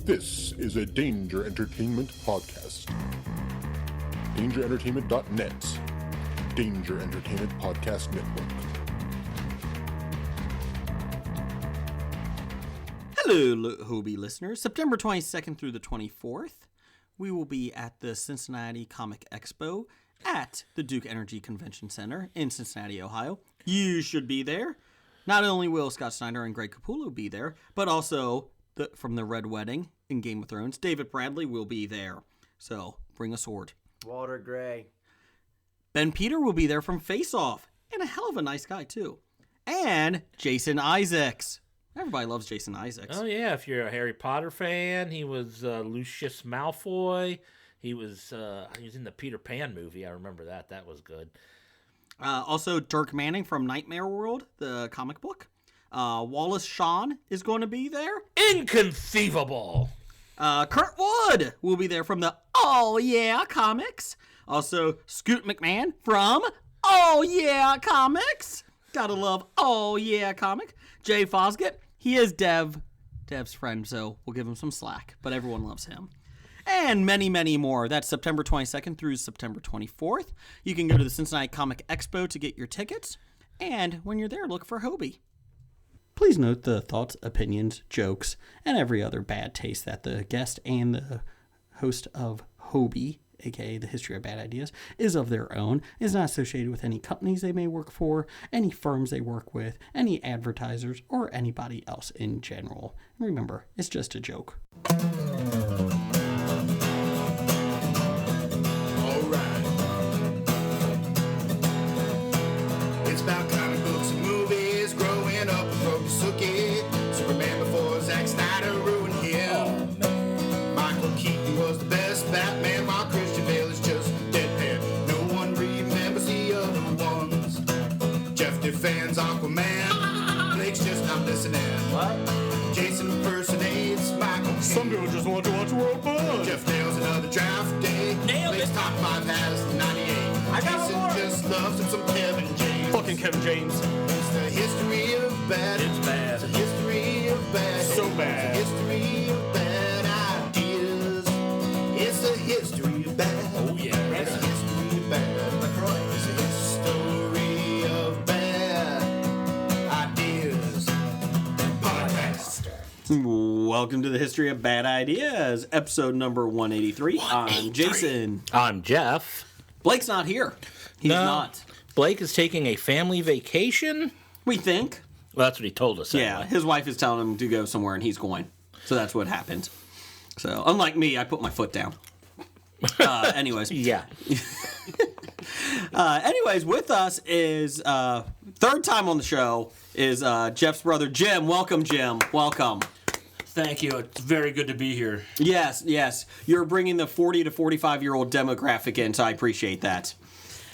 This is a Danger Entertainment podcast. DangerEntertainment.net. Danger Entertainment Podcast Network. Hello, Hobie listeners. September 22nd through the 24th, we will be at the Cincinnati Comic Expo at the Duke Energy Convention Center in Cincinnati, Ohio. You should be there. Not only will Scott Snyder and Greg Capullo be there, but also from the Red Wedding in Game of Thrones, David Bradley will be there. So bring a sword. Walter Gray. Ben Peter will be there from Face Off, and a hell of a nice guy too. And Jason Isaacs. Everybody loves Jason Isaacs. Oh, yeah. If you're a Harry Potter fan, he was Lucius Malfoy. He was in the Peter Pan movie. I remember that. That was good. Also, Dirk Manning from Nightmare World, the comic book. Wallace Shawn is going to be there. Inconceivable. Kurt Wood will be there from the Oh Yeah comics. Also, Scoot McMahon from Oh Yeah comics. Gotta love Oh Yeah comic. Jay Fosgett. He is Dev's friend, so we'll give him some slack, but everyone loves him. And many, many more. That's September 22nd through September 24th. You can go to the Cincinnati Comic Expo to get your tickets. And when you're there, look for Hobie. Please note the thoughts, opinions, jokes, and every other bad taste that the guest and the host of Hobie, aka The History of Bad Ideas, is of their own, is not associated with any companies they may work for, any firms they work with, any advertisers, or anybody else in general. Remember, it's just a joke. It's about comic books and movies, growing up with Rokusuke, Superman before Zack Snyder ruined him. Michael Keaton was the best Batman, while Christian Bale is just deadpan. No one remembers the other ones. Jeff defends Aquaman, Blake's just not listening. What? Jason impersonates Michael Keaton. Some people just want to watch World Buzz. Jeff nails another draft day. Nailed Blake's it. top 5 has 98. I got Jason more. just loves him some Kevin James. Fucking Kevin James. It's the history of bad. It's bad. It's a history of bad. So bad. It's a history of bad ideas. It's a history of bad. Oh, yeah. It's a history of bad. LaCroix. It's a history of bad ideas. Podcast. Welcome to the History of Bad Ideas, episode number 183. I'm Jason. I'm Jeff. Blake's not here. He's No. not. Blake is taking a family vacation. We think. Well, that's what he told us. Yeah, Anyway. his wife is telling him to go somewhere and he's going. So that's what happened. So, unlike me, I put my foot down. Anyways. Yeah. Anyways, with us is, third time on the show, is Jeff's brother, Jim. Welcome, Jim. Welcome. Thank you. It's very good to be here. Yes, yes. You're bringing the 40 to 45-year-old demographic in, so I appreciate that.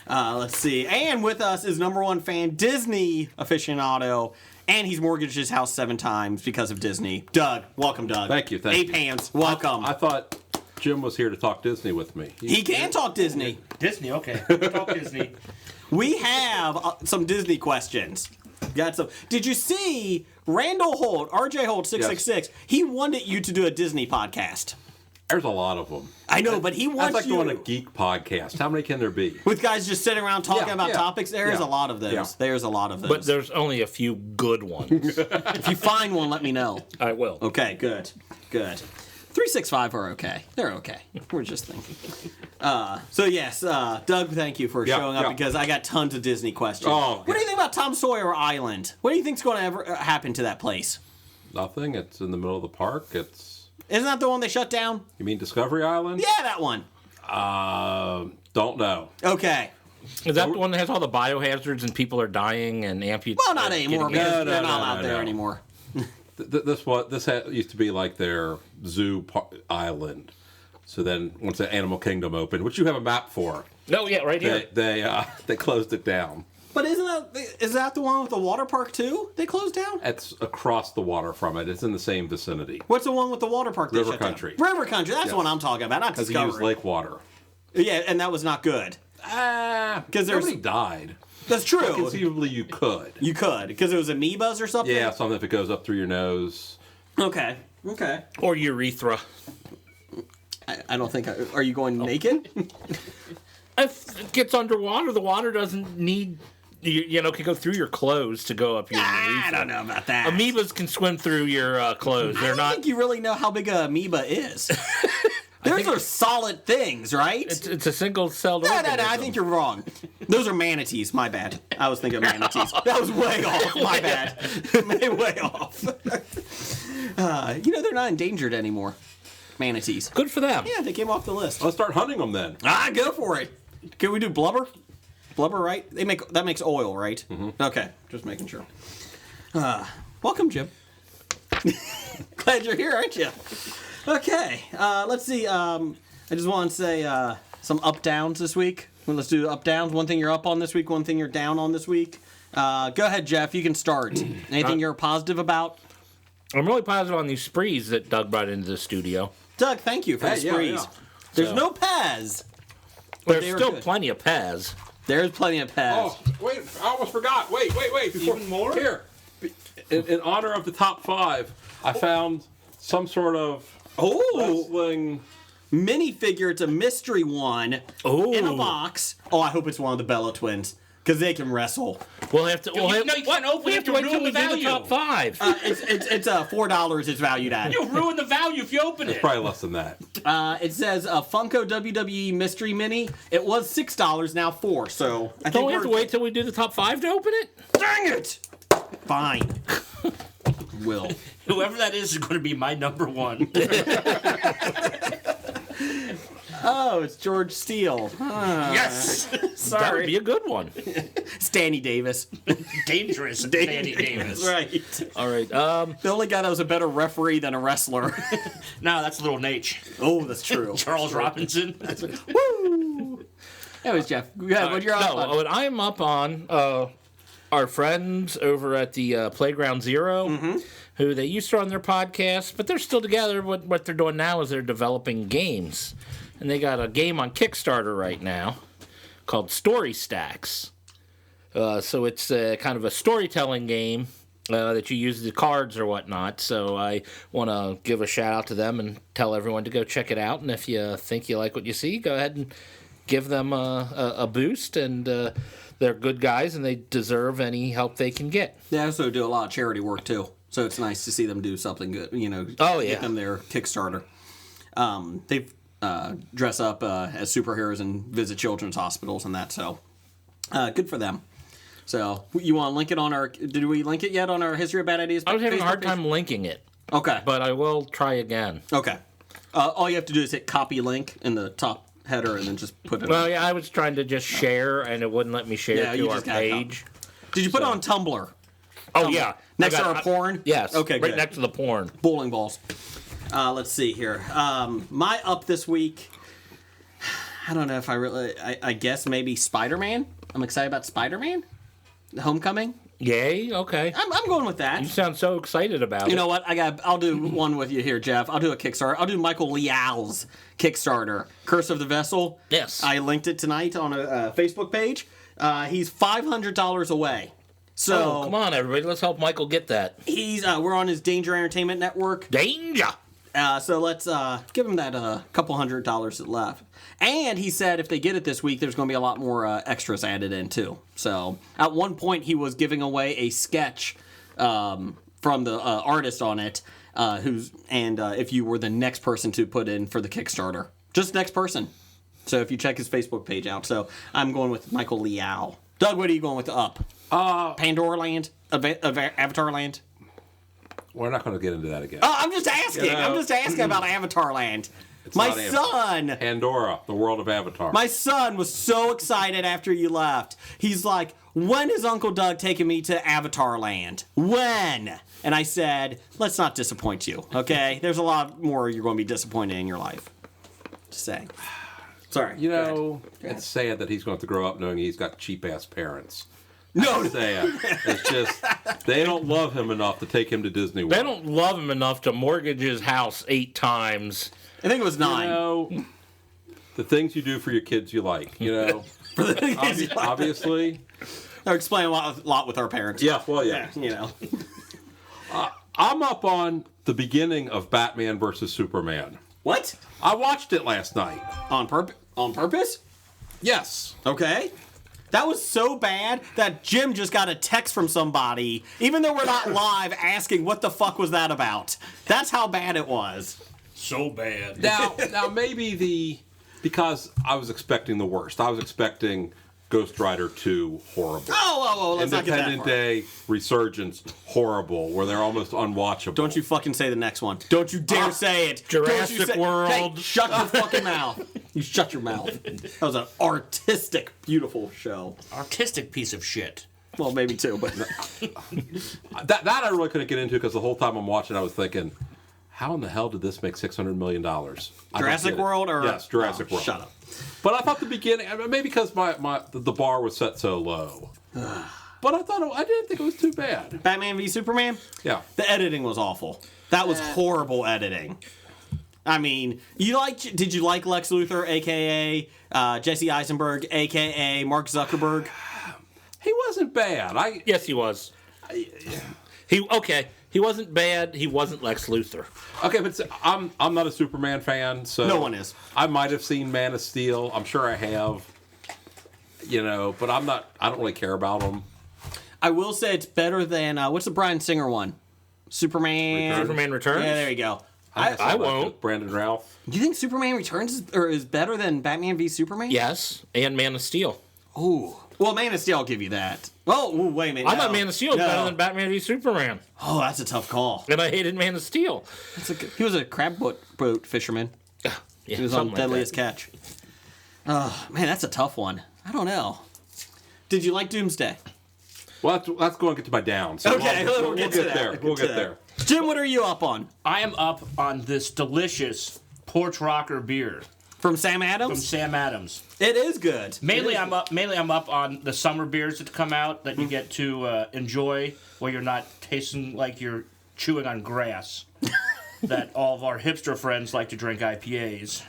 Let's see. And with us is number one fan, Disney aficionado, and he's mortgaged his house 7 times because of Disney. Doug. Welcome, Doug. Thank you. Thank Ape you. hands. Welcome. I thought Jim was here to talk Disney with me. He can talk Disney. Disney, okay. We can talk Disney. We have some Disney questions. Got some. Did you see Randall Holt, RJ Holt 666? He wanted you to do a Disney podcast. There's a lot of them. I know, but he That's wants like you doing a geek podcast. How many can there be? with guys just sitting around talking Yeah, about yeah, topics. There's yeah. a lot of those. Yeah. There's a lot of those. But there's only a few good ones. If you find one, let me know. I will. Okay, good. Good. 365 are okay. They're okay. We're just thinking. So yes, Doug, thank you for Yeah, showing up yeah. because I got tons of Disney questions. Oh, What do you think about Tom Sawyer Island? What do you think's going to ever happen to that place? Nothing. It's in the middle of the park. Isn't that the one they shut down? You mean Discovery Island? Yeah, that one. Don't know. Okay. Is that the one that has all the biohazards and people are dying and amputated? Well, not anymore because No, they're no, not no, out no, there no. anymore. This used to be like their zoo island. So then once the Animal Kingdom opened, which you have a map for, No, yeah, right here. they closed it down. But is that the one with the water park too? They closed down? It's across the water from it. It's in the same vicinity. What's the one with the water park? They River shut down? Country. River Country. That's Yes. the one I'm talking about. Not Because he used Discovery. lake water. Yeah, and that was not good. Because there's- nobody died. That's true. Conceivably, you could. You could, because it was amoebas or something. Yeah, something if it goes up through your nose. Okay. Or urethra. I don't think. Are you going naked? If it gets underwater, the water doesn't need, can go through your clothes to go up your urethra. I don't know about that. Amoebas can swim through your clothes. I They're don't not. think you really know how big a amoeba is. Those are solid things, right? It's a single-celled No, organism. I think you're wrong. Those are manatees. My bad. I was thinking manatees. That was way off. My bad. way off. They're not endangered anymore. Manatees. Good for them. Yeah, they came off the list. Let's start hunting them then. Go for it. Can we do blubber? Blubber, right? That makes oil, right? Mm-hmm. Okay, just making sure. Welcome, Jim. Glad you're here, aren't you? Okay, let's see. I just want to say some up downs this week. Well, let's do up downs. One thing you're up on this week. One thing you're down on this week. Go ahead, Jeff. You can start. Anything you're positive about? I'm really positive on these sprees that Doug brought into the studio. Doug, thank you for the sprees. Yeah. There's So- no Pez. But There's they were still good. plenty of Pez. There's plenty of Pez. Oh, wait, I almost forgot. Wait. Before, Even more? Here. In honor of the top 5, I found some sort of Oh, wrestling. minifigure. It's a mystery one Oh. in a box. Oh, I hope it's one of the Bella twins because they can wrestle. We'll have to. No, you can't open we it have to to wait till ruin we the do the value. top 5. It's $4. It's valued at. You'll ruin the value if you open it. Probably less than that. It says Funko WWE Mystery Mini. It was $6, now $4. So I Don't think we have to wait till we do the top 5 to open it? Dang it! Fine. Will. Whoever that is going to be my number 1. Oh, it's George Steele. Yes. That would Sorry, be a good one. it's Danny Davis. Dangerous Danny Davis. Right. All right. The only guy that was a better referee than a wrestler. No, that's Little Nate. Oh, that's true. Charles Robinson. Woo! That was Jeff. Go ahead. What you're up on? what I'm up on, our friends over at the Playground Zero, who they used to run their podcast, but they're still together. What they're doing now is they're developing games. And they got a game on Kickstarter right now called Story Stacks. So it's kind of a storytelling game that you use the cards or whatnot. So I want to give a shout out to them and tell everyone to go check it out. And if you think you like what you see, go ahead and give them a boost. And they're good guys and they deserve any help they can get. They also do a lot of charity work too, so it's nice to see them do something good. Oh, yeah. Get them their Kickstarter. They dress up as superheroes and visit children's hospitals and that. So good for them. So you want to link it on our? Did we link it yet on our History of Bad Ideas? I was having a Facebook hard page? time linking it, Okay. but I will try again. Okay. All you have to do is hit copy link in the top header and then just put it. Well, on. yeah, I was trying to just share, and it wouldn't let me share Yeah, you to our just gotta page. Did you put it on Tumblr? Oh, yeah. Next I to got- our porn? Yes. Okay, right good. next to the porn. Bowling balls. Let's see here. My up this week. I don't know if I really. I guess maybe Spider-Man. I'm excited about Spider-Man. Homecoming. Yay. Okay. I'm going with that. You sound so excited about You it. know what? I'll do one with you here, Jeff. I'll do a Kickstarter. I'll do Michael Liao's Kickstarter, Curse of the Vessel. Yes. I linked it tonight on a Facebook page. He's $500 away. So Oh, come on, everybody. Let's help Michael get that. he's we're on his Danger Entertainment Network. Danger. So let's give him that couple $100 left. And he said if they get it this week, there's going to be a lot more extras added in too. So at one point, he was giving away a sketch from the artist on it, if you were the next person to put in for the Kickstarter, just next person. So if you check his Facebook page out, so I'm going with Michael Liao. Doug, what are you going with? Up? Pandora Land, Avatar Land. We're not going to get into that again. Oh, I'm just asking. You know- I'm just asking about Avatar Land. My not Avatar. son, Pandora, the world of Avatar. my son was so excited after you left. He's like, "When is Uncle Doug taking me to Avatar Land? When?" And I said, "Let's not disappoint you, okay? There's a lot more you're going to be disappointed in your life." Just saying. Sorry. You know, it's sad that he's going to have to grow up knowing he's got cheap-ass parents. no. Sad. It's just, they don't love him enough to take him to Disney World. They don't love him enough to mortgage his house 8 times. I think it was 9. You know, the things you do for your kids you like, you know. Obviously. They're explaining a lot with our parents. Yeah, well, yeah. You know. I'm up on the beginning of Batman versus Superman. What? I watched it last night. On purpose? Yes. Okay. That was so bad that Jim just got a text from somebody, even though we're not live, asking what the fuck was that about. That's how bad it was. So bad. Now maybe because I was expecting the worst. I was expecting Ghost Rider 2 horrible. Oh, let's not get that Independent far. Day Resurgence horrible, where they're almost unwatchable. Don't you fucking say the next one. Don't you dare say it. Don't you Jurassic say- World. Hey, shut your fucking mouth. You shut your mouth. That was an artistic, beautiful show. Artistic piece of shit. Well, maybe two, but That I really couldn't get into because the whole time I'm watching, I was thinking, how in the hell did this make $600 million? I don't Jurassic get it. World or Yes, Jurassic Oh, World. Shut up. But I thought the beginning, I mean, maybe because the bar was set so low. But I didn't think it was too bad. Batman v Superman. Yeah. The editing was awful. That was horrible editing. I mean, did you like Lex Luthor, aka Jesse Eisenberg, aka Mark Zuckerberg? He wasn't bad. Yes, he was. He wasn't bad. He wasn't Lex Luthor. Okay, but I'm not a Superman fan, so No one is. I might have seen Man of Steel. I'm sure I have. But I don't really care about him. I will say it's better than what's the Bryan Singer one? Superman. Superman Returns? Yeah, there you go. I saw that won't. with Brandon Routh. Do you think Superman Returns is better than Batman v Superman? Yes, and Man of Steel. Ooh. Well, Man of Steel, I'll give you that. Oh, ooh, wait a minute. I thought Man of Steel was better than Batman v Superman, Oh, that's a tough call. and I hated Man of Steel. He was a crab boat fisherman. Yeah, He was on something like Deadliest that. Catch. Oh, man, that's a tough one. I don't know. Did you like Doomsday? Well, let's go and get to my down. So Okay, we'll get to that. there. We'll get there. Jim, what are you up on? I am up on this delicious Porch Rocker beer From Sam from Adams? Sam Adams. It is good. Mainly, I'm up on the summer beers that come out that you get to enjoy, where you're not tasting like you're chewing on grass. That all of our hipster friends like to drink IPAs.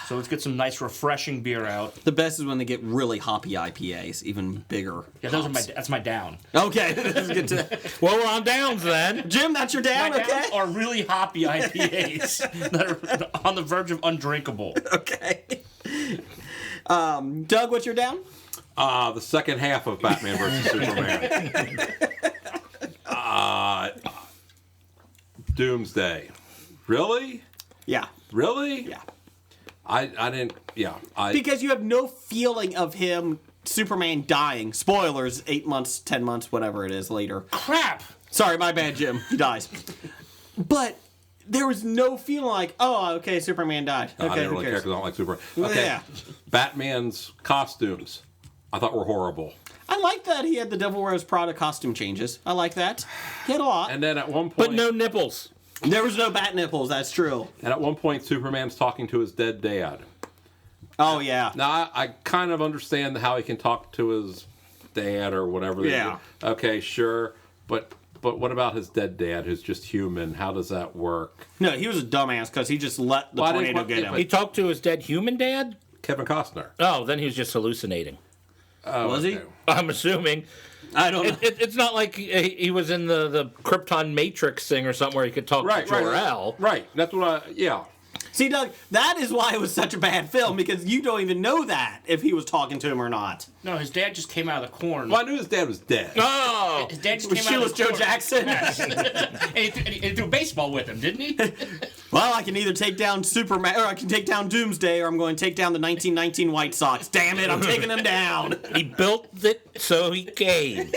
So let's get some nice, refreshing beer out. The best is when they get really hoppy IPAs, even bigger. Yeah, that's my down. Okay, let's get to Well, we're on downs then. Jim, that's your down, My okay? downs are really hoppy IPAs that are on the verge of undrinkable. Okay. Doug, what's your down? The second half of Batman versus Superman. Doomsday. Really? Yeah. Really? Yeah. I didn't. Yeah. Because you have no feeling of him, Superman, dying. Spoilers, 8 months, 10 months, whatever it is later. Crap! Sorry, my bad, Jim. He dies. But there was no feeling like, oh, okay, Superman died. Okay, I didn't who really care cares? because I don't like Superman. Okay. Yeah. Batman's costumes, I thought were horrible. I like that he had the Devil Wears Prada costume changes. I like that. He had a lot. And then at one point, But no nipples. There was no bat nipples, that's true. Superman's talking to his dead dad. Oh, yeah. Now I kind of understand how he can talk to his dad or whatever. they Yeah. do. Okay, sure, but what about his dead dad, who's just human? How does that work? No, he was a dumbass because he just let the Well, I didn't tornado want- get him. He talked to his dead human dad? Kevin Costner. Oh, then he was just hallucinating. Was he? Okay. I'm assuming. I don't know. It's not like he was in the Krypton Matrix thing or something where he could talk Right, to right, Jor-El. right. That's what yeah. See, Doug, that is why it was such a bad film, because you don't even know that if he was talking to him or not. No, his dad just came out of the corn. Well, I knew his dad was dead. Oh! His dad just With came out Shoeless of the Joe corn. Jackson? Yes. and he threw baseball with him, didn't he? Well, I can either take down Superman, or I can take down Doomsday, or I'm going to take down the 1919 White Sox. Damn it, I'm taking them down. He built it so he came.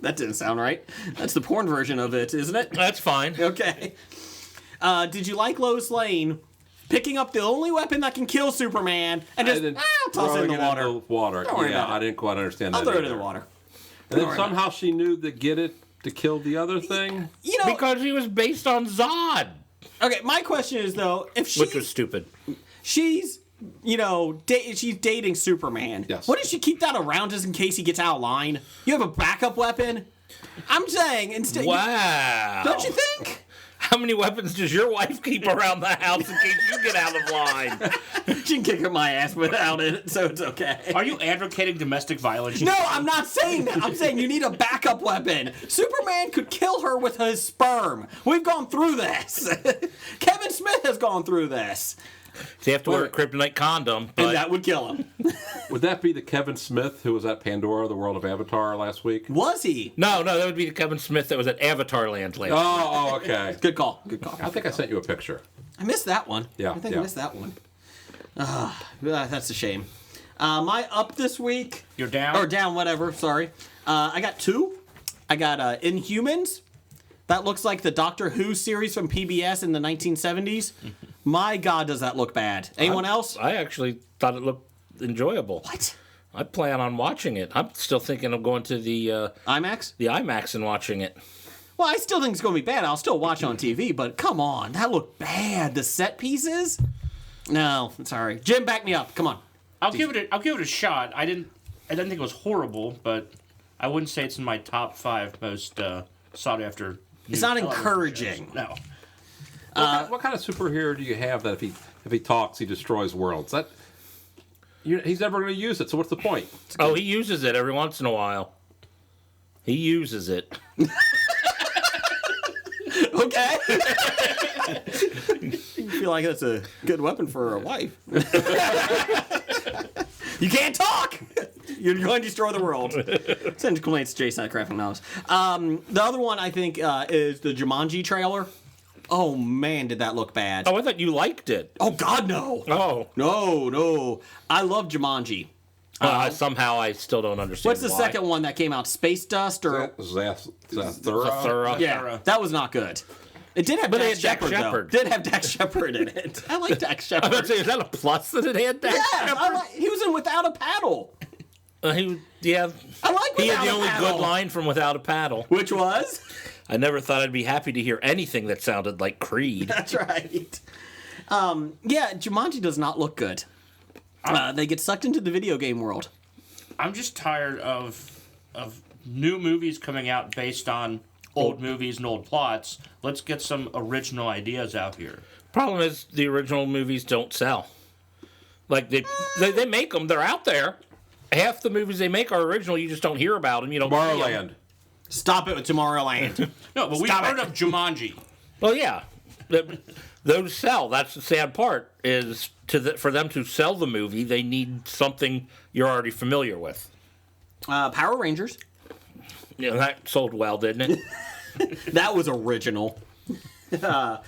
That didn't sound right. That's the porn version of it, isn't it? That's fine. Okay. Did you like Lois Lane picking up the only weapon that can kill Superman and just toss it in the water? Don't worry Yeah, about it. I didn't quite understand I'll that. throw it in either. the water. And then worry somehow she knew to get it to kill the other thing. You know, Because he was based on Zod, okay, my question is, though, if which was stupid. she's she's dating Superman. Yes. What does she keep that around just in case he gets out of line? You have a backup weapon? I'm saying instead. Wow. Don't you think? How many weapons does your wife keep around the house in case you get out of line? She can kick my ass without it, so it's okay. Are you advocating domestic violence? No, I'm not saying that. I'm saying you need a backup weapon. Superman could kill her with his sperm. We've gone through this. Kevin Smith has gone through this. So you have to wear a kryptonite condom, but And that would kill him. Would that be the Kevin Smith who was at Pandora, the World of Avatar, last week? Was he? no, that would be the Kevin Smith that was at Avatar Land last. Oh, okay. Good call. Good call. I think I sent you a picture. I missed that one. Yeah, I think I yeah. missed that one. That's a shame. My up this week. You're down? Or down, whatever. Sorry. I got 2. I got Inhumans. That looks like the Doctor Who series from PBS in the 1970s. My God, does that look bad. Anyone else? I actually thought it looked enjoyable. What? I plan on watching it. I'm still thinking of going to the IMAX? IMAX and watching it. Well, I still think it's going to be bad. I'll still watch it on TV, but come on. That looked bad. The set pieces? No, sorry. Jim, back me up. Come on. I'll give it a shot. I didn't think it was horrible, but I wouldn't say it's in my top 5 most sought after. It's not encouraging. No. What kind of superhero do you have that if he talks, he destroys worlds? He's never going to use it, so what's the point? Oh, he uses it every once in a while. He uses it. Okay. You feel like that's a good weapon for a wife. You can't talk! You're going to destroy the world. Send complaints to Jason at Crafting Knowledge. The other one, I think, is the Jumanji trailer. Oh, man, did that look bad. Oh, I thought you liked it. Oh, God, no. Oh. No. I love Jumanji. Somehow I still don't understand What's the why. second one that came out? Space Dust? Or Zathura? Thorough. Yeah, that was not good. It did have But Dax it had Dax Shepard, though. Shepard. Did have Dax Shepard in it. I like Dax I was about Shepard. to say, is that a plus that it had Dax Yes, Shepard? he was in Without a Paddle. Yeah. I like He Without had the a only Paddle. good line from Without a Paddle. Which was? I never thought I'd be happy to hear anything that sounded like Creed. That's right. Yeah, Jumanji does not look good. They get sucked into the video game world. I'm just tired of new movies coming out based on old movies and old plots. Let's get some original ideas out here. Problem is, the original movies don't sell. Like, they make them. They're out there. Half the movies they make are original. You just don't hear about them. You don't see 'em. Tomorrowland. Stop it with Tomorrowland. No, but we've Stop heard it. of Jumanji. Well, yeah. Those sell. That's the sad part, is for them to sell the movie, they need something you're already familiar with. Power Rangers. You know, that sold well, didn't it? That was original. I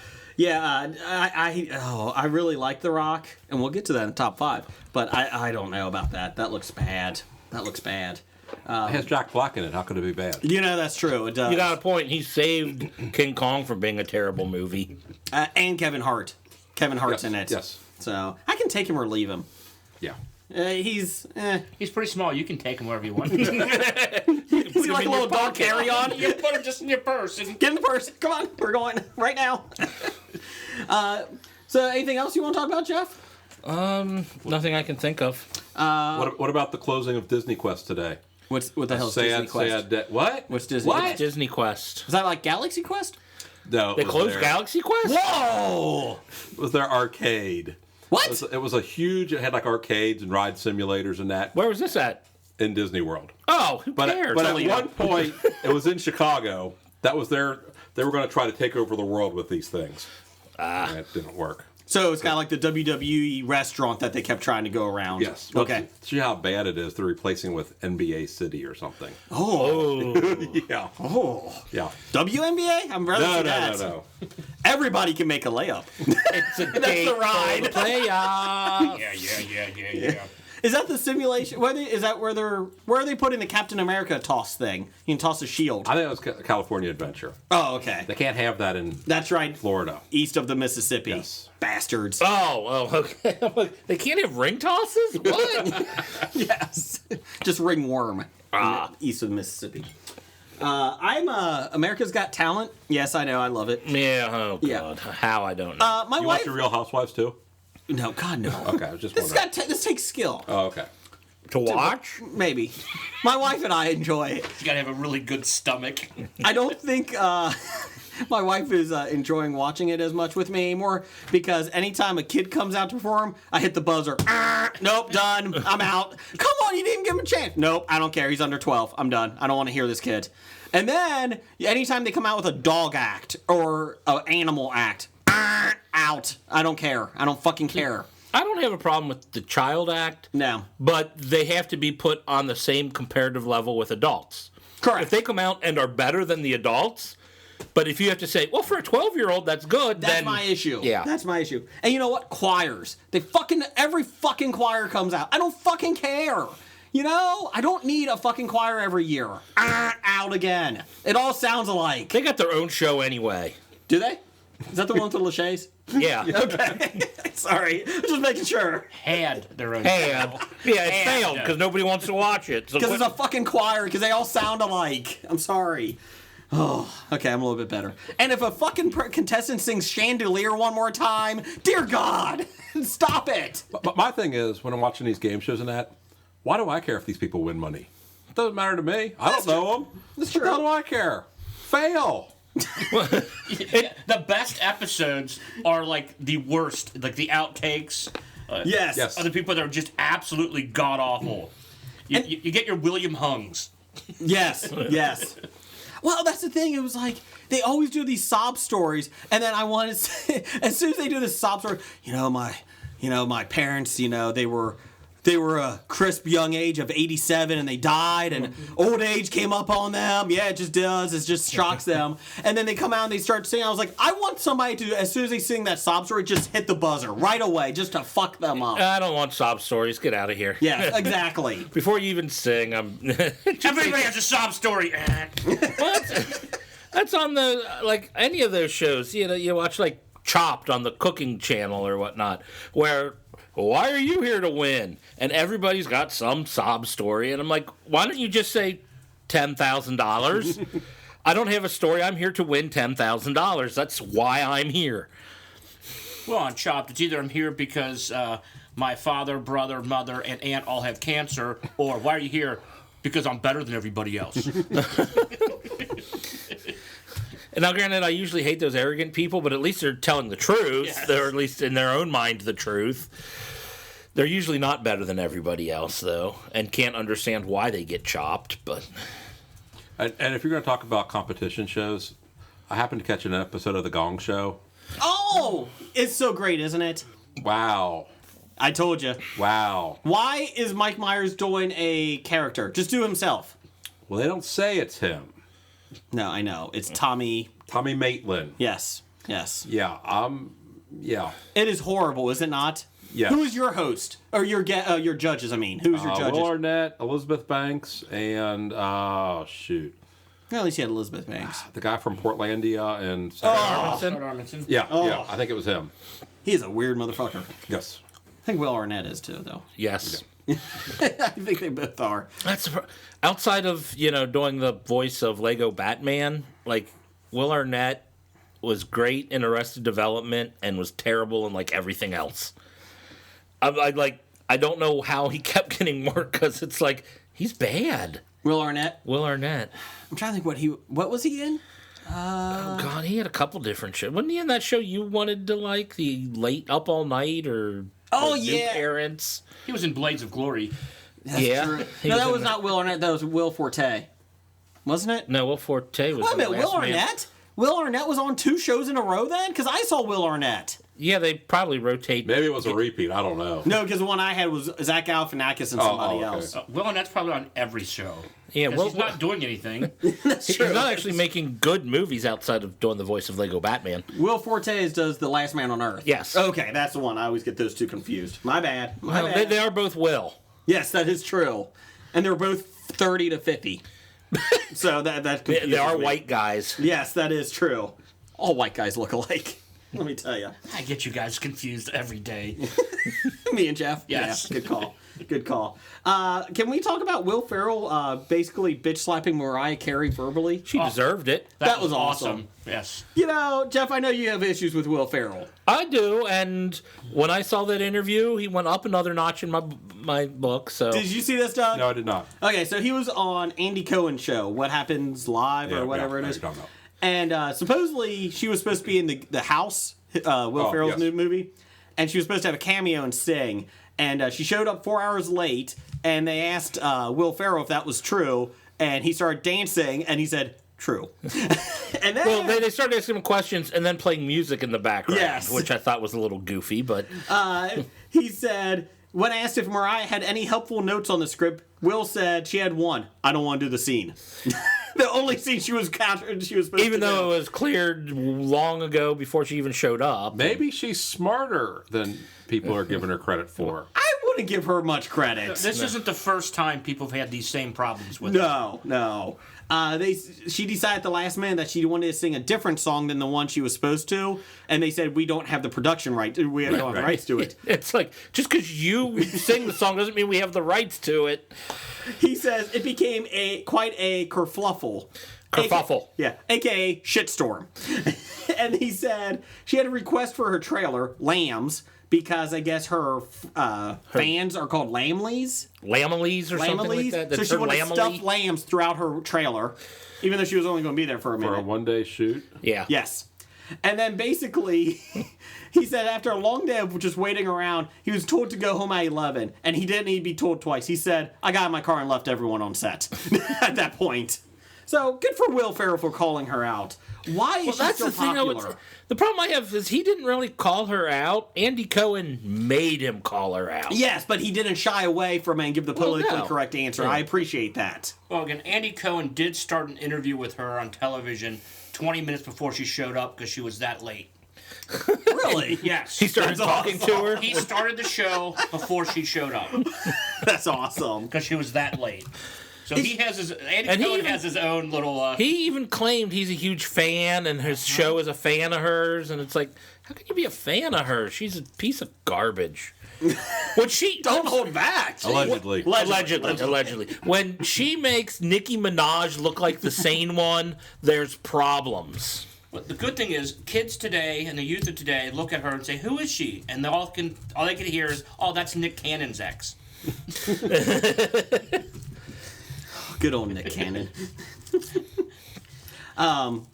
really like The Rock, and we'll get to that in the top 5. But I don't know about that. That looks bad. It has Jack Black in it. How could it be bad? You know, that's true. It does. You got a point. He saved King Kong from being a terrible movie. And Kevin Hart. Kevin Hart's Yes, in it. yes. So I can take him or leave him. Yeah. He's He's pretty small. You can take him wherever you want. Is he like a little dog carry-on? You put him just in your purse. And Get in the purse. Come on, we're going right now. So anything else you want to talk about, Jeff? Nothing I can think of. What about the closing of Disney Quest today? What the hell's Disney Quest? What? What's Disney? What? Disney Quest. Is that like Galaxy Quest? No, They closed their, Galaxy Quest? Whoa! It was their arcade. What? It was a huge. It had like arcades and ride simulators and that Where was this at? in Disney World. Oh, who But cares? but at Toledo. one point, it was in Chicago. That was their. They were going to try to take over the world with these things. And it didn't work. So it's kind of like the WWE restaurant that they kept trying to go around. Yes. Okay. See how bad it is. They're replacing with NBA City or something. Oh. Yeah. Oh. Yeah. WNBA? I'm rather No, see no, that. no. Everybody can make a layup. It's a That's the ride. Playoff. yeah. Is that the simulation? Is that where are they putting the Captain America toss thing? You can toss a shield. I think it was California Adventure. Oh, okay. They can't have that in That's right. Florida. East of the Mississippi. Yes. Bastards. Oh, okay. I'm like, they can't have ring tosses? What? Yes. Just ringworm. East of the Mississippi. I'm America's Got Talent. Yes, I know. I love it. Yeah, oh, Yeah. God. How, I don't know. My You wife. watch the Real Housewives too? No, God, no. Okay, I was just This wondering. this takes skill. Oh, okay. To watch? Maybe. My wife and I enjoy it. You gotta have a really good stomach. I don't think My wife is enjoying watching it as much with me anymore because anytime a kid comes out to perform, I hit the buzzer. Nope, done. I'm out. Come on, you didn't even give him a chance. Nope, I don't care. He's under 12. I'm done. I don't want to hear this kid. And then anytime they come out with a dog act or an animal act, out. I don't care. I don't fucking care. I don't have a problem with the child act. No. But they have to be put on the same comparative level with adults. Correct. If they come out and are better than the adults, but if you have to say, well, for a 12-year-old, that's good, That's then... my issue. Yeah. That's my issue. And you know what? Choirs. Every fucking choir comes out. I don't fucking care. You know? I don't need a fucking choir every year. Out again. It all sounds alike. They got their own show anyway. Do they? Is that the one with the Lachey's? Yeah. Okay. Sorry. Just making sure. Had their own. And, yeah, it And- failed because nobody wants to watch it. So Because it's a fucking choir, because they all sound alike. I'm sorry. Oh, okay, I'm a little bit better. And if a fucking contestant sings Chandelier one more time, dear God, stop it. But my thing is, when I'm watching these game shows and that, why do I care if these people win money? It doesn't matter to me. I don't know them. That's How true. do I care? Fail. The best episodes are like the worst, like the outtakes. Yes. Yes. Are the people that are just absolutely god awful. You get your William Hungs. Yes. Yes. Well, that's the thing. It was like they always do these sob stories, and then I wanted to say, as soon as they do this sob story, my parents, they were a crisp young age of 87 and they died and old age came up on them. Yeah, it just does. It just shocks them. And then they come out and they start singing. I was like, I want somebody to, as soon as they sing that sob story, just hit the buzzer right away just to fuck them up. I don't want sob stories. Get out of here. Yes, exactly. Before you even sing, I'm... Everybody has a sob story. That's on the, like, any of those shows. You watch, like, Chopped on the cooking channel or whatnot, where... Why are you here to win? And everybody's got some sob story. And I'm like, why don't you just say $10,000? I don't have a story. I'm here to win $10,000. That's why I'm here. Well, on Chopped, it's either I'm here because my father, brother, mother, and aunt all have cancer, or why are you here? Because I'm better than everybody else. And now, granted, I usually hate those arrogant people, but at least they're telling the truth. Yes. They're at least in their own mind the truth. They're usually not better than everybody else, though, and can't understand why they get chopped. But And if you're going to talk about competition shows, I happened to catch an episode of The Gong Show. Oh, it's so great, isn't it? Wow. I told you. Wow. Why is Mike Myers doing a character? Just do himself. Well, they don't say it's him. No, I know. It's Tommy. Tommy Maitland. Yes. Yes. Yeah. Yeah. It is horrible, is it not? Yes. Who is your host? Or your judges, I mean. Who's your judges? Will Arnett, Elizabeth Banks, and shoot, Well, at least you had Elizabeth Banks. the guy from Portlandia and Armisen. yeah, yeah, I think it was him. He is a weird motherfucker. Yes. I think Will Arnett is too, though. yes. I think they both are. That's outside of doing the voice of Lego Batman. Like Will Arnett was great in Arrested Development and was terrible in like everything else. I don't know how he kept getting work because it's like he's bad. Will Arnett. Will Arnett. I'm trying to think what was he in? Oh God, he had a couple different shows. Wasn't he in that show you wanted to like, the Late Up All Night or Oh, the New yeah. Parents? He was in Blades of Glory. That's Yeah. true. He No, was that in was not Will Arnett. That was Will Forte. Wasn't it? No, Will Forte was. Wait a the minute, last Will man. Arnett? Will Arnett was on 2 shows in a row then? Because I saw Will Arnett. Yeah, they probably rotate. Maybe it was a repeat. I don't know. No, because the one I had was Zach Galifianakis and somebody okay. else. Will Arnett's probably on every show. Yeah, 'Cause Will, he's not doing anything. he's not actually making good movies outside of doing the voice of Lego Batman. Will Forte does The Last Man on Earth. Yes. Okay, that's the one. I always get those two confused. My bad. My Well, bad. they are both Will. Yes, that is true. And they're both 30 to 50. So that confuses They are me. white guys. Yes, that is true. All white guys look alike. Let me tell you. I get you guys confused every day. Me and Jeff? Yes. Yeah, good call. Good call. Can we talk about Will Ferrell basically bitch slapping Mariah Carey verbally? She deserved it. That was awesome. Yes. You know, Jeff, I know you have issues with Will Ferrell. I do, and when I saw that interview, he went up another notch in my book. So Did you see this, Doug? No, I did not. Okay, so he was on Andy Cohen's show, What Happens Live Yeah, or whatever yeah, it is. you're talking about. And supposedly she was supposed to be in the House, Will Ferrell's yes. new movie, and she was supposed to have a cameo and sing. And she showed up 4 hours late, and they asked Will Ferrell if that was true, and he started dancing, and he said, "True." And then Well, they started asking him questions and then playing music in the background, Yes. which I thought was a little goofy, but he said, when asked if Mariah had any helpful notes on the script, Will said she had one. I don't want to do the scene. The only scene she was supposed even to though do. it was cleared long ago before she even showed up. Maybe she's smarter than people are giving her credit for. I wouldn't give her much credit. This isn't the first time people have had these same problems with it. No. She decided at the last minute that she wanted to sing a different song than the one she was supposed to, and they said we don't have the production right. We don't have the rights to it. It's like, just because you sing the song doesn't mean we have the rights to it. He says it became quite a kerfluffle. Kerfuffle. AKA shitstorm. And he said she had a request for her trailer, Lambs, because I guess her fans are called Lamleys. Lameleys or something like that. So That's she her wanted Lamely? stuffed lambs throughout her trailer, even though she was only going to be there for a minute. For a one-day shoot. Yeah. Yes. And then basically, he said after a long day of just waiting around, he was told to go home at 11. And he didn't need to be told twice. He said, I got in my car and left everyone on set at that point. So good for Will Ferrell for calling her out. Why is she That's so the thing. popular? The problem I have is he didn't really call her out. Andy Cohen made him call her out. Yes, but he didn't shy away from it and give the politically no. correct answer. Yeah. I appreciate that. Well, again, Andy Cohen did start an interview with her on television 20 minutes before she showed up because she was that late. Really? Yes. He started That's talking awesome. to her. He started the show before she showed up That's awesome. because she was that late. So he has his Andy And he Cohen even- has his own little. He even claimed he's a huge fan and his show is a fan of hers. And it's like, how can you be a fan of her? She's a piece of garbage. When she Don't hold back. Allegedly. Allegedly. When she makes Nicki Minaj look like the sane one, there's problems. But the good thing is, kids today and the youth of today look at her and say, "Who is she?" And all they can hear is, "Oh, that's Nick Cannon's ex." Good old Nick Cannon.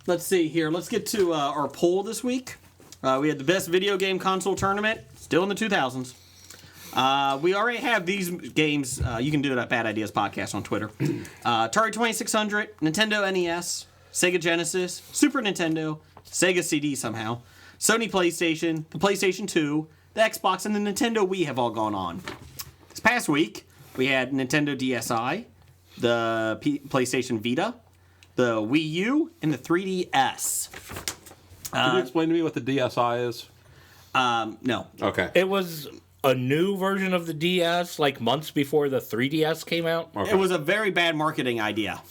Let's see here. Let's get to our poll this week. We had the best video game console tournament, still in the 2000s. We already have these games. You can do it at Bad Ideas Podcast on Twitter. Atari 2600, Nintendo NES, Sega Genesis, Super Nintendo, Sega CD somehow, Sony PlayStation, the PlayStation 2, the Xbox, and the Nintendo Wii have all gone on. This past week, we had Nintendo DSi, the PlayStation Vita, the Wii U, and the 3DS. Can you explain to me what the DSi is? No. Okay. It was a new version of the DS, like months before the 3DS came out. It was a very bad marketing idea.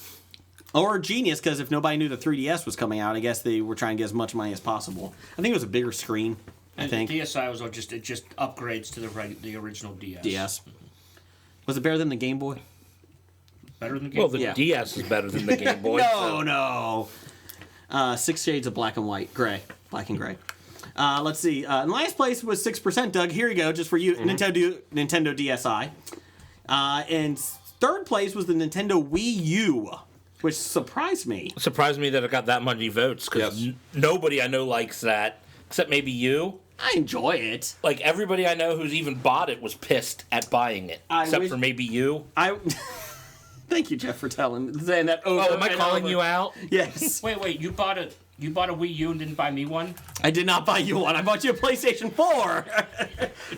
Or genius, because if nobody knew the 3DS was coming out, I guess they were trying to get as much money as possible. I think it was a bigger screen, I think. DSi was just upgrades to the original DS. DS. Was it better than the Game Boy? Better than the Game Well, the Yeah. DS is better than the Game Boy. No. 6 shades of black and white. Gray. Black and gray. Let's see. In last place was 6%. Doug, here you go, just for you. Nintendo DSi. And third place was the Nintendo Wii U, which surprised me. It surprised me that it got that many votes because Yes. nobody I know likes that, except maybe you. I enjoy it. Like everybody I know who's even bought it was pissed at buying it, I except wish- for maybe you. Thank you, Jeff, for saying that over. Oh, am I and calling over. you out? Yes. Wait, you bought a Wii U and didn't buy me one? I did not buy you one. I bought you a PlayStation 4,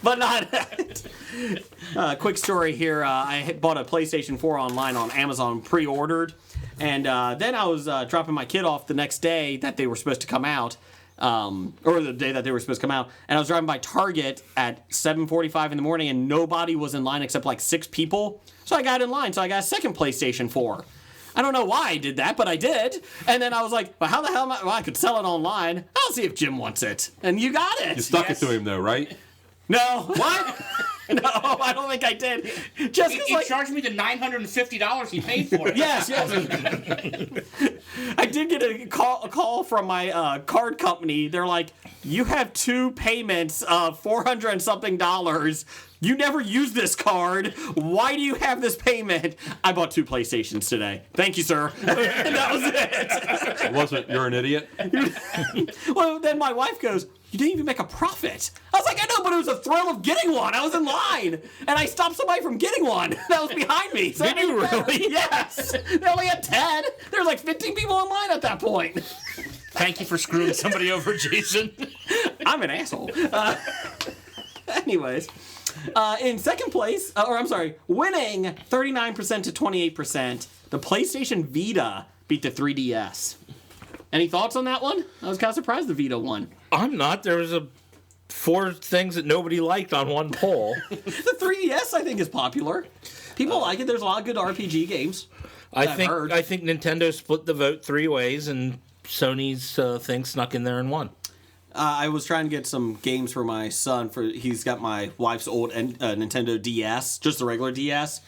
but not that. Quick story here. I had bought a PlayStation 4 online on Amazon, pre-ordered, and then I was dropping my kid off the next day that they were supposed to come out, or the day that they were supposed to come out, and I was driving by Target at 7:45 in the morning, and nobody was in line except like 6 people. So I got in line, so I got a second PlayStation 4. I don't know why I did that, but I did. And then I was like, well, how the hell am I? Well, I could sell it online. I'll see if Jim wants it. And you got it. You stuck Yes. it to him, though, right? No. What? No, I don't think I did. Just He, because, he like, charged me the $950 he paid for it. yes. I did get a call from my card company. They're like, you have 2 payments of $400 and something. You never use this card. Why do you have this payment? I bought 2 PlayStations today. Thank you, sir. And that was it. It wasn't, you're an idiot? Well, then my wife goes, you didn't even make a profit. I was like, I know, but it was a thrill of getting one. I was in line, and I stopped somebody from getting one that was behind me. So Did you really? Yes. They only had 10. There was like 15 people in line at that point. Thank you for screwing somebody over, Jason. I'm an asshole. Anyways, in second place, winning 39% to 28%, the PlayStation Vita beat the 3DS. Any thoughts on that one? I was kind of surprised the Vita won. I'm not. There was 4 things that nobody liked on one poll. The 3DS, I think, is popular. People like it. There's a lot of good RPG games. I I've heard. think Nintendo split the vote 3 ways, and Sony's thing snuck in there and won. I was trying to get some games for my son. He's got my wife's old Nintendo DS, just the regular DS.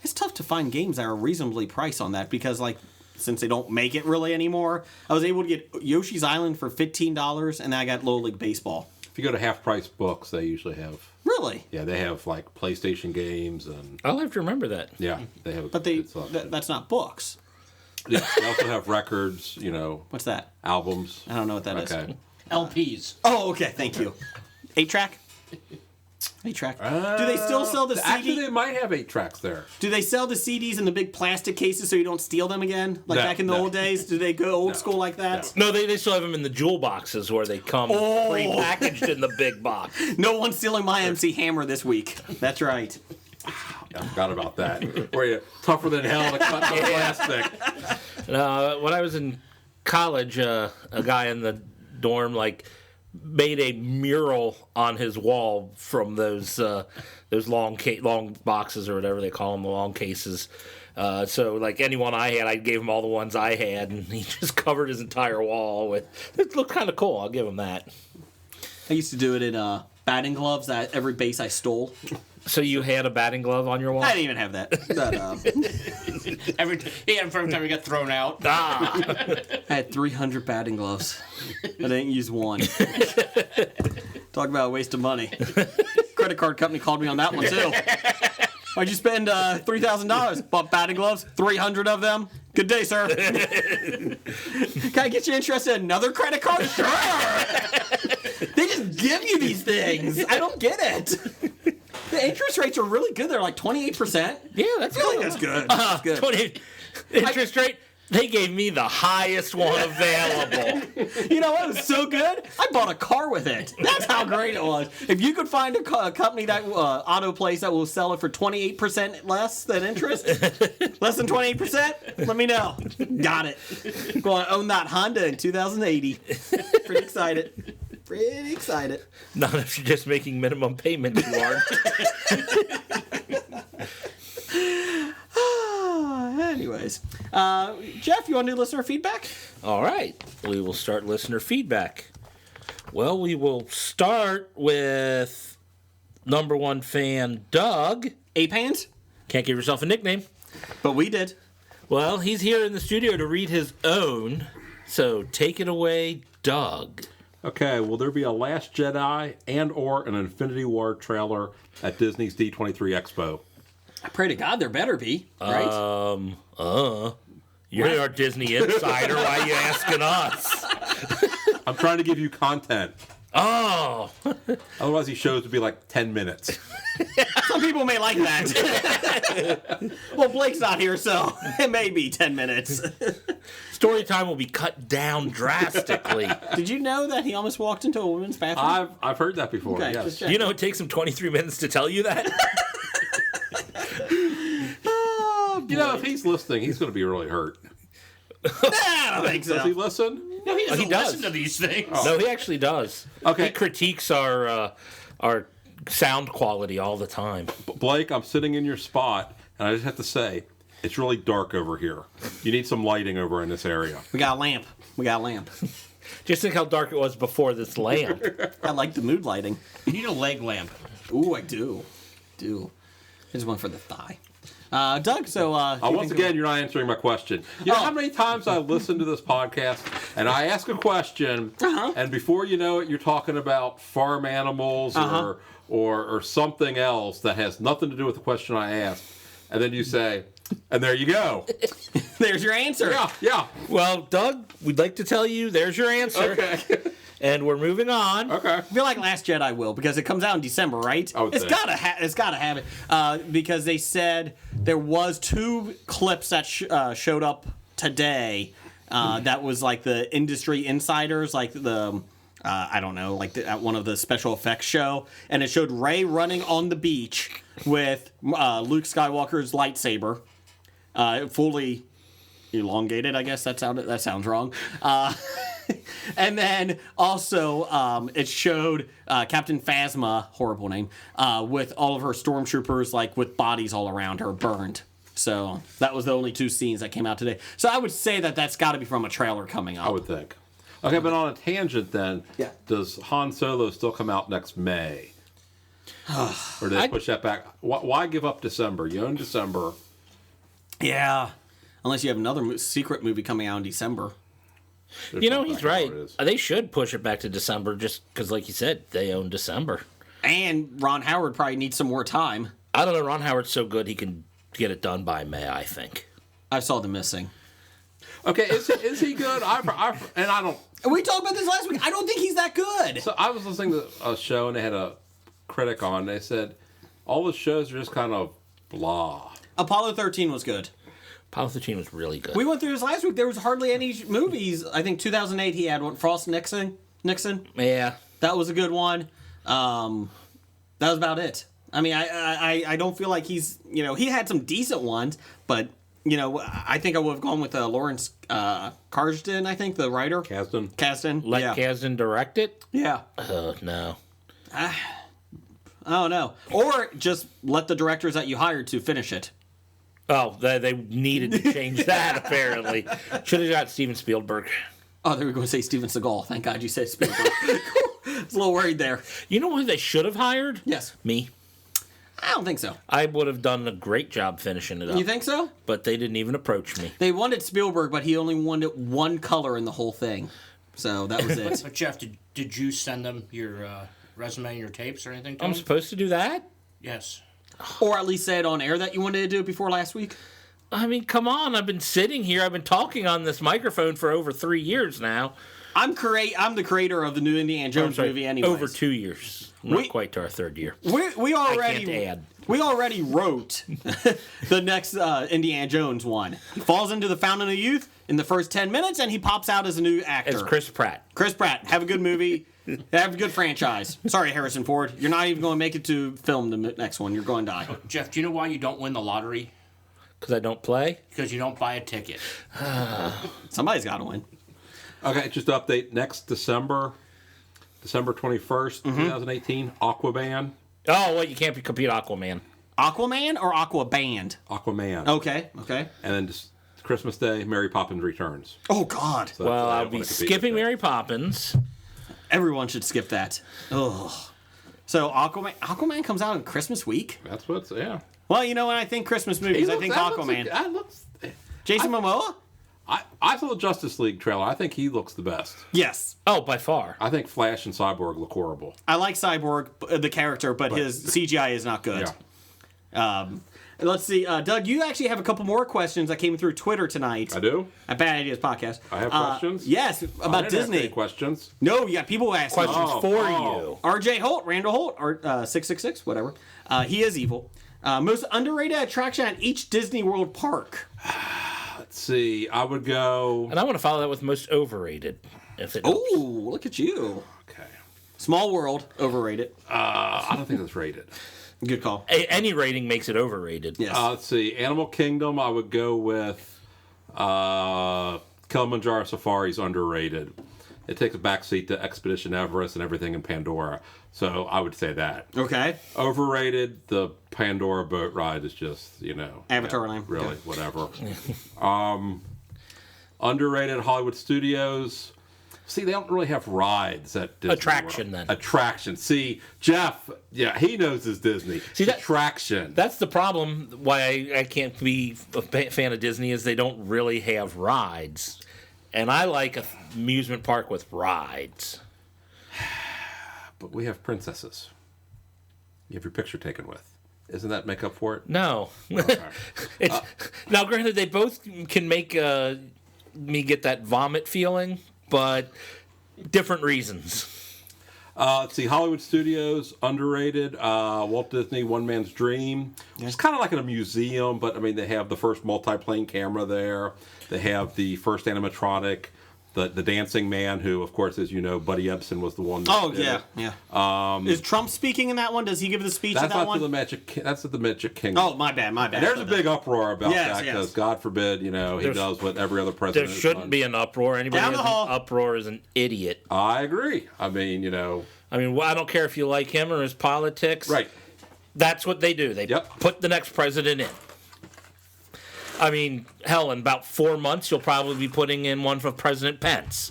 It's tough to find games that are reasonably priced on that because, like, since they don't make it really anymore, I was able to get Yoshi's Island for $15, and I got Little League Baseball. If you go to Half Price Books, they usually have. Really? Yeah, they have like PlayStation games and. I'll have to remember that. Yeah, they have. But that's not books. Yeah, they also have records, What's that? albums. I don't know what that is. Okay. LPs. Oh, okay. Thank you. 8-track? 8-track. Do they still sell the CD? Actually, they might have 8 tracks there. Do they sell the CDs in the big plastic cases so you don't steal them again? Like No, back in the no. old days? Do they go old school like that? No, they still have them in the jewel boxes where they come pre-packaged in the big box. No one's stealing my MC Hammer this week. That's right. I forgot about that. Where you tougher than hell to cut the plastic. When I was in college, a guy in the dorm made a mural on his wall from those long boxes or whatever they call them, the long cases. So like anyone I had, I gave him all the ones I had, and he just covered his entire wall with. It looked kind of cool. I'll give him that. I used to do it in batting gloves at every base I stole. So you had a batting glove on your wall? I didn't even have that. But, Every time we got thrown out. I had 300 batting gloves. I didn't use one. Talk about a waste of money. Credit card company called me on that one too. Why'd you spend $3,000? Bought batting gloves, 300 of them. Good day, sir. Can I get you interested in another credit card? Sure. They just give you these things. I don't get it. The interest rates are really good. They're like 28%. Yeah, that's I feel like good. that's good. That's good. 20 interest rate. They gave me the highest one available. You know what? It was so good. I bought a car with it. That's how great it was. If you could find a company that auto place that will sell it for 28% less than interest, less than 28%, let me know. Got it. Going to own that Honda in 2080. Pretty excited. Pretty excited. Not if you're just making minimum payment, you aren't. Anyways, Jeff, you want to do listener feedback? All right, we will start listener feedback. Well, we will start with number 1 fan Doug. Ape hands? Can't give yourself a nickname. But we did. Well, he's here in the studio to read his own, so take it away, Doug. Okay, will there be a Last Jedi and or an Infinity War trailer at Disney's D23 Expo? I pray to God there better be, right? You're our Disney insider. Why are you asking us? I'm trying to give you content. Oh. Otherwise, these shows would be like 10 minutes. Some people may like that. Well, Blake's not here, so it may be 10 minutes. Story time will be cut down drastically. Did you know that he almost walked into a women's bathroom? I've heard that before. Okay, yes. just check. You know it takes him 23 minutes to tell you that? You know, if he's listening, he's going to be really hurt. I don't think Does he so. listen? No, he doesn't he does. listen to these things. No, he actually does. Okay. He critiques our sound quality all the time. Blake, I'm sitting in your spot, and I just have to say, it's really dark over here. You need some lighting over in this area. We got a lamp. Just think how dark it was before this lamp. I like the mood lighting. You need a leg lamp. Ooh, I do. Here's one for the thigh. Doug, so Once again, you're not answering my question. You know how many times I listen to this podcast and I ask a question, and before you know it, you're talking about farm animals or something else that has nothing to do with the question I asked, and then you say, and there you go. there's your answer. Yeah. Well, Doug, we'd like to tell you there's your answer. Okay. And we're moving on. Okay. I feel like Last Jedi will, because it comes out in December, right? I would it's think. gotta have it, because they said there was 2 clips that showed up today. That was like the industry insiders, like the I don't know, like at one of the special effects show, and it showed Rey running on the beach with Luke Skywalker's lightsaber, fully elongated. I guess that sounds wrong. And then also it showed Captain Phasma, horrible name, with all of her stormtroopers, like with bodies all around her burned. So that was the only 2 scenes that came out today. So I would say that that's got to be from a trailer coming up. I would think. Okay, but on a tangent then, Yeah. does Han Solo still come out next May? Or did they push that back? Why give up December? You own December. Yeah, unless you have another secret movie coming out in December. You know, he's Back to right. what it is. They should push it back to December just because, like you said, they own December. And Ron Howard probably needs some more time. I don't know. Ron Howard's so good, he can get it done by May, I think. I saw The Missing. Okay, is he good? And I don't. We talked about this last week. I don't think he's that good. So I was listening to a show and they had a critic on. They said all the shows are just kind of blah. Apollo 13 was good. Apollo 13 was really good. We went through this last week. There was hardly any movies. I think 2008 he had one. Frost Nixon. Yeah. That was a good one. That was about it. I mean, I don't feel like he's, he had some decent ones, but, I think I would have gone with Lawrence Kasdan, I think, the writer. Kasdan. Let Yeah. Kasdan direct it? Yeah. No. I don't know. Or just let the directors that you hired to finish it. Oh, they needed to change that, apparently. Should have got Steven Spielberg. Oh, they were going to say Steven Seagal. Thank God you said Spielberg. I was a little worried there. You know who they should have hired? Yes. Me. I don't think so. I would have done a great job finishing it up. You think so? But they didn't even approach me. They wanted Spielberg, but he only wanted one color in the whole thing. So that was it. But Jeff, did you send them your resume and your tapes or anything to I'm them? supposed to do that? Yes. Or at least say it on air that you wanted to do it before last week. I mean, come on. I've been sitting here. I've been talking on this microphone for over 3 years now. I'm the creator of the new Indiana Jones movie anyways. Over 2 years. Not We- quite to our 3rd year. We already can't add. We already wrote the next Indiana Jones one. He falls into the Fountain of Youth in the first 10 minutes, and he pops out as a new actor. It's Chris Pratt. Chris Pratt. Have a good movie. Have a good franchise. Sorry, Harrison Ford. You're not even going to make it to film the next one. You're going to die. Jeff, do you know why you don't win the lottery? Because I don't play? Because you don't buy a ticket. Somebody's got to win. Okay, just to update. Next December 21st, 2018, Aquaman. Oh, well, you can't compete Aquaman. Aquaman or Aquaband? Aquaman. Okay. And then just Christmas Day, Mary Poppins Returns. Oh, God. So Well, that's- I I'll don't be wanna compete skipping with that. Mary Poppins. Everyone should skip that. Ugh. So Aquaman comes out on Christmas week? That's what's, yeah. Well, when I think Christmas movies, I think Aquaman. That looks, Jason Momoa? I saw the Justice League trailer. I think he looks the best. Yes. Oh, by far. I think Flash and Cyborg look horrible. I like Cyborg, the character, but his CGI is not good. Yeah. Let's see. Doug, you actually have a couple more questions that came through Twitter tonight. I do? At Bad Ideas Podcast. I have questions? Yes, I about didn't ask any Disney. questions. No, you got people asking. Questions Oh, for oh. you. RJ Holt, Randall Holt, or 666, whatever. He is evil. Most underrated attraction at each Disney World park. Let's see. I would go. And I want to follow that with most overrated. If it helps. Oh, look at you. Okay. Small World, overrated. I don't think that's rated. Good call. Any rating makes it overrated. Yes. Let's see. Animal Kingdom, I would go with Kilimanjaro Safari's underrated. It takes a backseat to Expedition Everest and everything in Pandora. So I would say that. Okay. Overrated, the Pandora boat ride is just, Avatar Land. Really, Okay. whatever. Underrated, Hollywood Studios. See, they don't really have rides at Disney Attraction, World. then. Attraction. See, Jeff, yeah, he knows his Disney. See, that- Attraction. That's the problem. Why I can't be a fan of Disney is they don't really have rides, and I like an amusement park with rides. But we have princesses. You have your picture taken with. Isn't that make up for it? No, it's now granted they both can make me get that vomit feeling, but different reasons. Let's see, Hollywood Studios, underrated. Walt Disney, One Man's Dream. It's kind of like in a museum, but I mean, they have the first multi-plane camera there. They have the first animatronic, the Dancing Man, who, of course, as you know, Buddy Ebsen was the one. That did it. yeah. Is Trump speaking in that one? Does he give the speech in That's that not one? to the Magic. That's at the Magic Kingdom. Oh, my bad. And there's a big uproar about Yes, that yes. because, God forbid, he does what every other There president has shouldn't done. be an uproar. Anybody Down who's the hall. an uproar is an idiot. I agree. I mean, Well, I don't care if you like him or his politics. right. That's what they do. They Yep. put the next president in. I mean, hell, in about 4 months, you'll probably be putting in one for President Pence.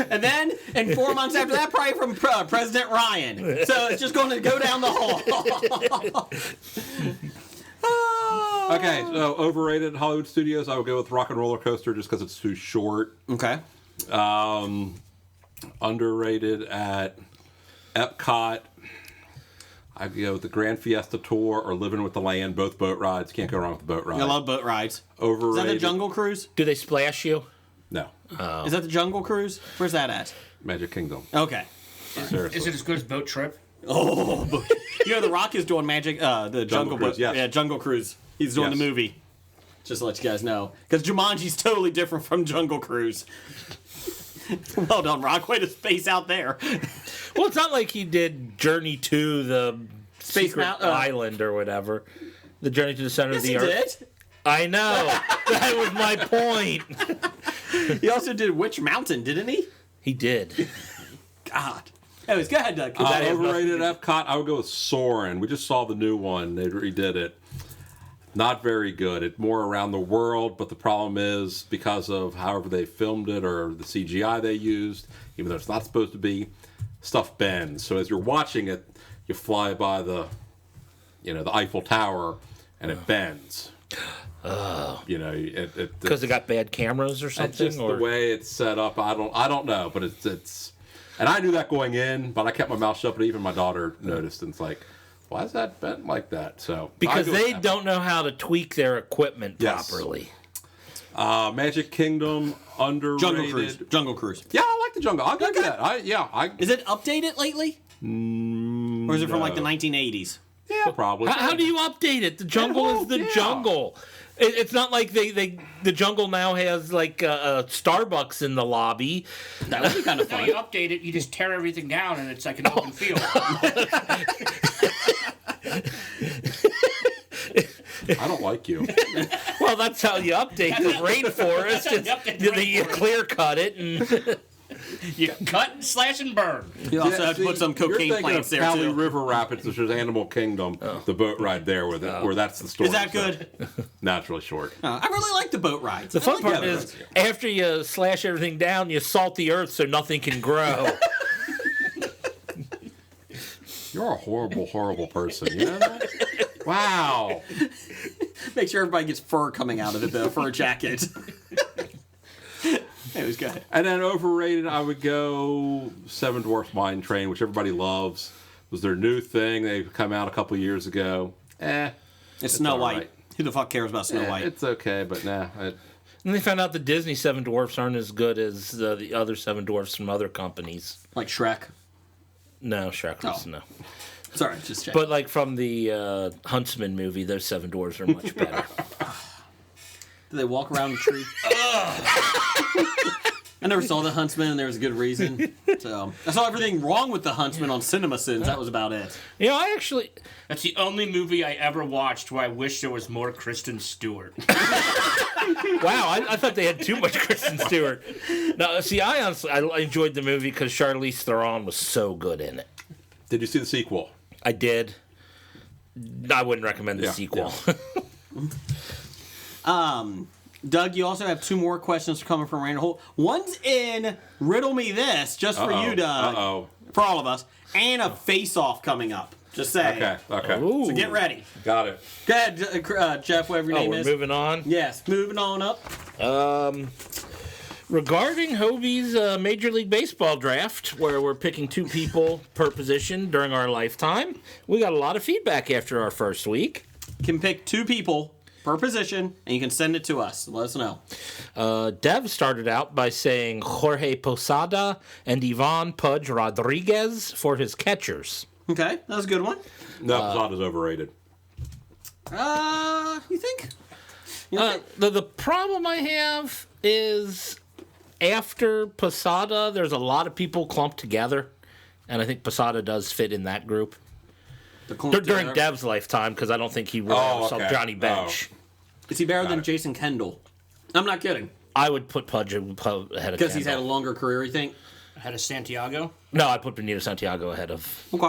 And then, in 4 months after that, probably from President Ryan. So it's just going to go down the hall. Okay, so overrated Hollywood Studios, I would go with Rock and Roller Coaster just because it's too short. Okay. Underrated at Epcot, I go with the Grand Fiesta Tour or Living with the Land, both boat rides. Can't go wrong with the boat ride. I love boat rides. Overrated. Is that the Jungle Cruise? Do they splash you? No. Is that the Jungle Cruise? Where's that at? Magic Kingdom. Okay. Seriously. Is it as good as Boat Trip? Oh, The Rock is doing the Jungle Cruise, Boat. yes. Yeah, Jungle Cruise. He's doing Yes. the movie. Just to let you guys know. Because Jumanji's totally different from Jungle Cruise. Well done, Rock. Way to space out there. Well, it's not like he did Journey to the Space Secret Mount- Island or whatever. The Journey to the Center Yes, of the he Earth. did. I know. That was my point. He also did Witch Mountain, didn't he? He did. God. Anyways, go ahead, Doug. Overrated Epcot, I would go with Soarin'. We just saw the new one. They redid it. Not very good. It's more around the world, but the problem is because of however they filmed it or the CGI they used, even though it's not supposed to be, stuff bends. So as you're watching it, you fly by the Eiffel Tower, and it bends. Because they got bad cameras or It's something? just Or the way it's set up. I don't know, but it's. And I knew that going in, but I kept my mouth shut. But even my daughter noticed, and it's like, why is that bent like that? So because I go they with don't know how to tweak their equipment Yes. properly. Magic Kingdom underrated. Jungle Cruise. Jungle Cruise. Yeah, I like the jungle. I'll give you that. Is it updated lately? Or is it from like the 1980s? Yeah, probably. How do you update it? The jungle is the yeah. jungle. It's not like the jungle now has like a Starbucks in the lobby. That would be kind of No, fun. you update it, you just tear everything down, and it's like an open field. I don't like you. Well, that's how you update the rainforest. how you update the You rainforest. clear cut it and You cut, slash, and burn. You also have to put some You're cocaine thinking plants of there, Cali too. River Rapids, which is Animal Kingdom, the boat ride there, where that's the story. Is that So, good? That's really short. I really like the boat rides. the fun I like part the is boat rides. after you slash everything down, you salt the earth so nothing can grow. You're a horrible, horrible person. You know that? Wow. Make sure everybody gets fur coming out of it, though, fur jacket. Anyways, go ahead. And then overrated, I would go Seven Dwarfs Mine Train, which everybody loves. It was their new thing. They come out a couple years ago. It's Snow all White. right. Who the fuck cares about Snow White? It's okay, but nah. And they found out the Disney Seven Dwarfs aren't as good as the other Seven Dwarfs from other companies. Like Shrek. No, Shrek was Oh. no. Sorry, just checking. But like from the Huntsman movie, those Seven Dwarfs are much better. Do they walk around the tree? I never saw The Huntsman, and there was a good reason. So I saw everything wrong with The Huntsman on CinemaSins. That was about it. You know, I actually That's the only movie I ever watched where I wish there was more Kristen Stewart. wow, I thought they had too much Kristen Stewart. No, see, I honestly I enjoyed the movie because Charlize Theron was so good in it. Did you see the sequel? I did. I wouldn't recommend the Yeah, sequel. Doug, you also have 2 more questions coming from Randall Holt. One's in Riddle Me This, just for you, Doug. Uh-oh. For all of us. And a face-off coming up. Just saying. Okay. Ooh. So get ready. Got it. Go ahead, Jeff, whatever your name We're is. moving on. Yes, moving on up. Regarding Hobie's Major League Baseball draft, where we're picking 2 people per position during our lifetime, we got a lot of feedback after our first week. Can pick 2 people per position, and you can send it to us. Let us know. Dev started out by saying Jorge Posada and Ivan Pudge Rodriguez for his catchers. Okay, that was a good one. No, Posada's overrated. You think? You think? The problem I have is after Posada, there's a lot of people clumped together, and I think Posada does fit in that group. During Dev's lifetime, because I don't think he really saw Johnny Bench. Is he better than Jason Kendall? I'm not kidding. I would put Pudge ahead of Because he's had a Kendall. longer career, you think? Ahead of Santiago. No, I'd put Benito Santiago ahead of... Okay.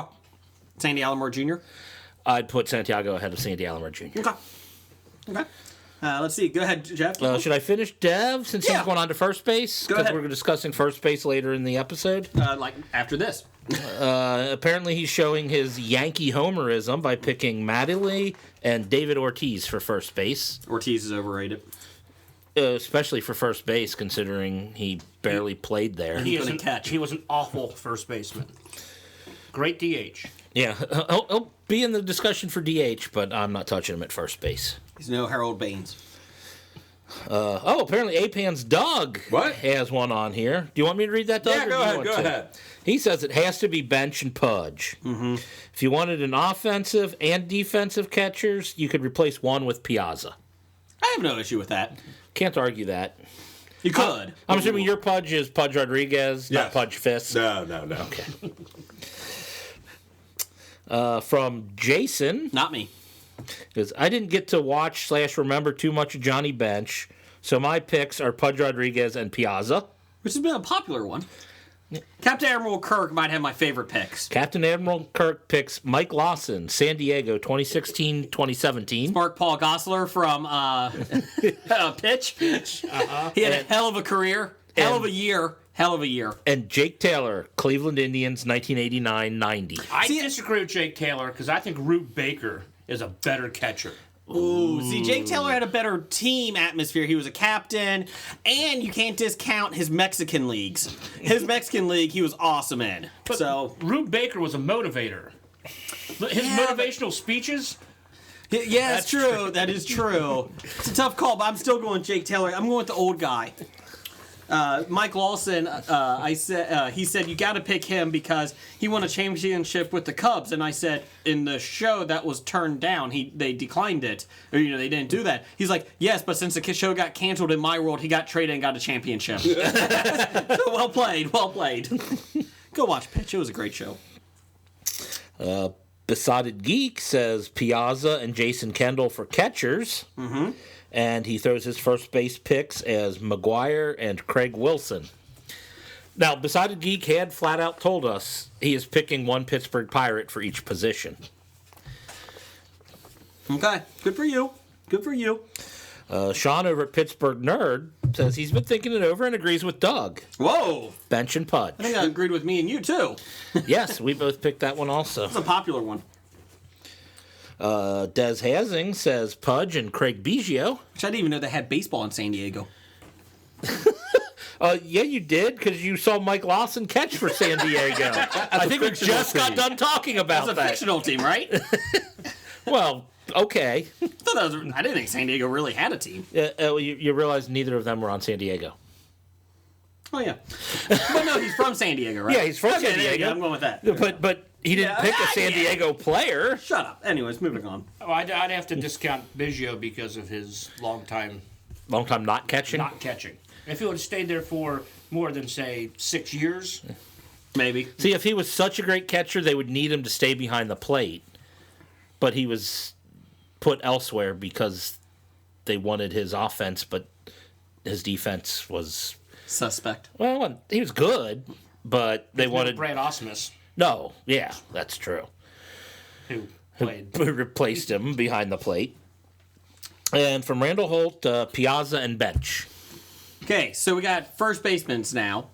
Sandy Alomar Jr.? I'd put Santiago ahead of Sandy Alomar Jr. Okay. Okay. Let's see. Go ahead, Jeff. Should I finish Dev since Yeah. he's going on to first base? Go ahead. We're discussing first base later in the episode. Like, after this. Apparently he's showing his Yankee homerism by picking Mattingly and David Ortiz for first base. Ortiz is overrated. Especially for first base, considering he barely played there. He couldn't catch. He was an awful first baseman. Great DH. Yeah, he'll be in the discussion for DH, but I'm not touching him at first base. He's no Harold Baines. Apparently Apan's Doug What? has one on here. Do you want me to read that, Doug? Yeah, or do go you ahead. want Go to? ahead. He says it has to be Bench and Pudge. Mm-hmm. If you wanted an offensive and defensive catchers, you could replace one with Piazza. I have no issue with that. Can't argue that. You could. I'm assuming your Pudge is Pudge Rodriguez, not Yes. Pudge Fisk. No. Okay. From Jason, Not me. because I didn't get to watch / remember too much of Johnny Bench, so my picks are Pudge Rodriguez and Piazza. Which has been a popular one. Captain Admiral Kirk might have my favorite picks. Captain Admiral Kirk picks Mike Lawson, San Diego, 2016-2017. Mark Paul Gosselaar from Pitch. He had a hell of a career. Hell of a year. Hell of a year. And Jake Taylor, Cleveland Indians, 1989-90. I disagree with Jake Taylor because I think Root Baker is a better catcher. Ooh, see, Jake Taylor had a better team atmosphere. He was a captain, and you can't discount his Mexican leagues. His Mexican league, he was awesome in. So, Root Baker was a motivator. His Yeah, motivational speeches. yeah, that's true. That is true. It's a tough call, but I'm still going Jake Taylor. I'm going with the old guy. Mike Lawson, he said you got to pick him because he won a championship with the Cubs, and I said in the show that was turned down. They declined it, or they didn't do that. He's like, yes, but since the show got canceled in my world, he got traded and got a championship. So well played. Go watch Pitch. It was a great show. Besotted Geek says Piazza and Jason Kendall for catchers. Mm-hmm. And he throws his first base picks as McGuire and Craig Wilson. Now, Besotted Geek had flat out told us he is picking one Pittsburgh Pirate for each position. Okay, good for you. Good for you. Sean over at Pittsburgh Nerd says he's been thinking it over and agrees with Doug. Whoa. Bench and Pudge. I think I agreed with me and you, too. Yes, we both picked that one also. It's a popular one. Des Hazing says Pudge and Craig Biggio. Which I didn't even know they had baseball in San Diego. Yeah, you did, because you saw Mike Lawson catch for San Diego. I think we fictional just got team. done talking about It's a that. fictional team, right? Well, okay. I didn't think San Diego really had a team. You realize neither of them were on San Diego. Oh, yeah. But no, he's from San Diego, right? Yeah, he's from Okay, San there you Diego. go. I'm going with that. But he didn't Yeah, pick a San yeah. Diego player. Shut up. Anyways, moving on. Oh, I'd have to discount Biggio because of his long time Long time not catching. not catching. If he would have stayed there for more than, say, 6 years, Maybe. See, if he was such a great catcher, they would need him to stay behind the plate. But he was put elsewhere because they wanted his offense, but his defense was... Suspect. Well, he was good, but they wanted... Brad Osmus, No, yeah, that's true. who played. Replaced him behind the plate. And from Randall Holt, Piazza and bench. Okay, so we got first basemen now.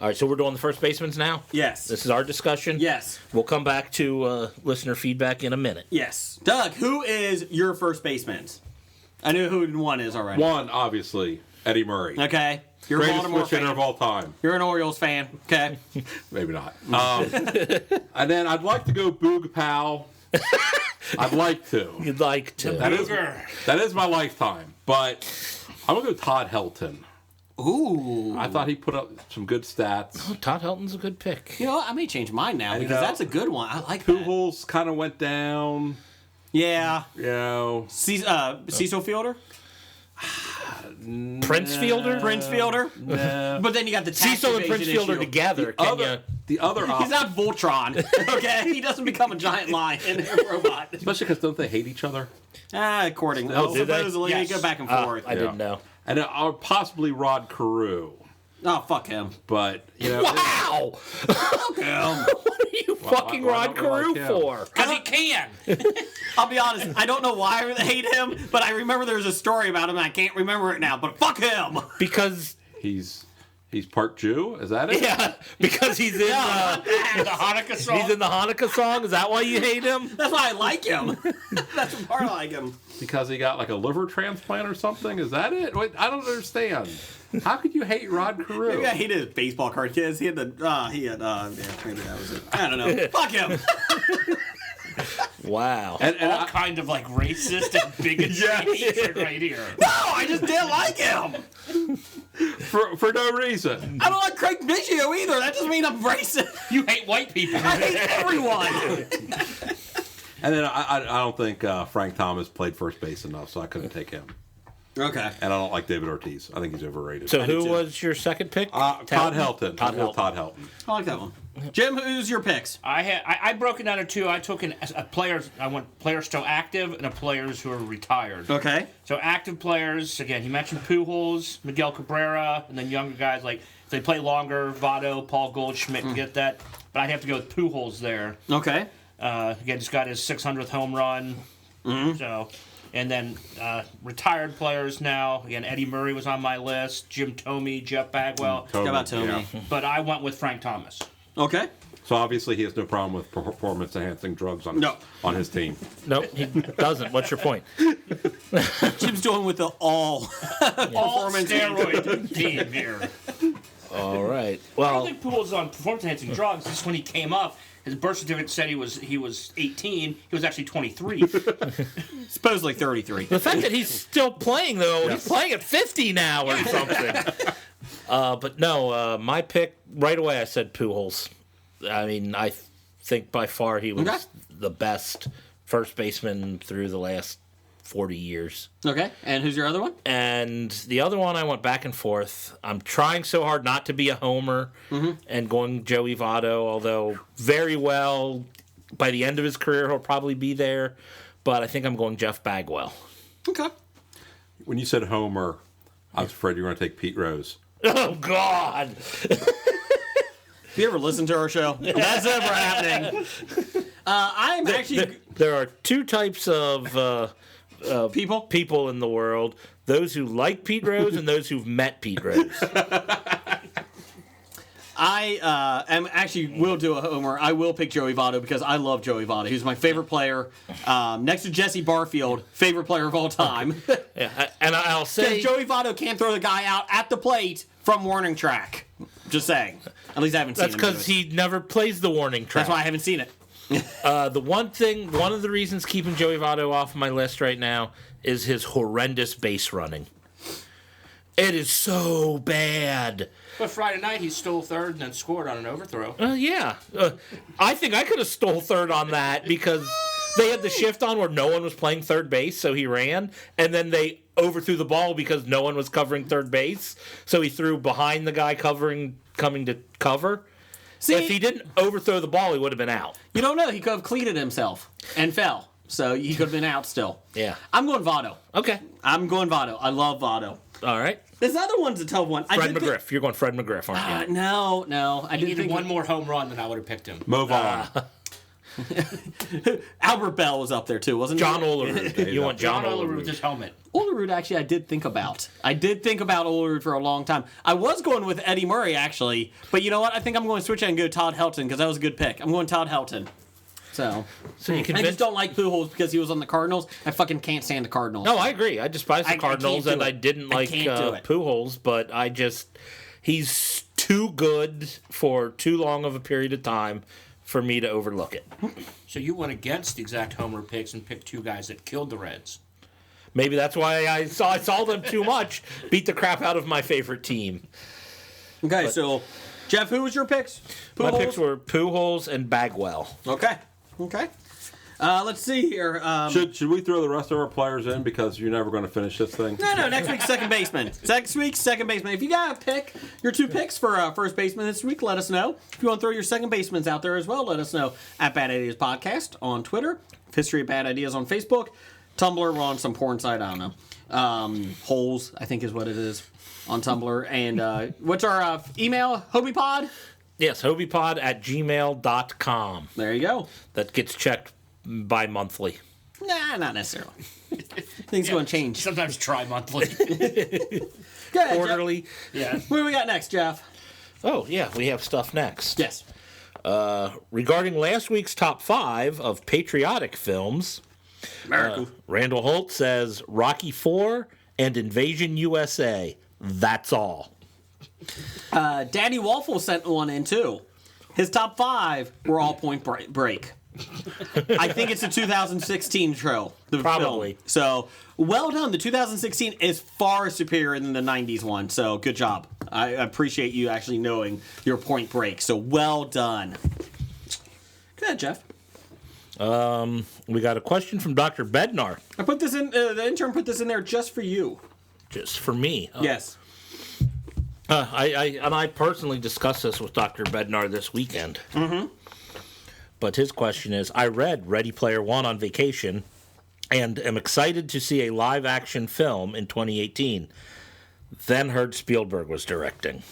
All right, so we're doing the first basemans now? Yes. This is our discussion? Yes. We'll come back to listener feedback in a minute. Yes. Doug, who is your first baseman? I knew who one is already. One, obviously, Eddie Murray. Okay. You're a Greatest Baltimore switch hitter fan. of all time. You're an Orioles fan. Okay. Maybe not. And then I'd like to go Boog Powell. I'd like to. You'd like to. That is my lifetime. But I'm going to go Todd Helton. Ooh. I thought he put up some good stats. Oh, Todd Helton's a good pick. You know what? I may change mine now because know, that's a good one. I like that. Pujols kind of went down. Yeah. You know. Cecil Fielder? Prince Fielder? Prince Fielder? But then you got the tax Cecil and Prince evasion Fielder issue. together. The other He's option, not Voltron. Okay? He doesn't become a giant lion robot. especially because don't they hate each other? According Oh, do they? supposedly, Yes. they go back and forth. I didn't know. And possibly Rod Carew. Oh, fuck him. But, you know. Wow! Fuck him. What are you fucking why Rod don't we like Carew him? for? Because he can. I'll be honest, I don't know why I hate him, but I remember there was a story about him and I can't remember it now, but fuck him! Because, He's part Jew? Is that it? yeah, because he's in The Hanukkah song. he's in the Hanukkah song. Is that why you hate him? That's why I like him. That's the part I like him. Because he got like a liver transplant or something? Is that it? Wait, I don't understand. How could you hate Rod Carew? Maybe I hated his baseball card kids. He had maybe that was it. I don't know. Fuck him! Wow. And All kind of like racist and bigoted hatred right here. No, I just didn't like him! for no reason. I don't like Craig Biggio either. That doesn't mean I'm racist. You hate white people. I hate everyone. And then I don't think Frank Thomas played first base enough, so I couldn't take him. Okay. And I don't like David Ortiz. I think he's overrated. So do who too. was your second pick? Todd Helton. Todd Helton. Todd Helton. I like that one. Jim, who's your picks? I broke it down to two. I took a players. I want players still active and a players who are retired. Okay. So active players, again, he mentioned Pujols, Miguel Cabrera, and then younger guys like if they play longer, Votto, Paul Goldschmidt, and get that. But I'd have to go with Pujols there. Okay. Again, just got his 600th home run. Mm-hmm. So, and then retired players now. Again, Eddie Murray was on my list. Jim Thome, Jeff Bagwell. How about Tony? Yeah. But I went with Frank Thomas. Okay. So obviously he has no problem with performance-enhancing drugs on his team. Nope, he doesn't. What's your point? Jim's doing with the all All performance. steroid team here. All right. I don't Well, think Pujols was on performance-enhancing drugs. Just when he came up, his birth certificate said he was 18. He was actually 23. Supposedly 33. the fact that he's still playing, though, he's playing at 50 now or something. But no, my pick, right away I said Pujols. I mean, I think by far he was Okay. the best first baseman through the last 40 years. Okay. And who's your other one? And the other one, I went back and forth. I'm trying so hard not to be a homer and going Joey Votto, although very well, by the end of his career, he'll probably be there. But I think I'm going Jeff Bagwell. Okay. When you said Homer, I was afraid you were going to take Pete Rose. Oh, God. Have you ever listened to our show? That's never happening. I'm actually There are two types of people. in the world. Those who like Pete Rose and those who've met Pete Rose. I am actually will do a homer. I will pick Joey Votto because I love Joey Votto. He's my favorite player. Next to Jesse Barfield, favorite player of all time. Yeah, and I'll say Because Joey Votto can't throw the guy out at the plate from warning track. Just saying. At least I haven't seen that's him do because it. he never plays the warning track. That's why I haven't seen it. One of the reasons keeping Joey Votto off my list right now is his horrendous base running. It is so bad. But Friday night, he stole third and then scored on an overthrow. Yeah. I think I could have stole third on that because they had the shift on where no one was playing third base, so he ran, and then they overthrew the ball because no one was covering third base, so he threw behind the guy coming to cover. See, If he didn't overthrow the ball, he would have been out. you don't know. He could have cleated himself and fell. So he could have been out still. Yeah. I'm going Votto. Okay. I'm going Votto. I love Votto. All right. This other one's a tough one. Fred McGriff. You're going Fred McGriff, aren't you? No. I He didn't needed think one more home run than I would have picked him. Move on. Albert Bell was up there too, wasn't John he? Olerud. You want John John Olerud Olerud. with his helmet. Olerud, actually, I did think about. I did think about Olerud for a long time. I was going with Eddie Murray, actually. But you know what? I think I'm going to switch and go Todd Helton, because that was a good pick. I'm going Todd Helton. So So you I convinced? just don't like Pujols because he was on the Cardinals. I fucking can't stand the Cardinals. No, I agree. I despise the I can't Cardinals, do and it. I didn't I like can't do it. Pujols, but he's too good for too long of a period of time for me to overlook it. So you went against the exact homer picks and picked two guys that killed the Reds. Maybe that's why I saw them too much, beat the crap out of my favorite team. Okay, so Jeff, who was your picks? My Pujols? picks were Pujols and Bagwell. Okay. Let's see here. Should we throw the rest of our players in because you're never going to finish this thing? No, next week's second baseman. Next week's second baseman. If you got to pick your two picks for first baseman this week, let us know. If you want to throw your second basemans out there as well, let us know at Bad Ideas Podcast on Twitter, History of Bad Ideas on Facebook, Tumblr, we're on some porn site, I don't know. Holes, I think is what it is on Tumblr. And what's our email? HobiePod? Yes, hobiepod@gmail.com. There you go. That gets checked bi-monthly. Nah, not necessarily. Things going to change. Sometimes tri-monthly. Go ahead, Jeff. Quarterly. Yeah. What do we got next, Jeff? Oh, yeah, we have stuff next. Yes. Regarding last week's top 5 of patriotic films, America. Randall Holt says Rocky IV and Invasion USA. That's all. Daddy Waffle sent one in too. His top 5 were all Point Break. I think it's a 2016 show. Probably. Film. So well done. The 2016 is far superior than the 90s one. So good job. I appreciate you actually knowing your Point Break. So well done. Go ahead, Jeff. We got a question from Dr. Bednar. I put this in. The intern put this in there just for you. Just for me. Yes. I personally discussed this with Dr. Bednar this weekend. Mm-hmm. But his question is, I read Ready Player One on vacation and am excited to see a live-action film in 2018. Then heard Spielberg was directing.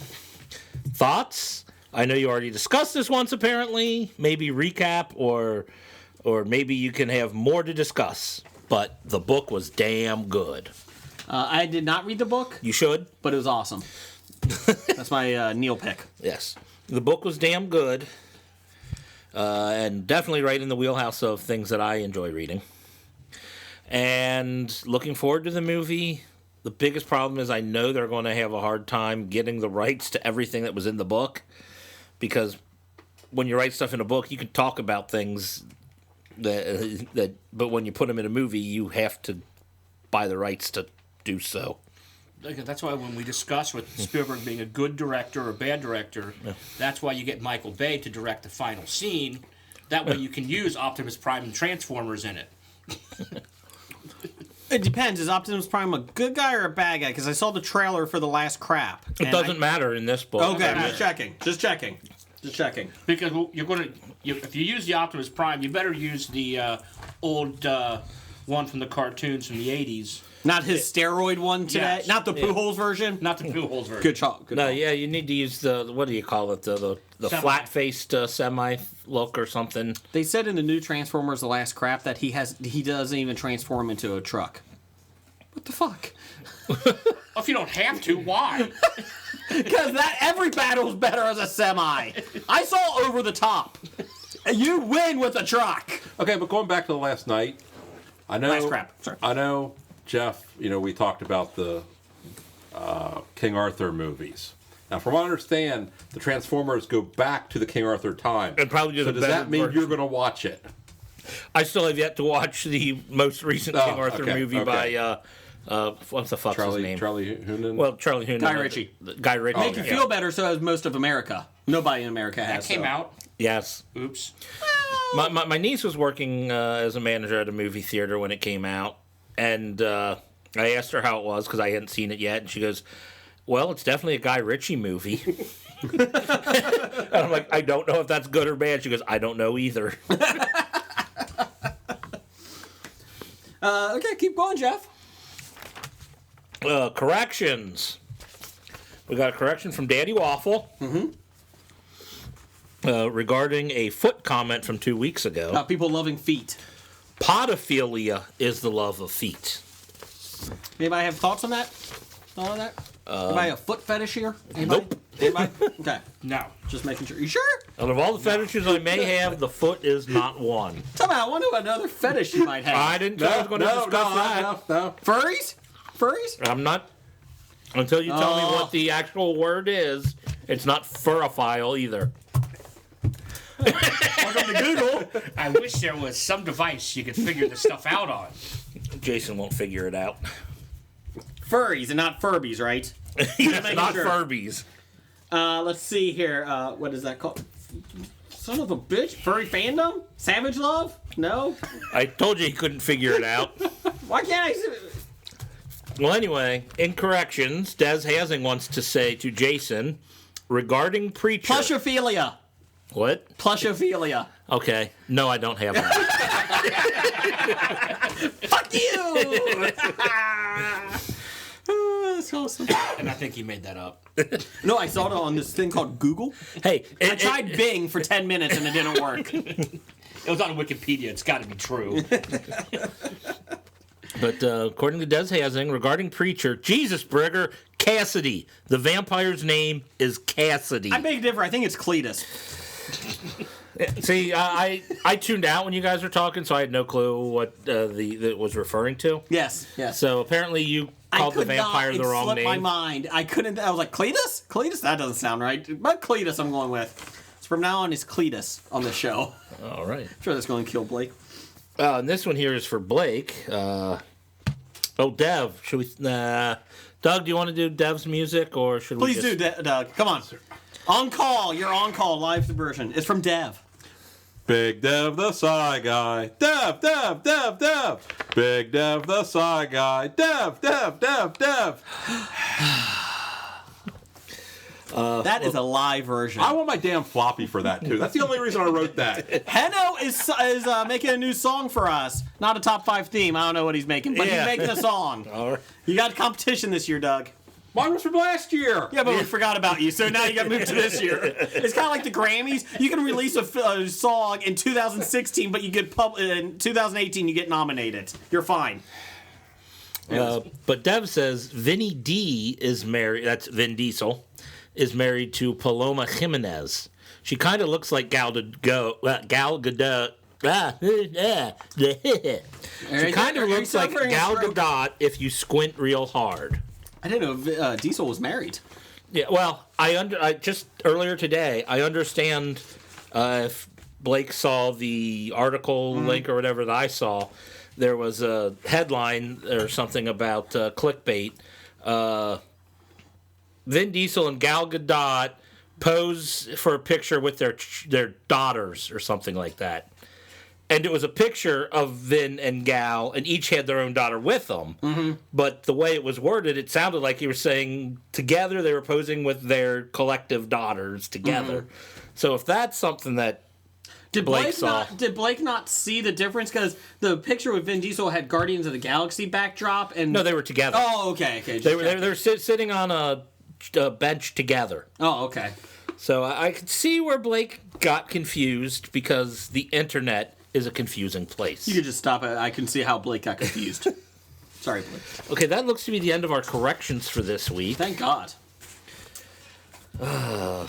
Thoughts? I know you already discussed this once, apparently. Maybe recap, or maybe you can have more to discuss. But the book was damn good. I did not read the book, You should. but it was awesome. That's my Neil pick. Yes. The book was damn good. And definitely right in the wheelhouse of things that I enjoy reading. And looking forward to the movie. The biggest problem is I know they're going to have a hard time getting the rights to everything that was in the book. Because when you write stuff in a book, you can talk about things that but when you put them in a movie, you have to buy the rights to do so. That's why when we discuss with Spielberg being a good director or bad director, that's why you get Michael Bay to direct the final scene. That way you can use Optimus Prime and Transformers in it. It depends. Is Optimus Prime a good guy or a bad guy? Because I saw the trailer for The Last Crap. It doesn't matter in this book. Okay, matter. Just checking. Because you're going to, if you use the Optimus Prime, you better use the old one from the cartoons from the 80s. Not his steroid one today. Yes. Not the Pujols version. Not the Pujols version. Good chalk. Good No, call. yeah, you need to use the, what do you call it, the Semi. flat-faced semi look or something. They said in the new Transformers: The Last Crap that he doesn't even transform into a truck. What the fuck? Well, if you don't have to, why? Because every battle's better as a semi. I saw Over the Top. You win with a truck. Okay, but going back to the last night, I know. Last Crap. Sorry. I know, Jeff. We talked about the King Arthur movies. Now, from what I understand, the Transformers go back to the King Arthur time. And probably do so the does better that mean version. you're going to watch it? I still have yet to watch the most recent King Arthur movie by what the fuck's his name? Charlie Hunnam? Well, Charlie Hunnam. Guy Ritchie. Guy Ritchie. Make you feel better, so has most of America. Nobody in America That has. came so. out. Yes. Oops. My niece was working as a manager at a movie theater when it came out, and I asked her how it was because I hadn't seen it yet, and she goes, "Well, it's definitely a Guy Ritchie movie." And I'm like, "I don't know if that's good or bad." She goes, "I don't know either." Okay, keep going, Jeff. Corrections. We got a correction from Daddy Waffle. Mm-hmm. regarding a foot comment from 2 weeks ago. People loving feet. Podophilia is the love of feet. Anybody have thoughts on that? Thought on that? Anybody a foot fetish here? Anybody? Nope. Anybody? Okay. No. Just making sure. You sure? Out of all the fetishes I may have, the foot is not one. Tell me, I wonder what another fetish you might have. I didn't know I was going to discuss that. No. Furries? Furries? I'm not. Until you tell me what the actual word is, it's not furophile either. Welcome to Google. I wish there was some device you could figure this stuff out on. Jason won't figure it out. Furries and not Furbies, right? Yes, making not sure. Furbies. Let's see here. What is that called? Son of a bitch. Furry fandom? Savage love? No? I told you he couldn't figure it out. Why can't I? Well, anyway, in corrections, Des Hazing wants to say to Jason, regarding Preacher... Plushophilia. What? Plushophilia. Okay. No, I don't have that. Fuck you! That's awesome. And I think you made that up. No, I saw it on this thing called Google. Hey, I tried Bing for 10 minutes and it didn't work. It was on Wikipedia. It's got to be true. But according to Des Hazing, regarding Preacher, Jesus, Brigger, Cassidy. The vampire's name is Cassidy. I beg to differ. I think it's Cletus. See, I tuned out when you guys were talking, so I had no clue what that was referring to. Yes, yes. So apparently you called the vampire the wrong name. It slipped name. my mind. I couldn't. I was like, Cletus? Cletus? That doesn't sound right. But Cletus I'm going with. So from now on, it's Cletus on the show. All right. I'm sure that's going to kill Blake. And this one here is for Blake. Dev. Should we... Doug, do you want to do Dev's music, or should we Please do, Doug. Come on. On call. You're on call. Live version. It's from Dev. Big Dev the Psy Guy. Dev. Big Dev the Psy Guy. Dev. That is a live version. I want my damn floppy for that, too. That's the only reason I wrote that. Heno is making a new song for us. Not a top 5 theme. I don't know what he's making, but Yeah. he's making a song. All right. You got competition this year, Doug. Mine was from last year. Yeah, but we forgot about you, so now you got moved to this year. It's kind of like the Grammys. You can release a song in 2016, but you get in 2018 you get nominated. You're fine. But Dev says Vinny D is married. That's Vin Diesel. Is married to Paloma Jimenez. She kind of looks like Gal Gadot. She kind of looks like Gal Gadot if you squint real hard. I didn't know Diesel was married. Yeah, well, I just earlier today I understand if Blake saw the article link or whatever that I saw, there was a headline or something about clickbait. Vin Diesel and Gal Gadot pose for a picture with their daughters or something like that. And it was a picture of Vin and Gal, and each had their own daughter with them. Mm-hmm. But the way it was worded, it sounded like you were saying together they were posing with their collective daughters together. Mm-hmm. So if that's something that Did Blake saw. Did Blake not see the difference? Because the picture with Vin Diesel had Guardians of the Galaxy backdrop, and No, they were together. Oh, okay. They were sitting on a bench together. Oh, okay. So I could see where Blake got confused because the internet is a confusing place. You could just stop it. I can see how Blake got confused. Sorry, Blake. Okay, that looks to be the end of our corrections for this week. Thank God.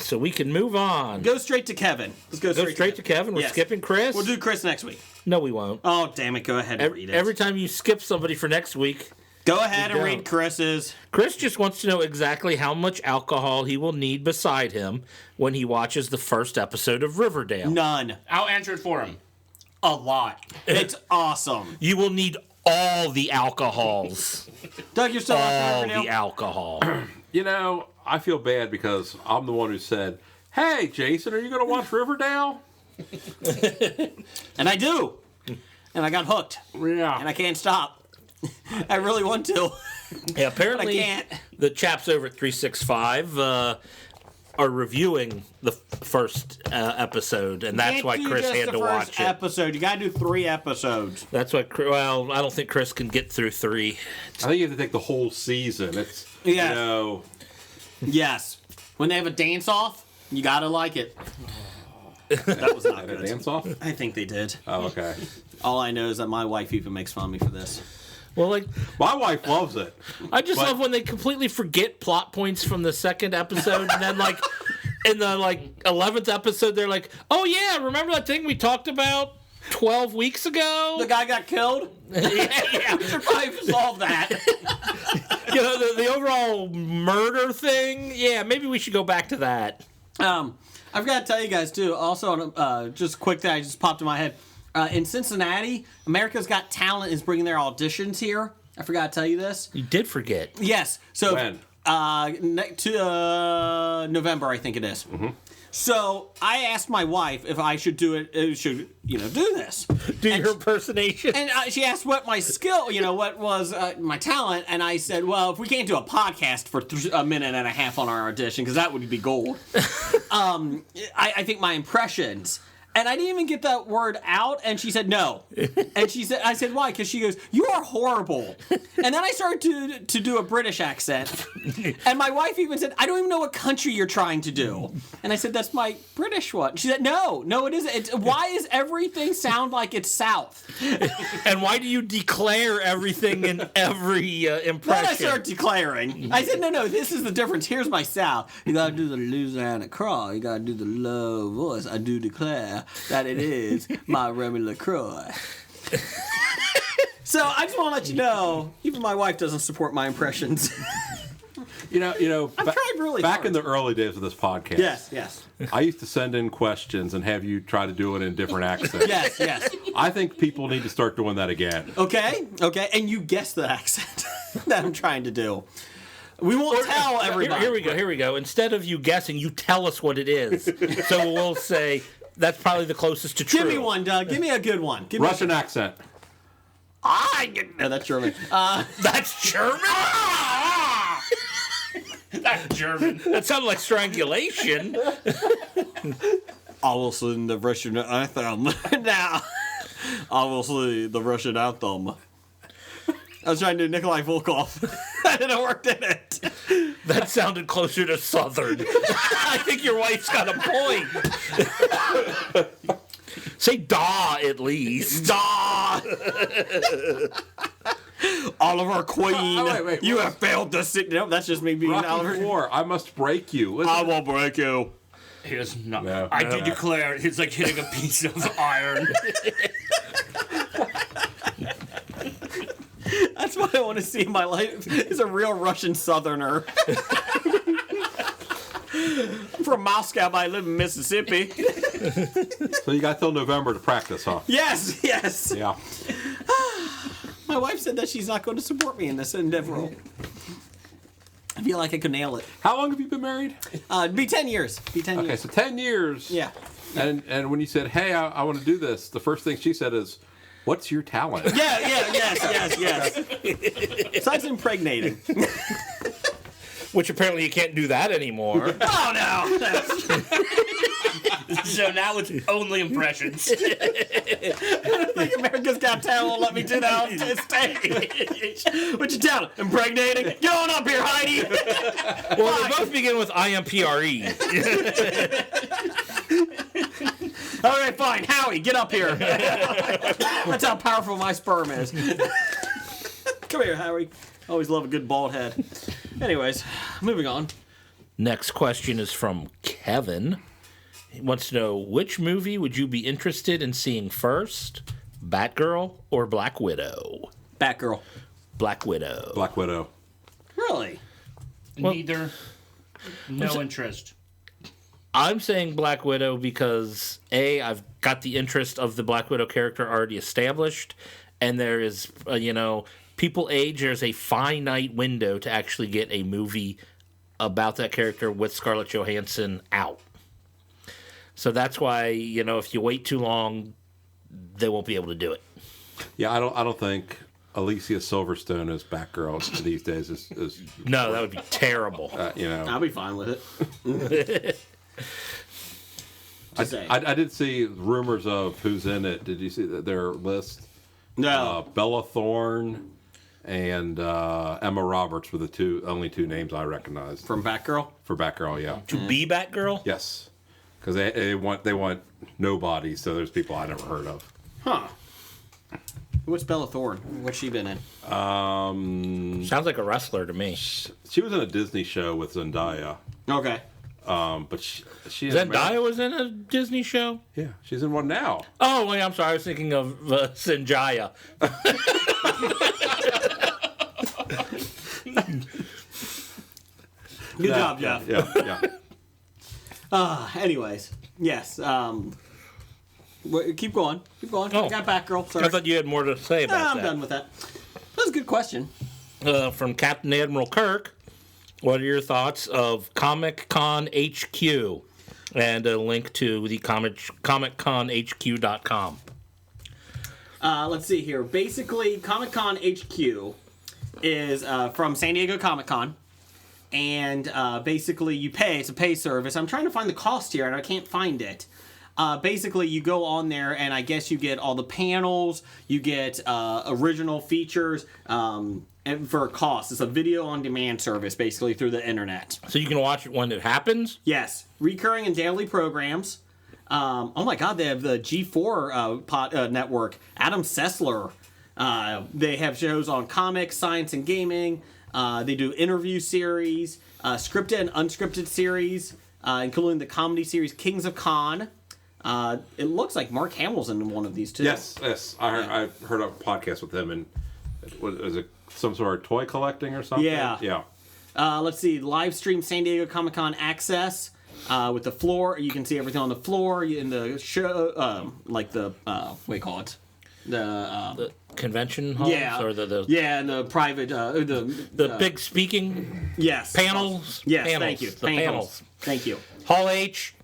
So we can move on. Go straight to Kevin. Let's go straight to Kevin. We're Yes. skipping Chris. We'll do Chris next week. No, we won't. Oh, damn it. Go ahead and read it. Every time you skip somebody for next week, Go ahead and don't. read Chris's. Chris just wants to know exactly how much alcohol he will need beside him when he watches the first episode of Riverdale. None. I'll answer it for him. A lot. It's awesome. You will need all the alcohols. Doug, you're still all on the Riverdale? alcohol. You know, I feel bad because I'm the one who said, "Hey, Jason, are you going to watch Riverdale?" And I do. And I got hooked. Yeah. And I can't stop. I really want to. Yeah, apparently I can't. the chaps over at 365 are reviewing the first episode, and that's Can't why do Chris just had the to first watch it. episode. You got to do 3 episodes. That's why. Well, I don't think Chris can get through 3. I think you have to take the whole season. It's, Yeah. you know, Yes. When they have a dance off, you got to like it. That was not And a good. dance off? I think they did. Oh, okay. All I know is that my wife even makes fun of me for this. Well, like, My wife loves it. I just But- love when they completely forget plot points from the second episode, and then like in the 11th episode, they're like, "Oh yeah, remember that thing we talked about 12 weeks ago?" The guy got killed? yeah. We should probably solve that. The overall murder thing. Yeah, maybe we should go back to that. I've got to tell you guys, too, also, just a quick thing I just popped in my head. In Cincinnati, America's Got Talent is bringing their auditions here. I forgot to tell you this. You did forget. Yes. So When? November, I think it is. So I asked my wife if I should do it. Should do this? Do your impersonation. And she asked what my skill, what was my talent, and I said, well, if we can't do a podcast for a minute and a half on our audition, because that would be gold. I think my impressions. And I didn't even get that word out, and she said no. And I said, why? Because she goes, you are horrible. And then I started to do a British accent. And my wife even said, I don't even know what country you're trying to do. And I said, that's my British one. She said, no, it isn't. Why is everything sound like it's South? And why do you declare everything in every impression? Then I started declaring. I said, no, this is the difference. Here's my South. You gotta do the Louisiana crawl. You gotta do the low voice. I do declare that it is my Remy LaCroix. So I just want to let you know, even my wife doesn't support my impressions. You know. tried really back hard. in the early days of this podcast. Yes. I used to send in questions and have you try to do it in different accents. Yes. I think people need to start doing that again. Okay. And you guessed the accent that I'm trying to do. We won't tell everybody. Here we go. Instead of you guessing, you tell us what it is. So we'll say that's probably the closest to true. Give me one, Doug. Give me a good one. Give Russian accent. No, that's German. That's German? That's German. That sounded like strangulation. I will sing the Russian anthem. Now, I will sing the Russian anthem. I was trying to do Nikolai Volkov. That didn't work, did it? That sounded closer to Southern. I think your wife's got a point. Say "da" at least. Da! Oliver Queen, wait, you what? have failed to sit. No, that's just me being Rocky Oliver. IV, I must break you. Listen, I will break you. Here's not. No. I do declare it's like hitting a piece of iron. That's what I want to see in my life. Is a real Russian Southerner. I'm from Moscow, but I live in Mississippi. So you got till November to practice, huh? Yes. Yeah. My wife said that she's not going to support me in this endeavor. I feel like I could nail it. How long have you been married? It'd be 10 years. Okay, so 10 years. Yeah. And when you said, hey, I want to do this, the first thing she said is, what's your talent? Yes. Besides impregnating. Which apparently you can't do that anymore. Oh, no. So now it's only impressions. I think America's Got Talent won't let me do that on stage. What's your talent? Impregnating? Get on up here, Heidi. Well, they both begin with IMPRE. All right, fine. Howie, get up here. That's how powerful my sperm is. Come here, Howie. Always love a good bald head. Anyways, moving on. Next question is from Kevin. He wants to know, which movie would you be interested in seeing first? Batgirl or Black Widow? Batgirl. Black Widow. Black Widow. Really? Neither. No interest. I'm saying Black Widow because, A, I've got the interest of the Black Widow character already established, and there is, people age, there's a finite window to actually get a movie about that character with Scarlett Johansson out. So that's why, if you wait too long, they won't be able to do it. Yeah, I don't think Alicia Silverstone as Batgirl these days is No, that would be terrible. I'll be fine with it. I did see rumors of who's in it. Did you see their list? No. Bella Thorne and Emma Roberts were the only two names I recognized From Batgirl? for Batgirl. Yeah. To be Batgirl? Yes. because they want nobody. So there's people I never heard of. Huh. What's Bella Thorne? What's she been in? Sounds like a wrestler to me. She was in a Disney show with Zendaya. Okay. But she Zendaya was in a Disney show? Yeah, she's in one now. Oh, wait, I'm sorry. I was thinking of Zendaya. Good job, Jeff. Yeah. Anyways, yes. Keep going. Keep going. Oh. I got Batgirl. Sorry. I thought you had more to say about I'm that. done with that. That was a good question. From Captain Admiral Kirk, what are your thoughts of Comic Con HQ? And a link to the ComicConHQ.com. Let's see here. Basically, Comic Con HQ is from San Diego Comic Con. And basically, you pay. It's a pay service. I'm trying to find the cost here, and I can't find it. Basically, you go on there, and I guess you get all the panels. You get original features and for a cost. It's a video-on-demand service, basically, through the internet. So you can watch it when it happens? Yes. Recurring and daily programs. Oh, my God. They have the G4 network. Adam Sessler. They have shows on comics, science, and gaming. They do interview series, scripted and unscripted series, including the comedy series Kings of Con. It looks like Mark Hamill's in one of these too. Yes. I heard a podcast with him, and was it some sort of toy collecting or something? Yeah. Let's see, live stream San Diego Comic Con Access with the floor. You can see everything on the floor in the show, like the what do you call it? The convention halls? Or and the private the big speaking yes panels? Yes, panels, thank you. The panels. Thank you. Hall H.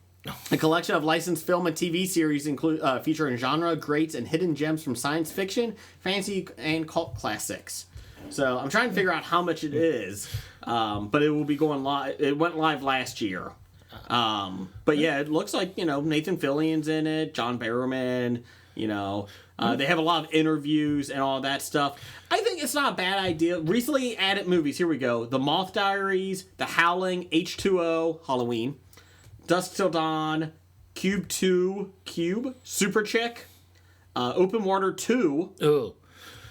A collection of licensed film and TV series featuring genre greats and hidden gems from science fiction, fantasy, and cult classics. So I'm trying to figure out how much it is, but it will be going live. It went live last year. But yeah, it looks like, Nathan Fillion's in it, John Barrowman, they have a lot of interviews and all that stuff. I think it's not a bad idea. Recently added movies, here we go. The Moth Diaries, The Howling, H2O, Halloween, Dusk Till Dawn, Cube 2, Super Chick, Open Water 2. Ooh.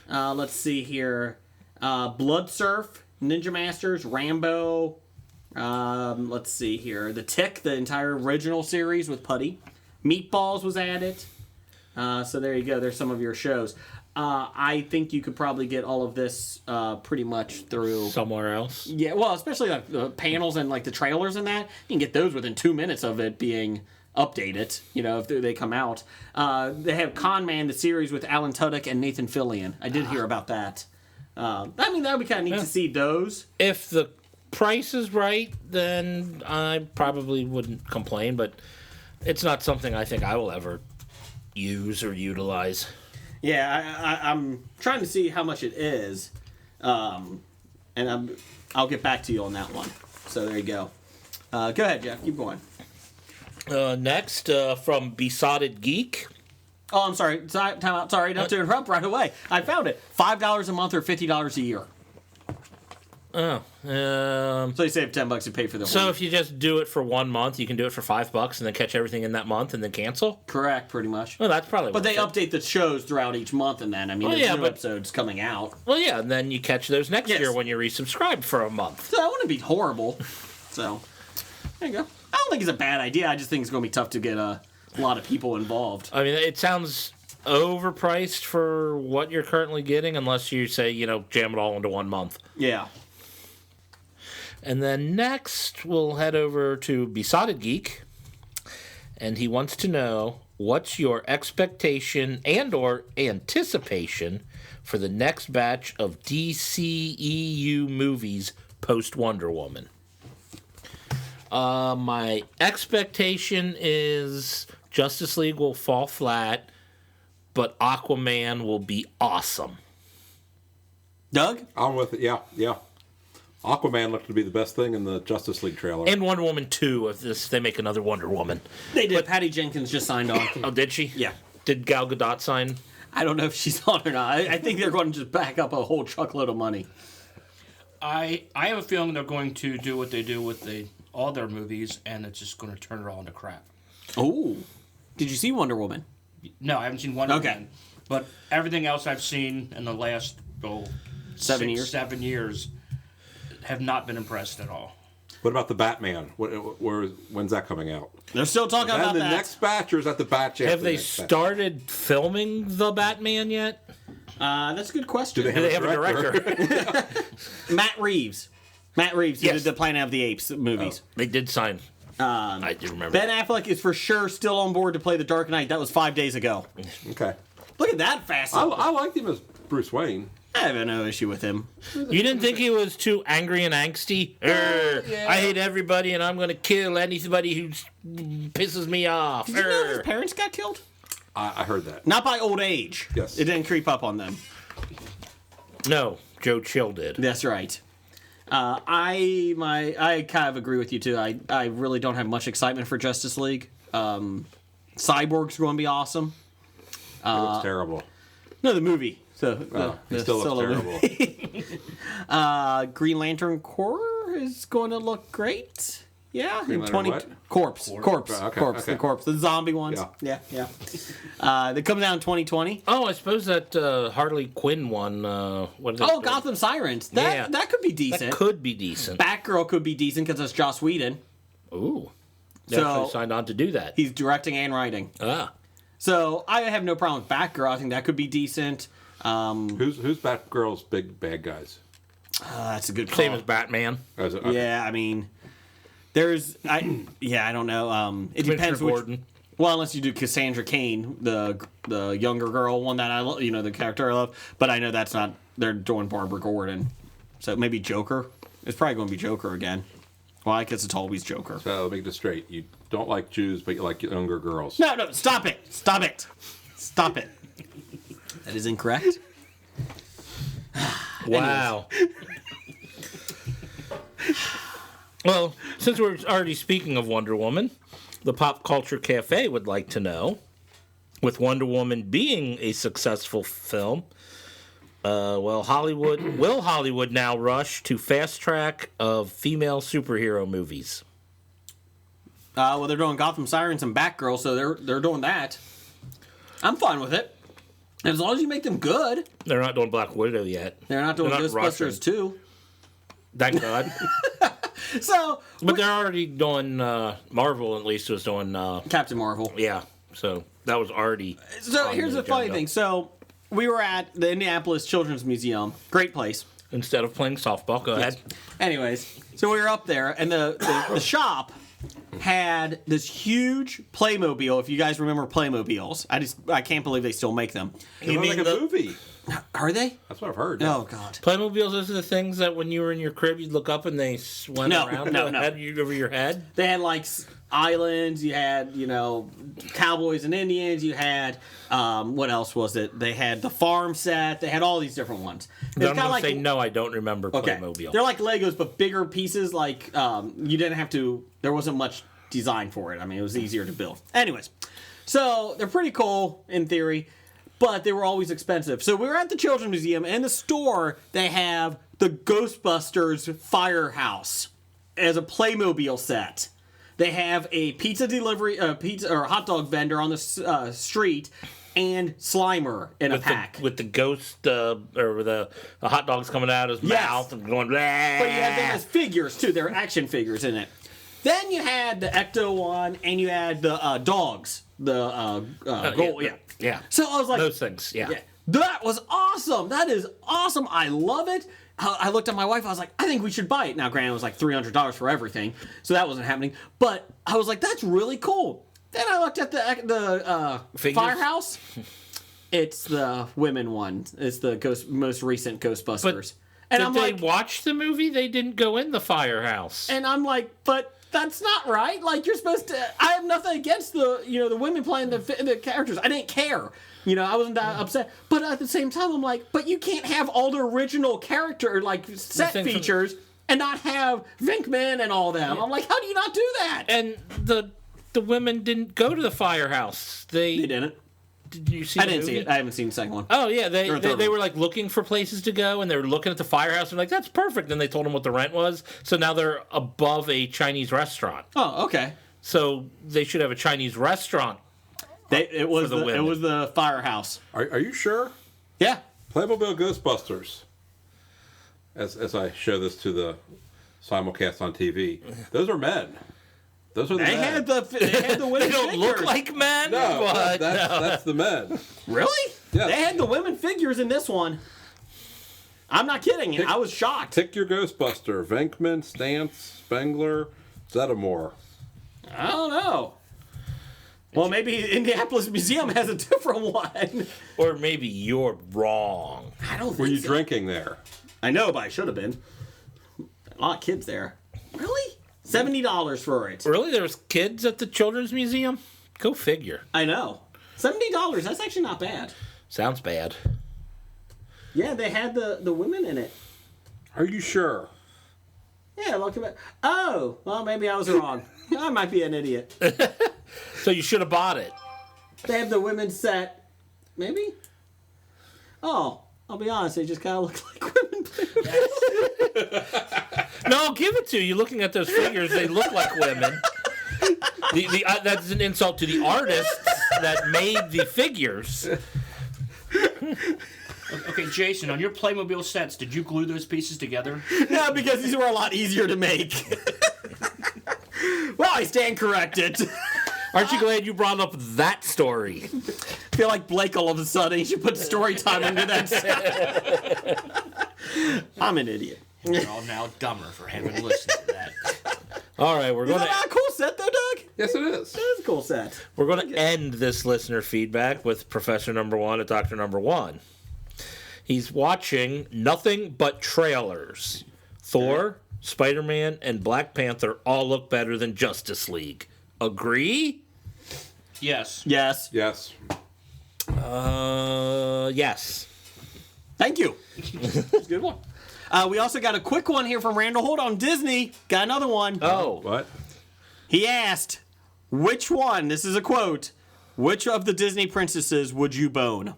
Let's see here. Blood Surf, Ninja Masters, Rambo. Let's see here. The Tick, the entire original series with Putty. Meatballs was added. So there you go. There's some of your shows. I think you could probably get all of this pretty much through Somewhere else? Yeah, well, especially like the panels and like the trailers and that. You can get those within 2 minutes of it being updated, if they come out. They have Con Man, the series with Alan Tudyk and Nathan Fillion. I did hear about that. That would be kind of neat to see those. If the price is right, then I probably wouldn't complain, but it's not something I think I will ever use or utilize. Yeah, I'm trying to see how much it is, and I'll get back to you on that one. So there you go. Go ahead, Jeff. Keep going. Next, from Besotted Geek. Oh, I'm sorry. Time out. Sorry, not to interrupt right away. I found it. $5 a month or $50 a year. Oh. So you save $10 to pay for the So one. if you just do it for 1 month, you can do it for $5 and then catch everything in that month and then cancel? Correct, pretty much. Well, that's probably But they worth it. update the shows throughout each month, and then, there's new episodes coming out. Well, yeah, and then you catch those next Yes. year when you resubscribe for a month. So that wouldn't be horrible. So, there you go. I don't think it's a bad idea. I just think it's going to be tough to get a lot of people involved. I mean, it sounds overpriced for what you're currently getting unless you say, jam it all into 1 month. Yeah. And then next, we'll head over to Besotted Geek. And he wants to know, what's your expectation and or anticipation for the next batch of DCEU movies post Wonder Woman? My expectation is Justice League will fall flat, but Aquaman will be awesome. Doug? I'm with it. Yeah. Aquaman looked to be the best thing in the Justice League trailer. And Wonder Woman 2, if they make another Wonder Woman. They did. Patty Jenkins just signed on. Oh, did she? Yeah. Did Gal Gadot sign? I don't know if she's on or not. I think they're going to just back up a whole truckload of money. I have a feeling they're going to do what they do with all their movies, and it's just going to turn it all into crap. Oh, did you see Wonder Woman? No, I haven't seen Wonder Okay. Woman. But everything else I've seen in the last 7 years? 7 years have not been impressed at all. What about the Batman? When's that coming out? They're still talking And about the that. next batch, or is that the batch after Have the they next batch? started filming the Batman yet? That's a good question. Do Do they have a director? Matt Reeves. Matt Reeves, who Yes. did the Planet of the Apes movies. They did sign. I do remember. Ben Affleck is for sure still on board to play the Dark Knight. That was 5 days ago. Okay. Look at that fast. I liked him as Bruce Wayne. I have no issue with him. You didn't think he was too angry and angsty? I hate everybody, and I'm going to kill anybody who pisses me off. Did you know his parents got killed? I heard that. Not by old age. Yes. It didn't creep up on them. No, Joe Chill did. That's right. I kind of agree with you too. I really don't have much excitement for Justice League. Cyborg's going to be awesome. It looks terrible. No, the movie. So It still looks solo terrible. movie. Green Lantern Corps is going to look great. Yeah, Green in Lantern 20 what? Corpse, Okay, the okay. corpse, the zombie ones. Yeah. Yeah. That comes out in 2020. Oh, I suppose that Harley Quinn one. What is it? Oh, Gotham Sirens. That could be decent. That could be decent. Batgirl could be decent because it's Joss Whedon. Ooh. They So- actually signed on to do that. He's directing and writing. Ah. So I have no problem with Batgirl. I think that could be decent. Who's Batgirl's big bad guys? That's a good call. Same as Batman. Oh, is it- okay. Yeah, I mean, I don't know. It depends Commissioner which. Gordon. Well, unless you do Cassandra Cain, the younger girl one that I love, the character I love. But I know that's not. They're doing Barbara Gordon, so maybe Joker. It's probably going to be Joker again. Well, I guess it's always Joker. So let me get this straight. You don't like Jews, but you like younger girls. No, stop it! Stop it! Stop it! That is incorrect. Wow. Well, since we're already speaking of Wonder Woman, the Pop Culture Cafe would like to know, with Wonder Woman being a successful film, will Hollywood now rush to fast track of female superhero movies? Well, they're doing Gotham Sirens and Batgirl, so they're doing that. I'm fine with it. As long as you make them good. They're not doing Black Widow yet. They're not doing Ghostbusters rushing. 2. Thank God. So, But they're already doing, Marvel at least was doing, Captain Marvel. yeah. So that was already. So on here's the the funny agenda. thing. So we were at the Indianapolis Children's Museum. Great place. Instead of playing softball, go ahead. Anyways, so we were up there, and the shop had this huge Playmobil. If you guys remember Playmobiles, I can't believe they still make them. They're like a movie. Are they? That's what I've heard. Oh God. Playmobiles, those are the things that when you were in your crib, you'd look up and they swim No, around no. over your head. They had like islands. You had cowboys and Indians. You had what else was it? They had the farm set. They had all these different ones. I'm going to say no, I don't remember Okay. Playmobil. They're like Legos, but bigger pieces. Like you didn't have to. There wasn't much design for it. I mean, it was easier to build. Anyways, so they're pretty cool in theory, but they were always expensive. So we were at the Children's Museum, and in the store they have the Ghostbusters Firehouse as a Playmobil set. They have a pizza delivery, pizza or hot dog vendor on the street, and Slimer in a pack. With the ghost, or the hot dogs coming out of his Yes. mouth and going, blah. But you had them as figures too. They're action figures in it. Then you had the Ecto one, and you had the dogs. The gold, yeah. Yeah. So I was like, Those things, yeah. that was awesome. That is awesome. I love it. I looked at my wife. I was like, I think we should buy it. Now, granted, it was like $300 for everything, so that wasn't happening. But I was like, that's really cool. Then I looked at the Figures? Firehouse. It's the women one. It's the most recent Ghostbusters. And Did I'm they like, watch the movie? They didn't go in the firehouse. and I'm like, but that's not right. Like, you're supposed to. I have nothing against the women playing the characters. I didn't care. I wasn't that upset. But at the same time, I'm like, but you can't have all the original character set thing from- features and not have Venkman and all them. I'm like, how do you not do that? And the women didn't go to the firehouse. They didn't. Did you see I the didn't see movie? it. I haven't seen the second one. Oh yeah, they Or third they one. were like looking for places to go, and they were looking at the firehouse. And like, that's perfect. Then they told them what the rent was, so now they're above a Chinese restaurant. Oh, okay. So they should have a Chinese restaurant. It was the women. it was the firehouse. Are you sure? Yeah. Playmobil Ghostbusters. As I show this to the simulcast on TV, those are men. Those are the They men. had the women. They don't look figures. like men. no, What? that's the men. Really? Yes. They had the women figures in this one. I'm not kidding. I was shocked. Pick your Ghostbuster: Venkman, Stantz, Spengler, Zeddemore. I don't know. Well, maybe Indianapolis Museum has a different one. Or maybe you're wrong. I don't think Were you so. drinking there? I know, but I should have been. A lot of kids there. Really? $70 for it. Really? There was kids at the Children's Museum? Go figure. I know. $70. That's actually not bad. Sounds bad. Yeah, they had the women in it. Are you sure? Yeah, look at it. Oh, well, maybe I was wrong. I might be an idiot. So you should have bought it. They have the women's set. Maybe? Oh, I'll be honest. They just kind of look like women. No, I'll give it to you. Looking at those figures, they look like women. That's an insult to the artists that made the figures. Okay, Jason, on your Playmobil sets, did you glue those pieces together? No, because these were a lot easier to make. Well, I stand corrected. Aren't you glad you brought up that story? I feel like Blake all of a sudden. He should put story time into that set. I'm an idiot. We're all now dumber for having listened to that. All right, we're Is going that not a cool set, though, Doug? Yes, it is. That is a cool set. to end this listener feedback with Professor Number One at Dr. Number One. He's watching nothing but trailers. Thor, Spider-Man, and Black Panther all look better than Justice League. Agree? Yes. Yes. Yes. Yes. Thank you. That's a good one. We also got a quick one here from Randall Holt on Disney. Got another one. Oh. What? He asked, which one, this is a quote, which of the Disney princesses would you bone?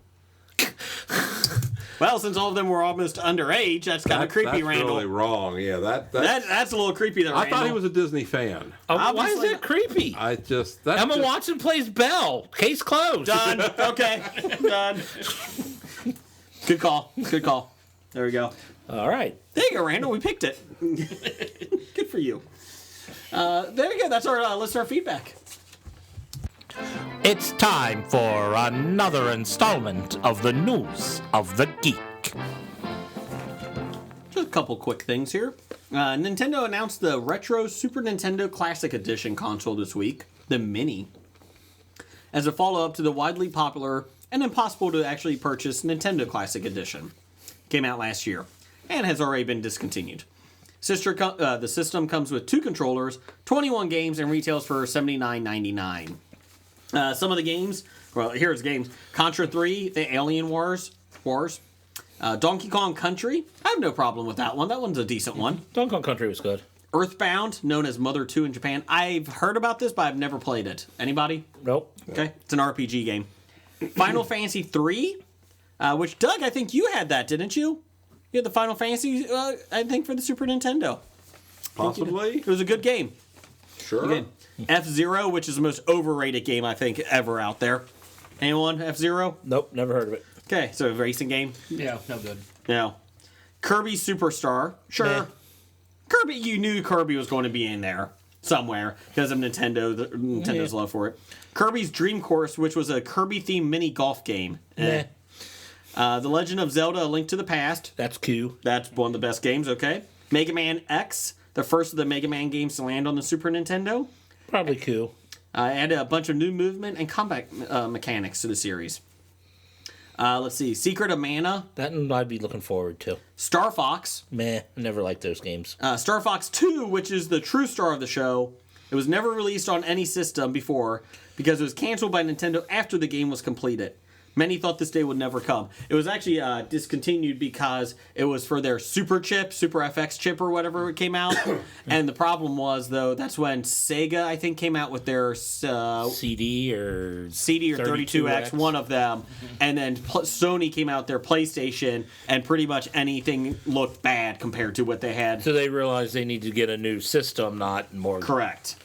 Well, since all of them were almost underage, that's kind of creepy, that's Randall. really wrong. Yeah, that's That's a little creepy there, I Randall. thought he was a Disney fan. Why is Obviously that creepy? I just that's Emma just, Watson plays Belle. Case closed. Done. Okay. Done. Good call. Good call. There we go. All right. There you go, Randall. We picked it. Good for you. There you go. That's our listener feedback. It's time for another installment of the News of the Geek. Just a couple quick things here. Nintendo announced the Retro Super Nintendo Classic Edition console this week, the Mini, as a follow-up to the widely popular and impossible to actually purchase Nintendo Classic Edition. Came out last year and has already been discontinued. The system comes with 2 controllers, 21 games, and retails for $79.99. Some of the games, well, here's the games. Contra 3, The Alien Wars. Donkey Kong Country. I have no problem with that one. That one's a decent one. Donkey Kong Country was good. Earthbound, known as Mother 2 in Japan. I've heard about this, but I've never played it. Anybody? Nope. Okay. It's an RPG game. Final Fantasy 3, which, Doug, I think you had that, didn't you? You had the Final Fantasy, I think, for the Super Nintendo. possibly. It was a good game. Sure. Good. F-Zero, which is the most overrated game, I think, ever out there. Anyone? F-Zero? Nope, never heard of it. Okay, so a racing game. Yeah, no good. No. Kirby Superstar. Sure. Meh. Kirby, you knew Kirby was going to be in there somewhere because of Nintendo's love for it. Kirby's Dream Course, which was a Kirby-themed mini golf game. Meh. The Legend of Zelda: A Link to the Past. That's Q. That's one of the best games, okay. Mega Man X, the first of the Mega Man games to land on the Super Nintendo. Probably Q. Added a bunch of new movement and combat mechanics to the series. Let's see. Secret of Mana. That one I'd be looking forward to. Star Fox. Meh, never liked those games. Star Fox 2, which is the true star of the show. It was never released on any system before because it was canceled by Nintendo after the game was completed. Many thought this day would never come. It was actually discontinued because it was for their Super chip, Super FX chip or whatever it came out. And the problem was, though, that's when Sega, I think, came out with their CD or 32X, one of them. And then Sony came out their PlayStation, and pretty much anything looked bad compared to what they had. So they realized they need to get a new system, not more. Correct.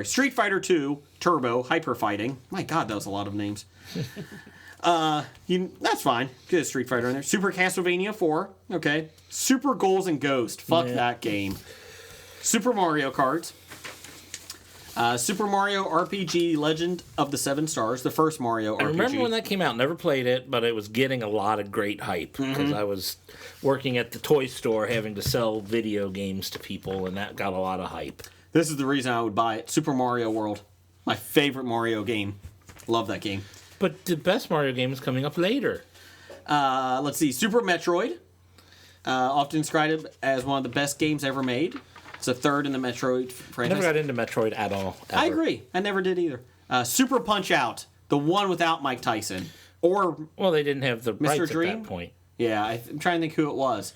Street Fighter 2 Turbo Hyper Fighting. My God, that was a lot of names. That's fine. Get a Street Fighter in there. Super Castlevania 4. Okay. Super Ghouls and Ghost. Fuck that game. Super Mario Kart. Super Mario RPG Legend of the Seven Stars. The first Mario RPG. I remember when that came out. Never played it, but it was getting a lot of great hype because I was working at the toy store having to sell video games to people, and that got a lot of hype. This is the reason I would buy it. Super Mario World. My favorite Mario game. Love that game. But the best Mario game is coming up later. Let's see. Super Metroid. Often described as one of the best games ever made. It's a third in the Metroid I franchise. never got into Metroid at all. Ever. I agree. I never did either. Super Punch Out. The one without Mike Tyson. Or, Well, they didn't have the rights Dream? at that point. yeah, I'm trying to think who it was.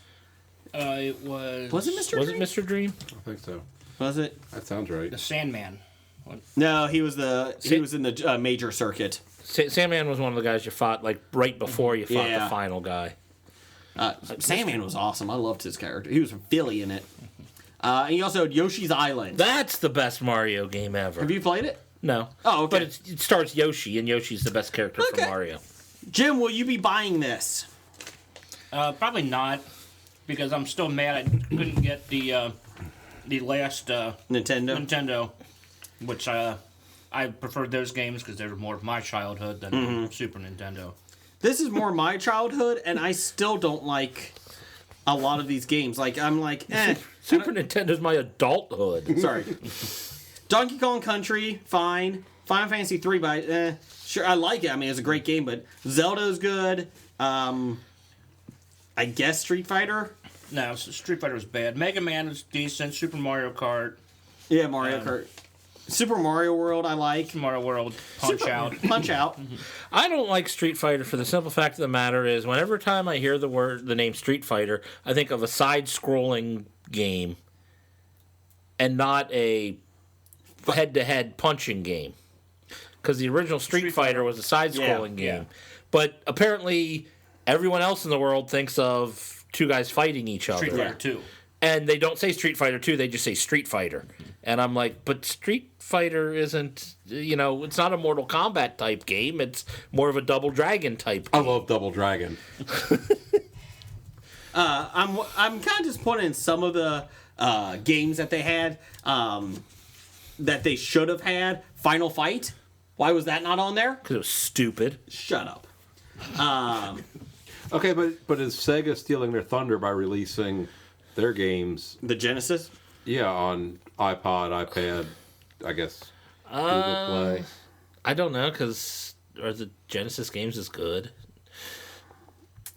It was. Was it Mr. Was Dream? it Mr. Dream? I think so. Was it? That sounds right. The Sandman. No, he was in the major circuit. Sandman was one of the guys you fought like right before you fought Yeah. the final guy. Sandman was awesome. I loved his character. He was from Philly in it. And he also had Yoshi's Island. That's the best Mario game ever. Have you played it? No. Oh, okay. But it stars Yoshi, and Yoshi's the best character Okay. from Mario. Jim, will you be buying this? Probably not, because I'm still mad I couldn't get the last Nintendo? Nintendo, which I preferred those games because they were more of my childhood than Super Nintendo. This is more my childhood, and I still don't like a lot of these games. Like, I'm like, eh. Super Nintendo's my adulthood. Sorry. Donkey Kong Country, fine. Final Fantasy 3, but sure, I like it. I mean, it's a great game, but Zelda's good. I guess Street Fighter. No, Street Fighter was bad. Mega Man was decent. Super Mario Kart, Yeah, Mario Kart. Super Mario World, I like. Mario World, Punch Out. Punch Out. I don't like Street Fighter for the simple fact of the matter is whenever time I hear the name Street Fighter, I think of a side-scrolling game and not a head-to-head punching game. Because the original Street Fighter was a side-scrolling game. Yeah. But apparently everyone else in the world thinks of two guys fighting each other. Street Fighter 2. And they don't say Street Fighter 2, they just say Street Fighter. And I'm like, but Street Fighter isn't, it's not a Mortal Kombat type game. It's more of a Double Dragon type I game. love Double Dragon. I'm kind of disappointed in some of the games that they had that they should have had. Final Fight. Why was that not on there? Because it was stupid. Shut up. Okay, but is Sega stealing their thunder by releasing their games? The Genesis. Yeah, on iPod, iPad, I guess Google Play. I don't know, because are the Genesis games as good?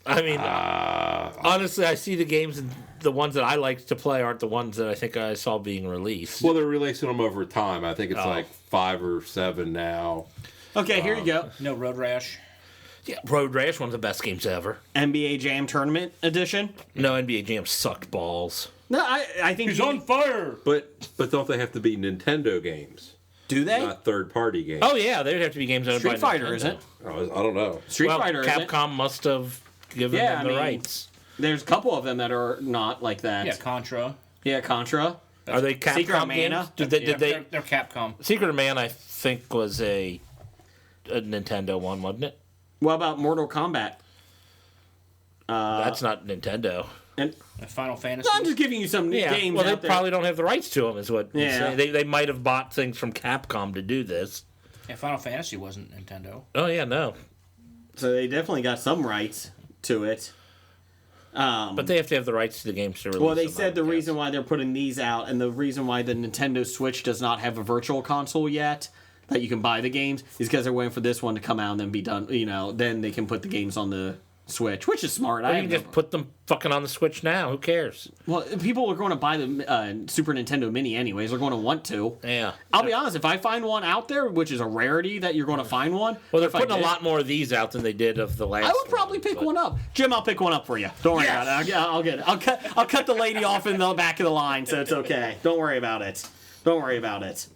I mean, honestly, I see the games, and the ones that I like to play aren't the ones that I think I saw being released. Well, they're releasing them over time. I think it's like 5 or 7 now. Okay, here you go. No Road Rash. Yeah, Road Rash, one of the best games ever. NBA Jam Tournament Edition. No, NBA Jam sucked balls. No, I think He's on fire! But don't they have to be Nintendo games, Do they? not third-party games? Oh, yeah, there'd have to be games owned by Street Fighter, Nintendo. isn't it? I don't know. Street Well, Fighter, isn't it? Capcom must have given Yeah, them I the mean- rights. There's a couple of them that are not like that. Yeah, Contra. Yeah, Contra. Are they Capcom Secret of games? Mana? Did they? Yeah, Did they? They're Capcom. Secret of Man, I think, was a Nintendo one, wasn't it? What about Mortal Kombat? That's not Nintendo. And Final Fantasy. I'm just giving you some Yeah, games well, they out there. probably don't have the rights to them, is what you're Yeah. saying. They might have bought things from Capcom to do this. Yeah, Final Fantasy wasn't Nintendo. Oh yeah, no, So they definitely got some rights to it. but they have to have the rights to the games to release. Well, they them, said I the guess. reason why they're putting these out and the reason why the Nintendo Switch does not have a virtual console yet that you can buy the games is because they're waiting for this one to come out and then be done. Then they can put the games on the Switch, which is smart. Or you can just put them fucking on the Switch now. Who cares? Well, people are going to buy the Super Nintendo Mini anyways. They're going to want to. Yeah. I'll be honest. If I find one out there, which is a rarity that you're going to find one. Well, they're if I putting a did, lot more of these out than they did of the last. I would probably pick but- one up. Jim, I'll pick one up for you. Don't worry about it. I'll get it. I'll cut the lady off in the back of the line, so it's okay. Don't worry about it. Don't worry about it.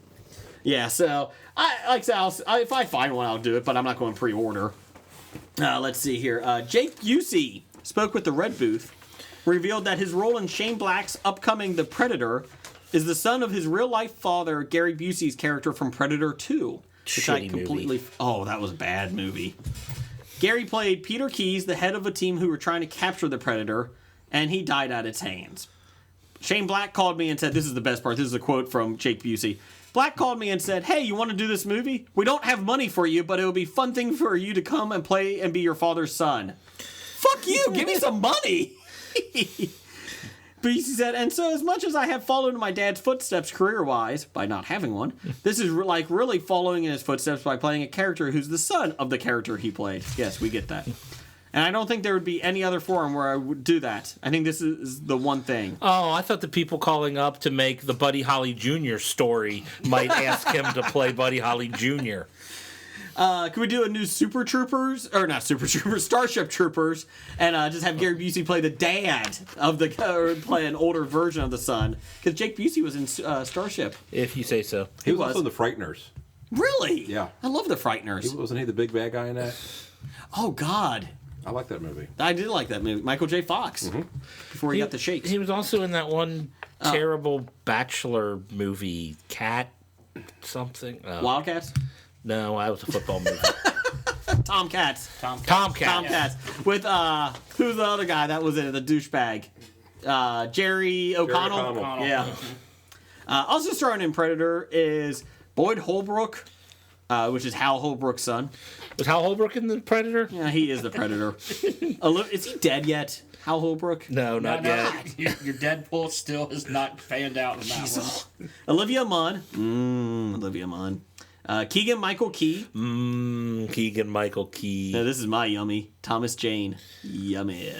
Yeah. So if I find one, I'll do it, but I'm not going to pre-order. Let's see here. Jake Busey spoke with the Red Booth, revealed that his role in Shane Black's upcoming The Predator is the son of his real-life father, Gary Busey's character from Predator 2. Which I Shitty completely... movie. Oh, that was a bad movie. Gary played Peter Keyes, the head of a team who were trying to capture the Predator, and he died at its hands. Shane Black called me and said, this is the best part, this is a quote from Jake Busey. Black called me and said, hey, you want to do this movie? We don't have money for you, but it would be a fun thing for you to come and play and be your father's son. Fuck you, give me some money. Busey said, and so as much as I have followed in my dad's footsteps career-wise, by not having one, this is like really following in his footsteps by playing a character who's the son of the character he played. Yes, we get that. And I don't think there would be any other forum where I would do that. I think this is the one thing. Oh, I thought the people calling up to make the Buddy Holly Jr. story might ask him to play Buddy Holly Jr. Could we do a new Super Troopers, or not Super Troopers, Starship Troopers, and just have Gary Busey play the dad of the, or play an older version of the son? Because Jake Busey was in Starship. If you say so. He was also in The Frighteners. Really? Yeah. I love the Frighteners. Wasn't he the big bad guy in that? Oh, God. I like that movie. I did like that movie. Michael J. Fox. Before he got the shakes. He was also in that one terrible Bachelor movie, Cat something. Wildcats? No, that was a football movie. Tomcats. Tomcat. With, who's the other guy that was in it? The douchebag. Jerry O'Connell? O'Connell. Yeah. Also starring in Predator is Boyd Holbrook, which is Hal Holbrook's son. Was Hal Holbrook in The Predator? Yeah, he is the Predator. Is he dead yet, Hal Holbrook? No, not yet. Your Deadpool still is not fanned out in that one. Olivia Munn. Olivia Munn. Keegan Michael Key. Keegan Michael Key. No, this is my yummy. Thomas Jane. Yummy.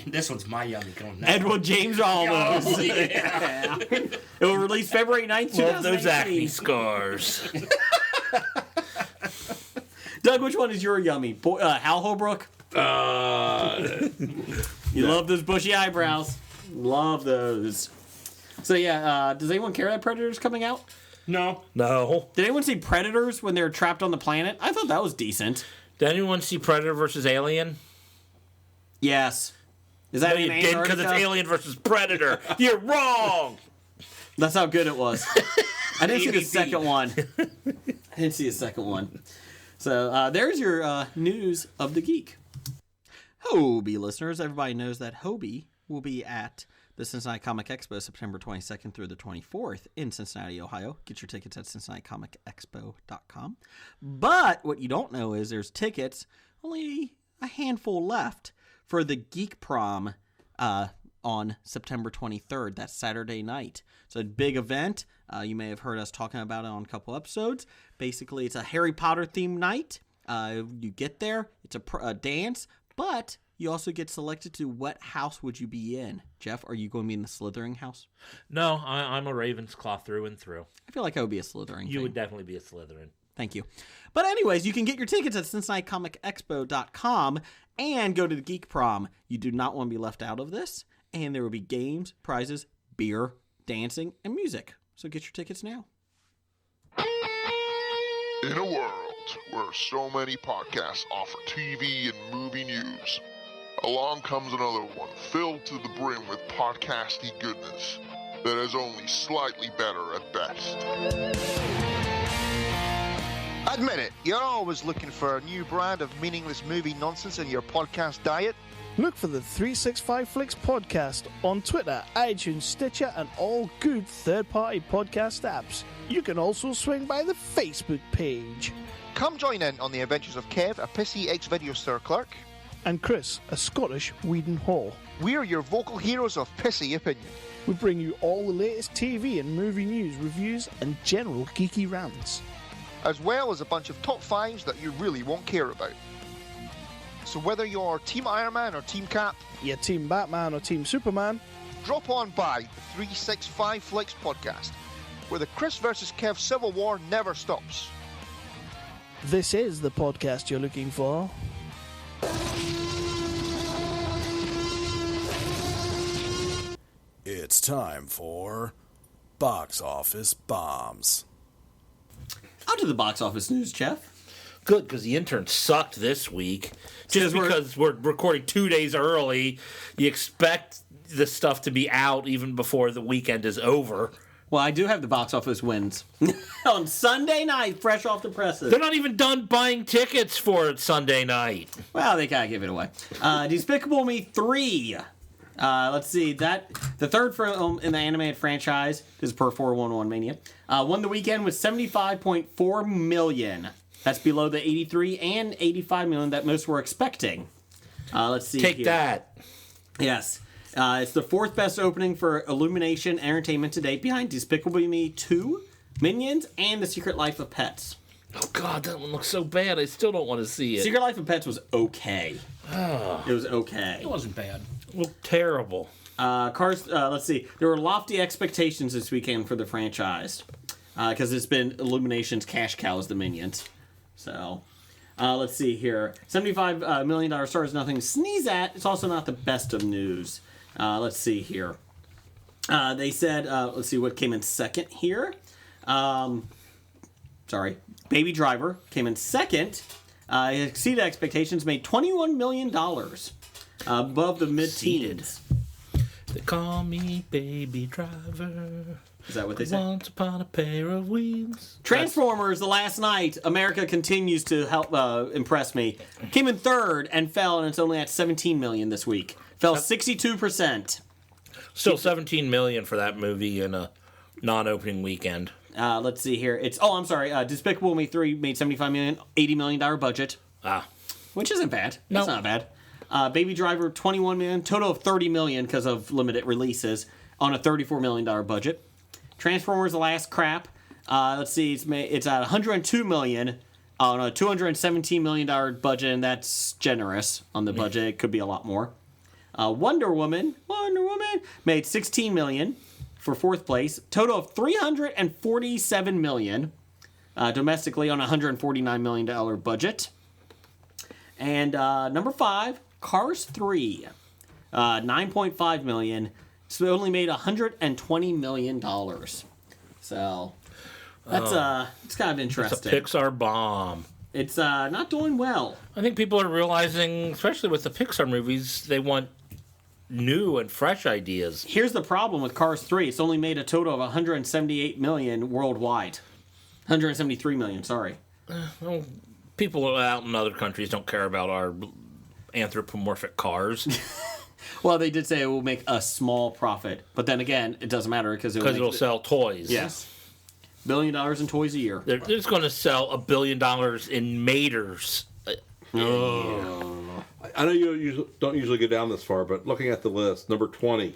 This one's my yummy going now. Edward James Olmos. Oh, yeah. It will release February 9th, Love those acne 2019. scars. Doug, which one is your yummy? Hal Holbrook? You love those bushy eyebrows. Love those. So yeah, does anyone care that Predator's coming out? No. No. Did anyone see Predators when they were trapped on the planet? I thought that was decent. Did anyone see Predator versus Alien? Yes. Is that No, you in did because it's Antarctica? Alien versus Predator. You're wrong. That's how good it was. I didn't see the second one. I didn't see the second one. So there's your news of the geek. Hobie listeners, everybody knows that Hobie will be at the Cincinnati Comic Expo September 22nd through the 24th in Cincinnati, Ohio. Get your tickets at CincinnatiComicExpo.com. But what you don't know is there's tickets, only a handful left, for the Geek Prom on September 23rd. That's Saturday night. So a big event. You may have heard us talking about it on a couple episodes. Basically, it's a Harry Potter themed night. You get there, it's a dance, but you also get selected to what house would you be in. Jeff, are you going to be in the Slytherin house? No, I'm a Ravensclaw through and through. I feel like I would be a Slytherin. You would definitely be a Slytherin. Thank you. But anyways, you can get your tickets at CincinnatiComicExpo.com and go to the Geek Prom. You do not want to be left out of this. And there will be games, prizes, beer, dancing, and music. So get your tickets now. In a world where so many podcasts offer TV and movie news, along comes another one filled to the brim with podcasty goodness that is only slightly better at best. Admit it, you're always looking for a new brand of meaningless movie nonsense in your podcast diet. Look for the 365 Flicks podcast on Twitter, iTunes, Stitcher, and all good third-party podcast apps. You can also swing by the Facebook page. Come join in on the adventures of Kev, a pissy ex-video store clerk, And Chris, a Scottish Whedon Hall. We're your vocal heroes of pissy opinion. We bring you all the latest TV and movie news, reviews, and general geeky rants. as well as a bunch of top fives that you really won't care about. So whether you're Team Iron Man or Team Cap, You're Team Batman or Team Superman, drop on by the 365 Flicks podcast, where the Chris vs. Kev Civil War never stops. this is the podcast you're looking for. It's time for Box Office Bombs. On to the box office news, Jeff. Good, because the intern sucked this week. Because Just because we're recording 2 days early, you expect this stuff to be out even before the weekend is over. Well, I do have the box office wins on Sunday night, fresh off the presses. They're not even done buying tickets for it Sunday night. Well, they gotta give it away. Despicable Me 3. Let's see, the third film in the animated franchise, this is per 411 Mania, won the weekend with $75.4 million. That's below the $83 and $85 million that most were expecting. Let's see. Take here. that. Yes. It's the fourth best opening for Illumination Entertainment to date, behind Despicable Me 2, Minions, and The Secret Life of Pets. Oh, God, that one looks so bad. I still don't want to see it. Secret Life of Pets was okay. It was okay. It wasn't bad. It looked terrible. Cars. Let's see. There were lofty expectations this weekend for the franchise because it's been Illumination's cash cow as the Minions. So, let's see here. $75 million star is nothing to sneeze at. It's also not the best of news. Let's see here. They said, let's see what came in second here. Sorry. Baby Driver came in second. It exceeded expectations, made $21 million above the mid-teens. They call me Baby Driver. Is that what they say? Once upon a pair of wheels. Transformers, The Last Night. America continues to help impress me. Came in third and fell, and it's only at $17 million this week. Fell 62%. Still $17 million for that movie in a non-opening weekend. Let's see here. I'm sorry. Despicable Me 3 made $75 million, $80 million budget. Which isn't bad. That's not bad. Baby Driver, $21 million. Total of $30 million because of limited releases on a $34 million budget. Transformers: The Last Crap. Let's see. It's at $102 million on a $217 million budget, and that's generous on the budget. It could be a lot more. Wonder Woman made $16 million for fourth place. Total of $347 million domestically on a $149 million budget. And number 5, Cars 3, $9.5 million. So it only made $120 million. So that's it's kind of interesting. It's a Pixar bomb. It's not doing well. I think people are realizing, especially with the Pixar movies, they want new and fresh ideas. Here's the problem with Cars 3. It's only made a total of $178 million worldwide. $173 million, sorry. Well, people out in other countries don't care about our anthropomorphic cars. Well, they did say it will make a small profit. But then again, it doesn't matter because it'll sell toys. Yes. $1 billion in toys a year. They're just going to sell $1 billion in maters. I know you don't usually go down this far, but looking at the list, number 20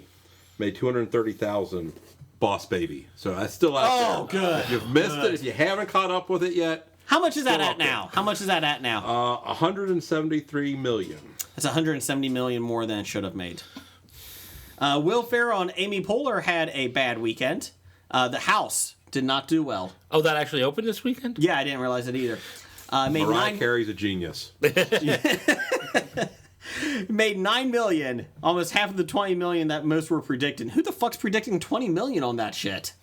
made $230,000. Boss Baby. So that's still out there. Good. If you've missed it, if you haven't caught up with it yet. How much is that at now? How much is that at now? $173 million. That's $170 million more than it should have made. Will Ferrell and Amy Poehler had a bad weekend. The House did not do well. Oh, that actually opened this weekend? Yeah, I didn't realize it either. Mariah Carey's a genius. Made $9 million, almost half of the $20 million that most were predicting. Who the fuck's predicting $20 million on that shit?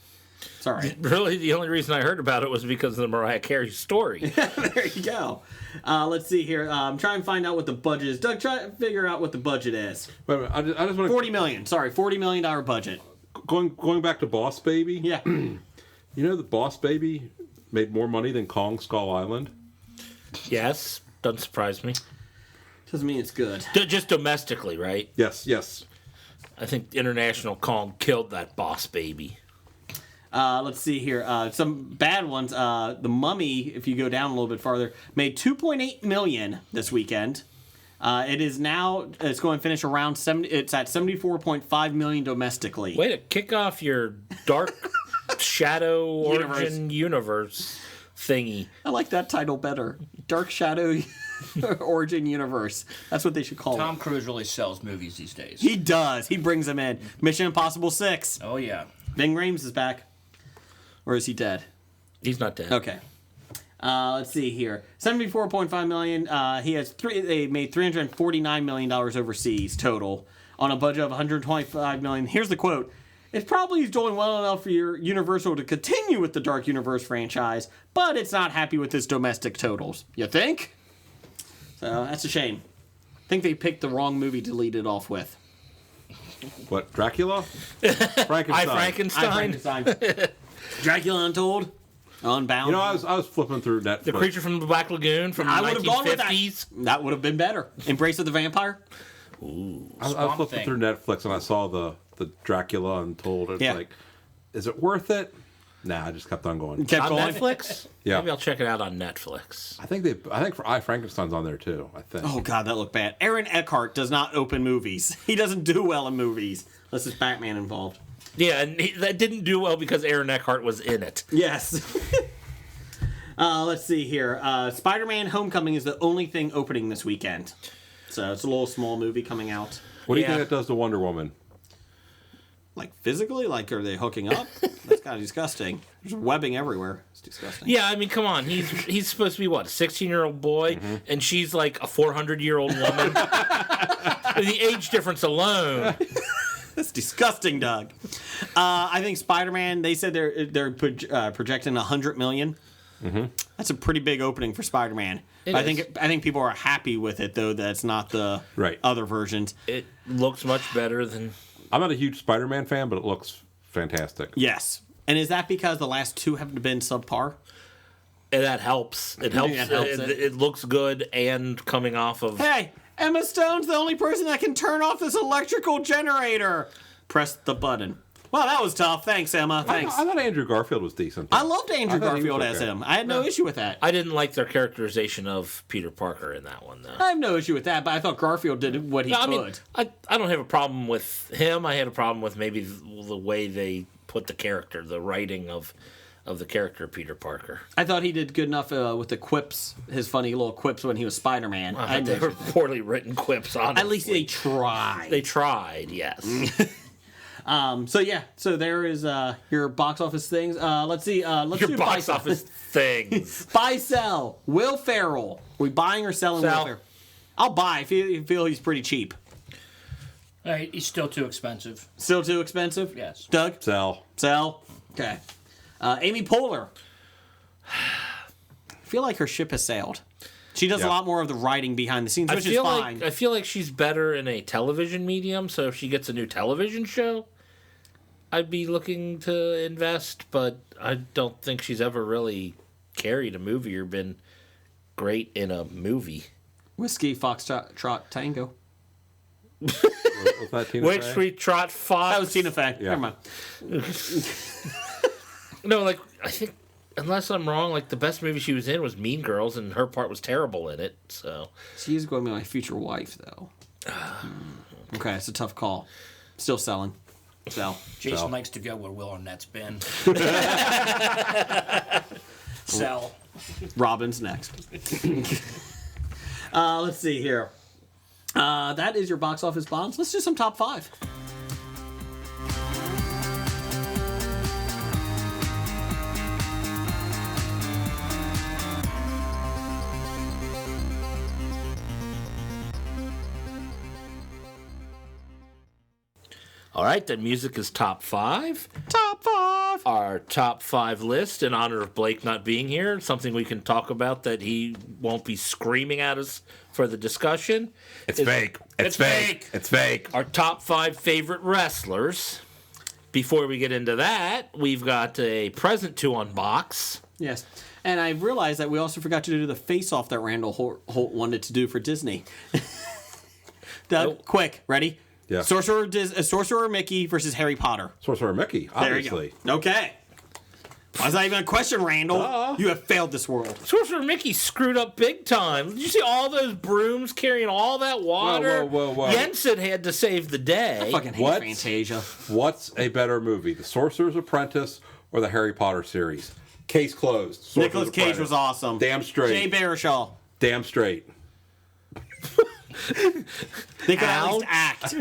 Sorry. Really, the only reason I heard about it was because of the Mariah Carey story. There you go. Let's see here. I'm trying to find out what the budget is. Doug, try to figure out what the budget is. Wait a minute, I just want to... $40 million. Sorry, $40 million budget. Going back to Boss Baby. Yeah. You know that Boss Baby made more money than Kong Skull Island? Yes. Doesn't surprise me. Doesn't mean it's good. Just domestically, right? Yes. I think International Kong killed that Boss Baby. Let's see here. Some bad ones. The Mummy, if you go down a little bit farther, made $2.8 million this weekend. It's going to finish around it's at $74.5 million domestically. Way to kick off your Dark Shadow Origin Universe thingy. I like that title better. Dark Shadow Origin Universe. That's what they should call it. Tom Cruise really sells movies these days. He does. He brings them in. Mission Impossible 6. Oh, yeah. Ving Rhames is back. Or is he dead? He's not dead. Okay. Let's see here. $74.5 million. They made $349 million overseas total on a budget of $125 million. Here's the quote. It probably is doing well enough for your Universal to continue with the Dark Universe franchise, but it's not happy with its domestic totals. You think? So that's a shame. I think they picked the wrong movie to lead it off with. What, Dracula? I Frankenstein. Frankenstein. Dracula Untold, Unbound. You know, I was flipping through Netflix. The Creature from the Black Lagoon from the I would have gone with that. 1950s. That would have been better. Embrace of the Vampire. I was Swamp flipping Thing. through Netflix and I saw the Dracula Untold. It's Yeah. like, is it worth it? Nah, I just kept on going. Kept On going. Netflix? Yeah. Maybe I'll check it out on Netflix. I think for I Frankenstein's on there too. I think. Oh god, that looked bad. Aaron Eckhart does not open movies. He doesn't do well in movies unless it's Batman involved. Yeah, and that didn't do well because Aaron Eckhart was in it. Yes. Let's see here. Spider-Man: Homecoming is the only thing opening this weekend, so it's a little small movie coming out. What do you Yeah. think it does to Wonder Woman? Like physically, like are they hooking up? That's kind of disgusting. There's webbing everywhere. It's disgusting. Yeah, I mean, come on. He's supposed to be, what, a 16-year-old boy? And she's like a 400-year-old woman? The age difference alone. That's disgusting, Doug. I think Spider-Man. They said they're projecting $100 million. That's a pretty big opening for Spider-Man. I think people are happy with it though. That it's not the Right. other versions. It looks much better than... I'm not a huge Spider-Man fan, but it looks fantastic. Yes. And is that because the last two have been subpar? And that helps. It helps. It helps it. It looks good and coming off of... Hey, Emma Stone's the only person that can turn off this electrical generator. Press the button. Well, that was tough. Thanks, Emma. Thanks. I thought Andrew Garfield was decent. I loved Andrew I thought he was Garfield as okay. him. I had no issue with that. I didn't like their characterization of Peter Parker in that one, though. I have no issue with that, but I thought Garfield did what he No, I could. mean, I don't have a problem with him. I had a problem with maybe the way they put the character, the writing of the character Peter Parker. I thought he did good enough with the quips, his funny little quips when he was Spider-Man. I had no They were issue with that. poorly written quips, honestly. At least they tried. They tried, yes. So there is your box office things. Let's see. Let's Your do box buy, office things. buy, sell. Will Ferrell. We buying or selling Sell. Will Ferrell? I'll buy if you feel he's pretty cheap. He's still too expensive. Still too expensive? Yes. Doug? Sell. Sell? Okay. Amy Poehler. I feel like her ship has sailed. She does a Yeah. lot more of the writing behind the scenes, which is fine. I feel like she's better in a television medium, so if she gets a new television show, I'd be looking to invest, but I don't think she's ever really carried a movie or been great in a movie. Whiskey, Foxtrot, Tango. Was that Tina Wake Fey? Street Trot Fox. That was Tina Fey. Yeah. Never mind. No, like, I think, unless I'm wrong, like, the best movie she was in was Mean Girls, and her part was terrible in it, so. She is going to be my future wife, though. Okay, it's a tough call. Still selling. Sell. Jason likes to go where Will Arnett's been. Sell. Robin's next. Let's see here. That is your box office bombs. Let's do some top 5. All right, then music is top 5. Top 5. Our top 5 list in honor of Blake not being here, something we can talk about that he won't be screaming at us for the discussion. It's fake. It's fake. It's fake. Our top 5 favorite wrestlers. Before we get into that, we've got a present to unbox. Yes. And I realized that we also forgot to do the face-off that Randall Holt wanted to do for Disney. Doug, Nope. Quick, ready? Yeah. Sorcerer Mickey versus Harry Potter. Sorcerer Mickey, obviously. There you go. Okay. Why is that even a question, Randall? You have failed this world. Sorcerer Mickey screwed up big time. Did you see all those brooms carrying all that water? Whoa. Jensen had to save the day. I fucking hate What? Fantasia. What's a better movie, The Sorcerer's Apprentice or the Harry Potter series? Case closed. Sorcerer's Nicolas Cage Apprentice. was awesome. Damn straight. Jay Baruchel. Damn straight. They could at least act.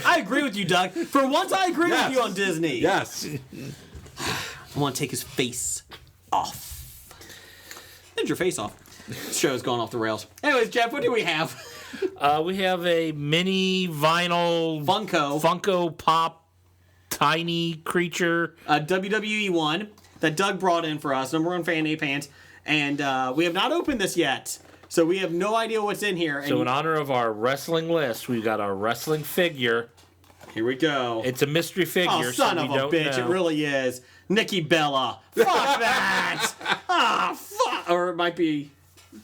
I agree with you, Doug. For once, I agree with you on Disney. Yes. I want to take his face off. There's your face off. This show's gone off the rails. Anyways, Jeff, what do we have? We have a mini vinyl Funko Pop tiny creature. WWE one that Doug brought in for us. Number one fan, A-Pants. And we have not opened this yet. So we have no idea what's in here. So in honor of our wrestling list, we've got our wrestling figure Here we go. It's a mystery figure. Oh, son so of we a don't bitch! know. It really is. Nikki Bella. Fuck that. Ah, fuck. Or it might be.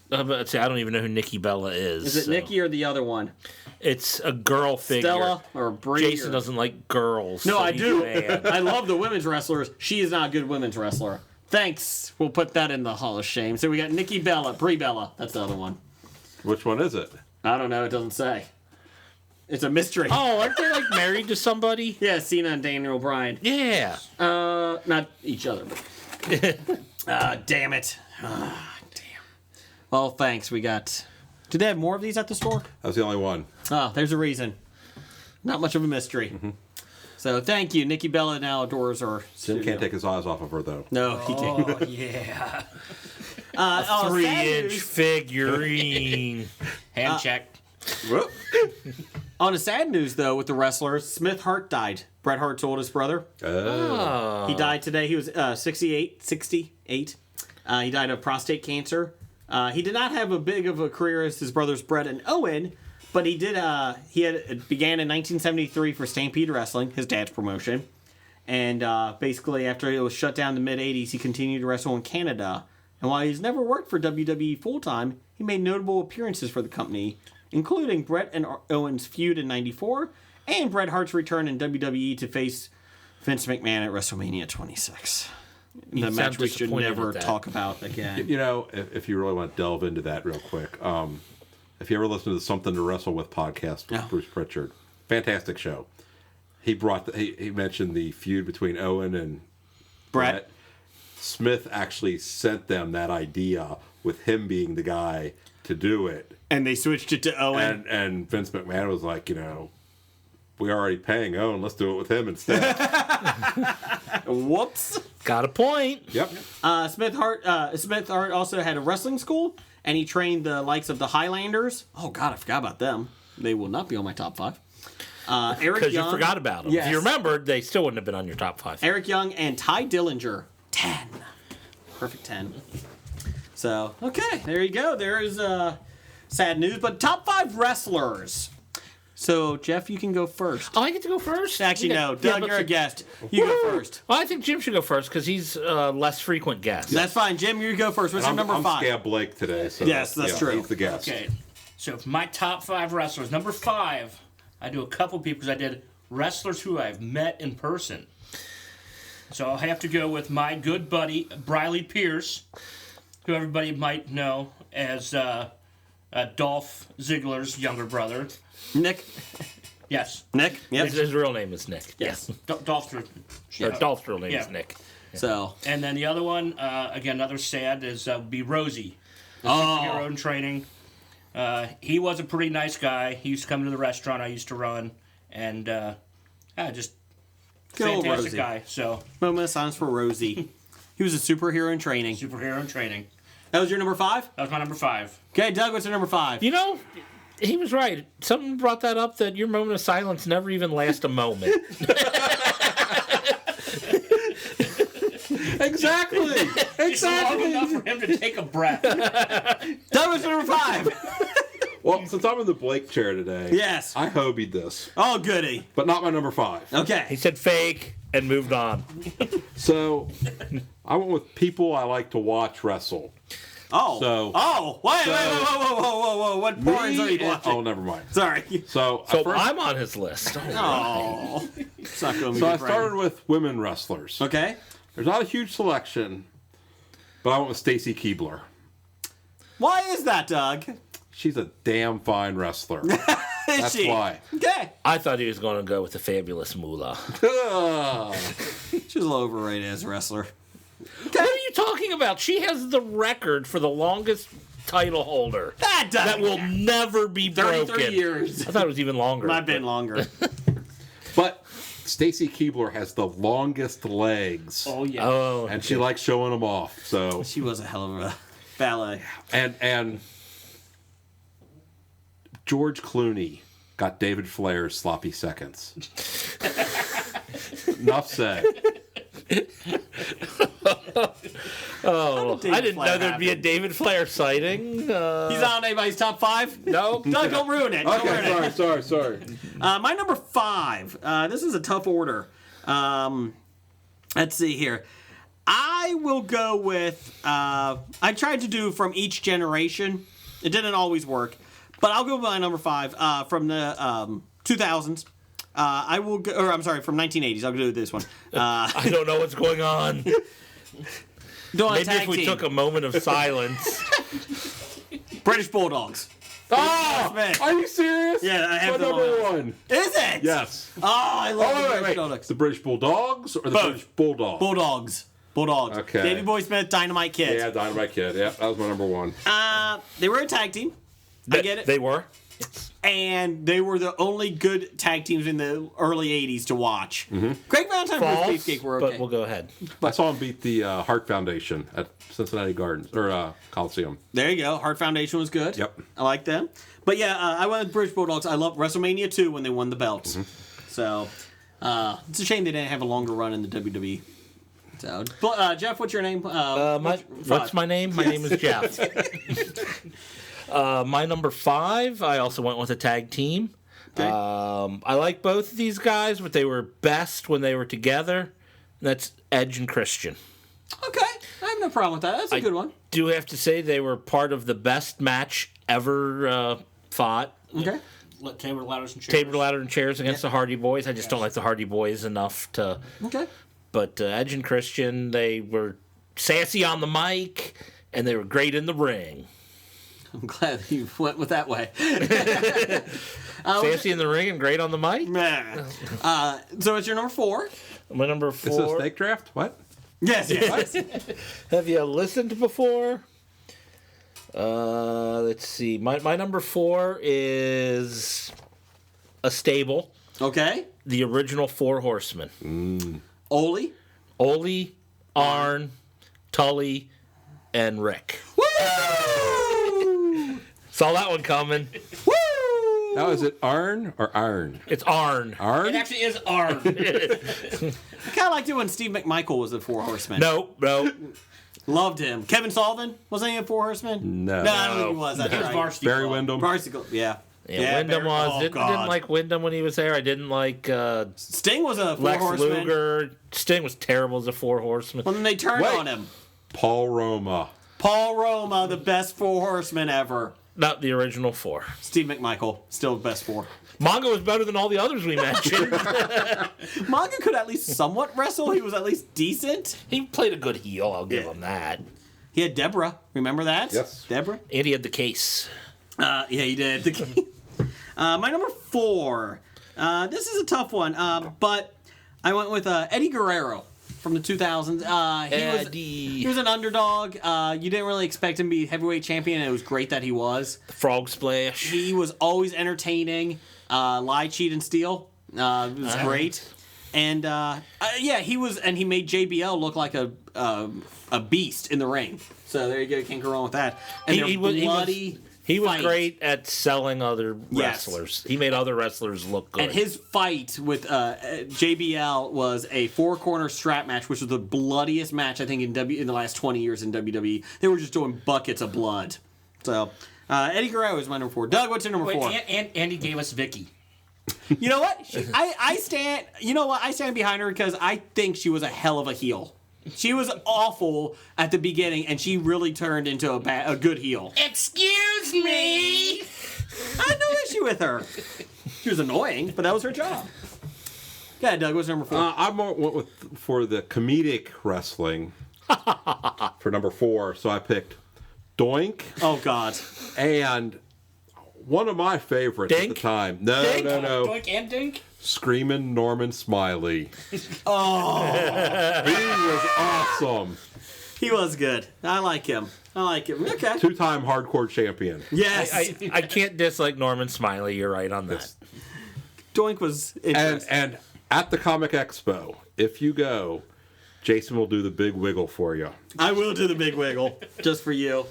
But see, I don't even know who Nikki Bella is. Is it so. Nikki or the other one? It's a girl figure. Stella or Brie? Jason or... doesn't like girls. No, so I he's do. mad. I love the women's wrestlers. She is not a good women's wrestler. Thanks. We'll put that in the Hall of Shame. So we got Nikki Bella, Brie Bella. That's the other one. Which one is it? I don't know. It doesn't say. It's a mystery. Oh, aren't they like married to somebody? Yeah, Cena and Daniel Bryan. Yeah. Not each other. But... damn it. Damn. Well, thanks. We got... Did they have more of these at the store? That was the only one. Oh, there's a reason. Not much of a mystery. So thank you. Nikki Bella now adores her. Jim can't take his eyes off of her, though. No, he can't. Oh, yeah. A 3-inch figurine. Hand check. On a sad news, though, with the wrestlers, Smith Hart died. Bret Hart's oldest brother. Oh. He died today. He was 68. He died of prostate cancer. He did not have a big of a career as his brothers Bret and Owen, but he did. It began in 1973 for Stampede Wrestling, his dad's promotion, and basically after it was shut down in the mid '80s, he continued to wrestle in Canada. And while he's never worked for WWE full time, he made notable appearances for the company, including Bret and Owen's feud in '94 and Bret Hart's return in WWE to face Vince McMahon at WrestleMania 26. The match we should disappointed never at that. talk about again. You know, if you really want to delve into that real quick, if you ever listen to the Something to Wrestle With podcast with Bruce Pritchard, fantastic show. He mentioned the feud between Owen and Bret. Smith actually sent them that idea with him being the guy to do it. And they switched it to Owen. And Vince McMahon was like, you know, we're already paying Owen. Let's do it with him instead. Whoops. Got a point. Yep. Smith Hart also had a wrestling school, and he trained the likes of the Highlanders. Oh, God, I forgot about them. They will not be on my top 5. Eric Because Young. you forgot about them. Yes. If you remembered, they still wouldn't have been on your top 5. Eric Young and Ty Dillinger. 10. Perfect 10. So, okay, there you go. There is sad news, but top 5 wrestlers. So, Jeff, you can go first. Oh, I get to go first? Actually, no. Yeah, Doug, but- you're a guest. You go first. Well, I think Jim should go first because he's a less frequent guest. That's fine. Jim, you go first. What's your number 5? I'm Scab Blake today. So Yes, that's true. He's the guest. Okay. So for my top 5 wrestlers, number 5, I do a couple people because I did wrestlers who I've met in person. So I'll have to go with my good buddy, Briley Pierce, who everybody might know as Dolph Ziggler's younger brother. Nick. Yes. Nick? Yep. His real name is Nick. Yes. Dolph's Or Dolph's real name Yeah. is Nick. So. And then the other one, again, another sad, is be Rosie. Hero Oh. in training. He was a pretty nice guy. He used to come to the restaurant I used to run, and just Good old fantastic Rosie. guy. So Moment of silence for Rosie. He was a superhero in training. superhero in training. That was your number 5? That was my number 5. Okay, Doug, what's your number 5? You know, he was right. Something brought that up that your moment of silence never even lasts a moment. Exactly. It's long enough for him to take a breath. Doug, what's your number 5? Well, since I'm in the Blake chair today, Yes. I hobied this, Oh, goody. but not my number 5. He Okay. said fake and moved on. So I went with people I like to watch wrestle. Oh. So- Wait, whoa. What porns are you watching? Oh, never mind. Sorry. So, So first, I'm on his list. Oh. Suck on me, so I good friend. started with women wrestlers. Okay. There's not a huge selection, but I went with Stacy Keibler. Why is that, Doug? She's a damn fine wrestler. Is That's she? why. Okay. I thought he was going to go with the fabulous Moolah. Ugh. She's a little overrated as a wrestler. What are you talking about? She has the record for the longest title holder. That doesn't That will count. never be 33 broken. years. I thought it was even longer. Might have been longer. But Stacy Keibler has the longest legs, Oh, yeah. Oh, and she likes showing them off. So She was a hell of a ballet. and George Clooney got David Flair's sloppy seconds. Enough said. Oh, I didn't know Flair there'd be a happen? David Flair sighting. He's not on anybody's top 5? No. Doug, don't ruin it. Don't ruin Okay, it. sorry. My number 5. This is a tough order. Let's see here. I will go with. I tried to do from each generation. It didn't always work, but I'll go with my number 5 from the 2000s. I will go, or I'm sorry, from 1980s. I'll do this one. I don't know what's going on. Maybe if we took a moment of silence. British Bulldogs. Oh, Smith. are you serious? Yeah, I have my them number on. 1. Is it? Yes. Oh, I love the British Wait. Bulldogs. The British Bulldogs or the Both. British Bulldogs? Bulldogs. Okay. Davey Boy Smith, Dynamite Kid. Yeah, Dynamite Kid. Yeah, that was my number 1. They were a tag team. I get it. They were. And they were the only good tag teams in the early 80s to watch. Mm-hmm. Greg Valentine and False, Bruce Beefcake were okay. but we'll go ahead. I saw him beat the Hart Foundation at Cincinnati Gardens or Coliseum. There you go. Hart Foundation was good. Yep. I like them. But yeah, I went with British Bulldogs. I love WrestleMania 2 when they won the belts. Mm-hmm. So it's a shame they didn't have a longer run in the WWE. So, Jeff, what's your name? What's my name? My name is Jeff. My number 5, I also went with a tag team. Okay. I like both of these guys, but they were best when they were together. And that's Edge and Christian. Okay. I have no problem with that. That's a good one. Do have to say they were part of the best match ever fought. Okay. Table, ladders, and chairs. Table, ladder, and chairs against the Hardy Boys. I just don't like the Hardy Boys enough to. Okay. But Edge and Christian, they were sassy on the mic, and they were great in the ring. I'm glad you went with that way. Sassy in the ring and great on the mic. So it's your number 4. My number Is this 4. a snake draft? What? Yes. Have you listened before? Let's see. My number 4 is a stable. Okay. The original 4 Horsemen. Oli. Ole, Arn, Tully, and Rick. Woo! Saw that one coming. Woo! Now, is it Arn or Arn? It's Arn. Arn? It actually is Arn. I kind of liked it when Steve McMichael was the 4 Horsemen. No. Loved him. Kevin Sullivan? Wasn't he a 4 Horsemen? No. No, I don't think he was. That's It was right. Varsity Barry Club. Windham. Varsity, yeah. Yeah, Wyndham was. Oh, Didn't like Wyndham when he was there. I didn't like Sting was a 4 Lex Horseman. Luger. Sting was terrible as a 4 Horseman. Well, then they turned Wait. on him. Paul Roma. Paul Roma, the best 4 Horsemen ever. Not the original 4. Steve McMichael, still the best 4. Mongo was better than all the others we mentioned. Manga could at least somewhat wrestle. He was at least decent. He played a good heel. I'll give him that. He had Deborah. Remember that? Yes. Deborah? And he had the case. Yeah, he did. My number 4. This is a tough one, but I went with Eddie Guerrero from the 2000s. He was an underdog. You didn't really expect him to be heavyweight champion, and it was great that he was. The frog splash. He was always entertaining. Lie, cheat, and steal. It was great. And he was, and he made JBL look like a beast in the ring. So there you go, can't go wrong with that. And He was fight. great at selling other wrestlers. He made other wrestlers look good. And his fight with JBL was a 4-corner strap match, which was the bloodiest match I think in the last 20 years in WWE. They were just doing buckets of blood. So Eddie Guerrero is my number 4. Doug, what's your number 4? And Andy gave us Vicky. You know what? I stand. You know what? I stand behind her because I think she was a hell of a heel. She was awful at the beginning, and she really turned into a good heel. Excuse me. I had no issue with her. She was annoying, but that was her job. Yeah, Doug, what's number 4? I went for the comedic wrestling for number 4, so I picked Doink. Oh, God. And one of my favorites Dink? at the time. No. Doink and Dink. Screaming Norman Smiley. Oh. He was awesome. He was good. I like him. Okay. 2-time hardcore champion. Yes. I can't dislike Norman Smiley. You're right on that. Doink was interesting. And at the Comic Expo, if you go, Jason will do the big wiggle for you. I will do the big wiggle just for you.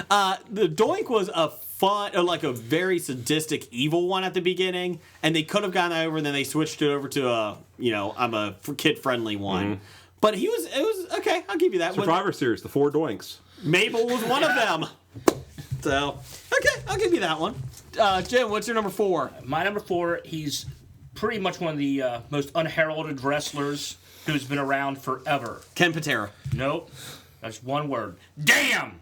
The Doink was a fun, like a very sadistic, evil one at the beginning, and they could have gone over, and then they switched it over to I'm a kid-friendly one. But it was okay. I'll give you that. Survivor Series, the 4 doinks. Mabel was one of them. So, okay, I'll give you that one. Jim, what's your number 4? My number 4, he's pretty much one of the most unheralded wrestlers who's been around forever. Ken Patera. Nope. That's one word. Damn!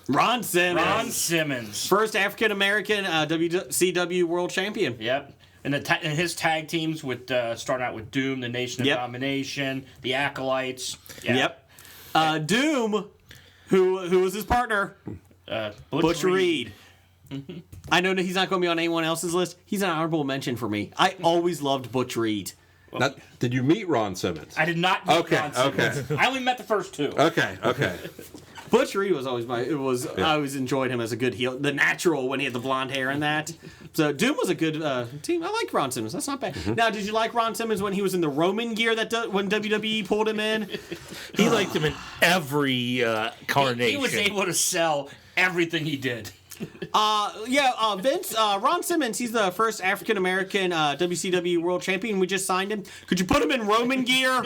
Ron Simmons. Ron Simmons. First African American WCW World Champion. Yep. And his tag teams with starting out with Doom, the Nation of Domination, the Acolytes. Yeah. Yep. Doom, who was his partner? Butch Reed. I know that he's not going to be on anyone else's list. He's an honorable mention for me. I always loved Butch Reed. Now, did you meet Ron Simmons? I did not meet Ron Simmons. I only met the first 2. Okay. Butch Reed was always I always enjoyed him as a good heel. The Natural when he had the blonde hair and that. So Doom was a good team. I like Ron Simmons. That's not bad. Now, did you like Ron Simmons when he was in the Roman gear when WWE pulled him in? He liked him in every carnation. He was able to sell everything he did. Vince, Ron Simmons, he's the first African American WCW World Champion. We just signed him. Could you put him in Roman gear?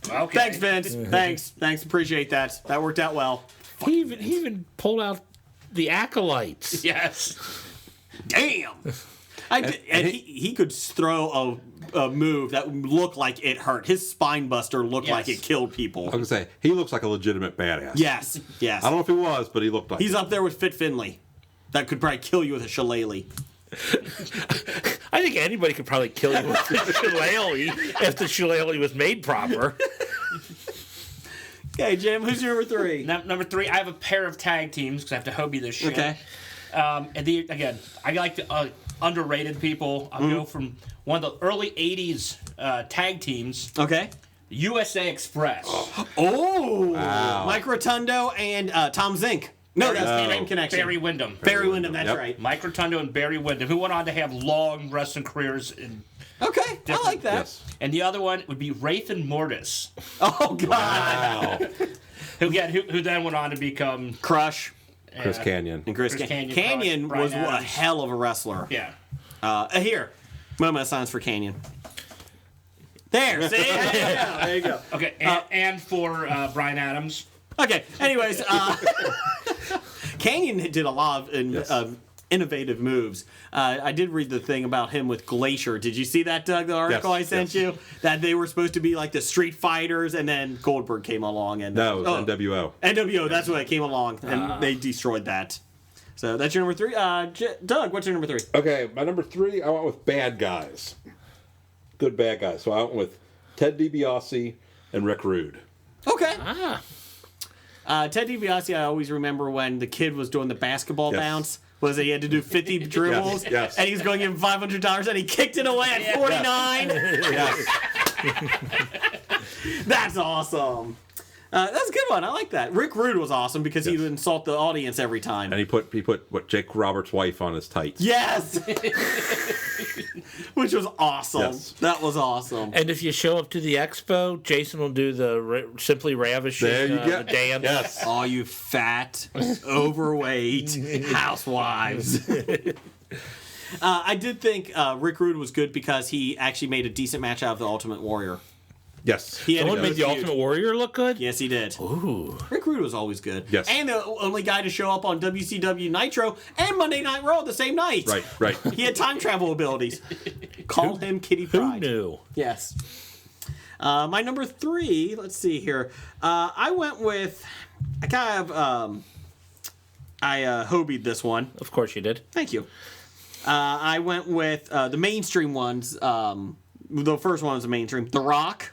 Okay. Thanks, Vince. Thanks. Appreciate that. That worked out well. He even pulled out the Acolytes. Yes. Damn. He could throw a move that looked like it hurt. His spine buster looked like it killed people. I was going to say, he looks like a legitimate badass. Yes. I don't know if he was, but he looked like He's up there with Fit Finley. That could probably kill you with a shillelagh. I think anybody could probably kill you with a shillelagh if the shillelagh was made proper. Okay, Jim, who's your number 3? Number 3, I have a pair of tag teams because I have to Hobie this shit. Okay. Again, I like the underrated people. I'll go from one of the early 80s tag teams. Okay. USA Express. Oh! Wow. Mike Rotundo and Tom Zink. No, that's the same connection. Barry Windham. Barry Windham, that's right. Mike Rotundo and Barry Windham, who went on to have long wrestling careers. Okay, I like that. Yes. And the other one would be Wraith and Mortis. Oh, God. Wow. who then went on to become Crush. Chris Canyon. And Chris Canyon. Canyon Brian was a Adams. hell of a wrestler. Yeah. Here. Moment of silence for Canyon. There, see? There you go. Okay, and for Brian Adams. Okay, anyways, Canyon did a lot of innovative moves. I did read the thing about him with Glacier. Did you see that, Doug, the article I sent you? That they were supposed to be like the Street Fighters, and then Goldberg came along. And No, it was NWO. NWO, that's what came along, and they destroyed that. So that's your number 3. Doug, what's your number 3? Okay, my number 3, I went with bad guys. Good bad guys. So I went with Ted DiBiase and Rick Rude. Okay. Ted DiBiase, I always remember when the kid was doing the basketball bounce. Was it he had to do 50 dribbles? Yes. And he was going to give him $500 and he kicked it away at 49? Yes. That's awesome. That's a good one. I like that. Rick Rude was awesome because he would insult the audience every time. And he put what Jake Roberts' wife on his tights. Yes! Which was awesome. Yes. That was awesome. And if you show up to the expo, Jason will do the Simply Ravishing There you go. the dance. Yes. All you fat, overweight housewives. I did think Rick Rude was good because he actually made a decent match out of the Ultimate Warrior. Yes. He had Someone a made good the feud. Ultimate Warrior look good? Yes, he did. Ooh. Rick Rude was always good. Yes. And the only guy to show up on WCW Nitro and Monday Night Raw the same night. Right. He had time travel abilities. Call him Kitty Who Pryde. knew? Yes. My number 3, let's see here. I went with, I kind of, I Hobied this one. Of course you did. Thank you. I went with the mainstream ones. The first one was the mainstream. The Rock.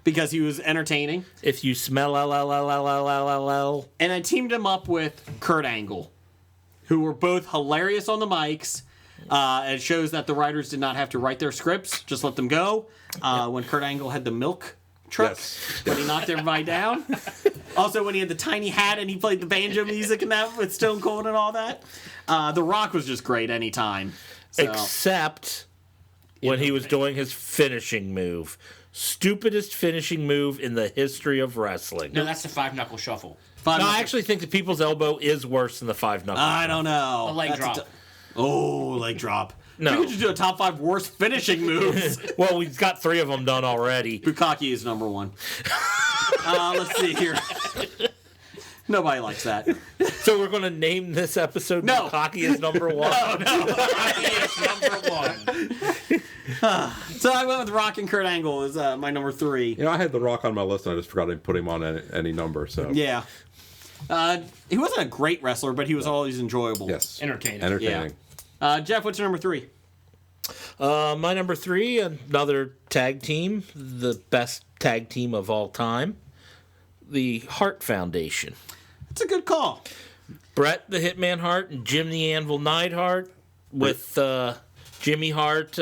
Because he was entertaining. If you smell L. And I teamed him up with Kurt Angle, who were both hilarious on the mics. It shows that the writers did not have to write their scripts, just let them go. When Kurt Angle had the milk truck, when he knocked everybody down. Also, when he had the tiny hat and he played the banjo music and that with Stone Cold and all that. The Rock was just great anytime. So. Except when he was doing his finishing move. Stupidest finishing move in the history of wrestling. No, that's the 5-knuckle shuffle. No, I actually think the People's Elbow is worse than the 5-knuckle. I don't know. A leg drop. Leg drop. No. We could just do a top 5 worst finishing moves. Well, we've got 3 of them done already. Bukkake is number 1. Let's see here. Nobody likes that. So we're going to name this episode No. Cocky is number one. Yes, number one. So I went with Rock and Kurt Angle as my number 3. You know, I had The Rock on my list, and I just forgot to put him on any number. So Yeah. He wasn't a great wrestler, but he was always enjoyable. yes, Entertaining. entertaining. Jeff, what's your number 3? My number 3, another tag team, the best tag team of all time, the Hart Foundation. It's a good call. Bret the Hitman Hart and Jim the Anvil Neidhart with Jimmy Hart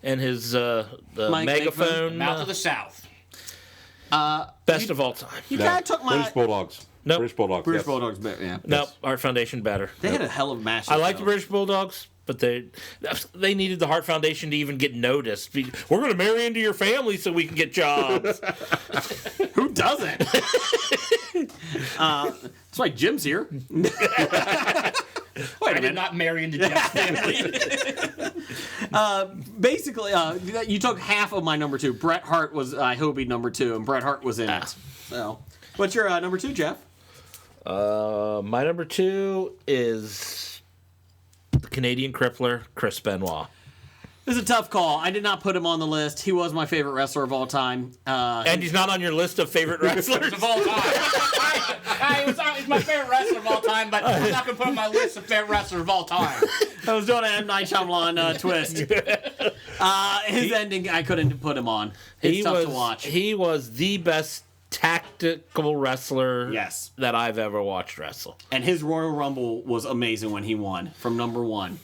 and his the megaphone. Mouth of the South. Best of all time. You kind of took my British Bulldogs. Nope. British Bulldogs. British yes. Bulldogs, yeah. Nope, Hart Foundation better. They had a hell of a match. I like the British Bulldogs, but they needed the Hart Foundation to even get noticed. We're going to marry into your family so we can get jobs. Who doesn't? That's why Jim's here. Wait I did not marry into Jeff's family. Basically, you took half of my number 2. Bret Hart was Hobie number 2, and Bret Hart was in it. So, what's your number 2, Jeff? My number 2 is the Canadian Crippler, Chris Benoit. This is a tough call. I did not put him on the list. He was my favorite wrestler of all time. And he's not on your list of favorite wrestlers of all time. He's my favorite wrestler of all time, but I'm not going to put him on my list of favorite wrestlers of all time. I was doing an M. Night Shyamalan twist. His ending, I couldn't put him on. It's tough to watch. He was the best tactical wrestler Yes. that I've ever watched wrestle. And his Royal Rumble was amazing when he won from number 1.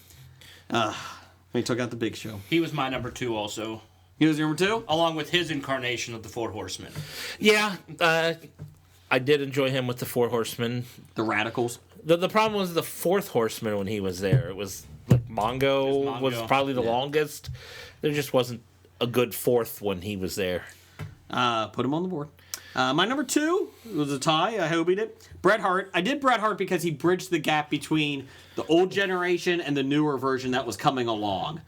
He took out the Big Show. He was my number 2 also, He was your number 2? along with his incarnation of the Four Horsemen. Yeah, I did enjoy him with the Four Horsemen. The Radicals. The problem was the Fourth Horseman when he was there. It was like Mongo was probably the longest. There just wasn't a good fourth when he was there. Put him on the board. My number 2 was a tie. I hope he did. Bret Hart. I did Bret Hart because he bridged the gap between the old generation and the newer version that was coming along.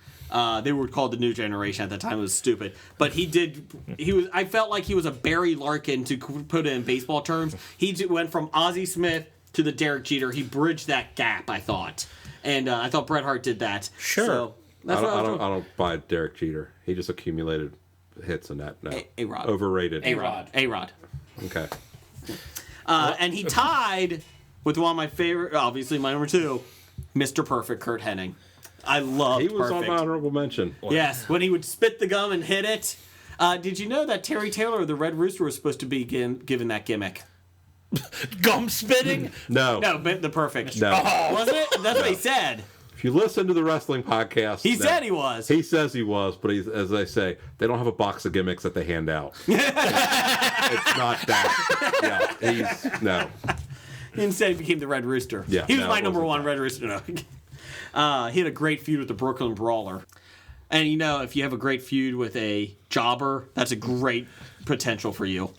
They were called the new generation at the time. It was stupid, but I felt like he was a Barry Larkin, to put it in baseball terms. He went from Ozzie Smith to the Derek Jeter. He bridged that gap, I thought, and I thought Bret Hart did that. Sure. So, I don't buy Derek Jeter. He just accumulated hits in that. No. A-Rod. Overrated. A-Rod. Okay. And he tied with one of my favorite, obviously my number 2, Mr. Perfect, Kurt Hennig. I loved He was Perfect. on my honorable mention. Yes, when he would spit the gum and hit it. Did you know that Terry Taylor of the Red Rooster was supposed to be given that gimmick? Gum spitting? No. No, but the Perfect. No. Wasn't it? That's what he said. If you listen to the wrestling podcast, He said he was. He says he was, but as they say, they don't have a box of gimmicks that they hand out. It's not that. Yeah, no. Instead, he became the Red Rooster. Yeah, he was no, my it number wasn't 1 Red Rooster. No. He had a great feud with the Brooklyn Brawler. And you know, if you have a great feud with a jobber, that's a great potential for you.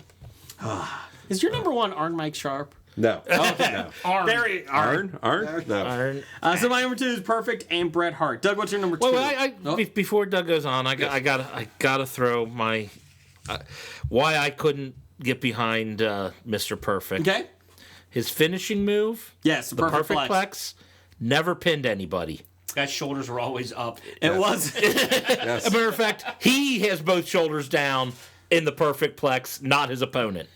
Is your number 1 Arn Mike Sharp? No. No. Very Arn? No. Iron. So my number 2 is Perfect and Bret Hart. Doug, what's your number 2? Well, before Doug goes on, I gotta throw my why I couldn't get behind Mr. Perfect. Okay. His finishing move, Yes, the perfect Perfect Plex, never pinned anybody. Guy's shoulders were always up. It was. As a matter of fact, he has both shoulders down in the Perfect Plex, not his opponent.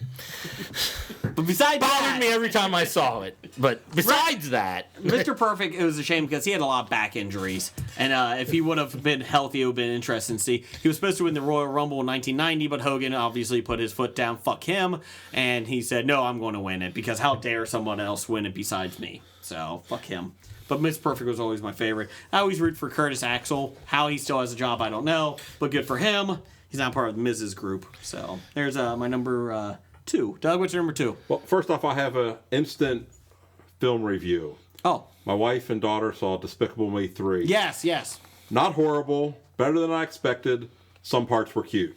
But besides Bothered that, me every time I saw it. But besides that, Mr. Perfect, it was a shame because he had a lot of back injuries. And if he would have been healthy, it would have been interesting to see. He was supposed to win the Royal Rumble in 1990, but Hogan obviously put his foot down, fuck him. And he said, no, I'm going to win it because how dare someone else win it besides me? So, fuck him. But Mr. Perfect was always my favorite. I always root for Curtis Axel. How he still has a job, I don't know. But good for him. He's not part of the Miz's group. So, there's my number 2. Doug, what's your number 2? Well, first off, I have an instant film review. Oh, My wife and daughter saw Despicable Me 3. yes. Not horrible. Better than I expected. Some parts were cute.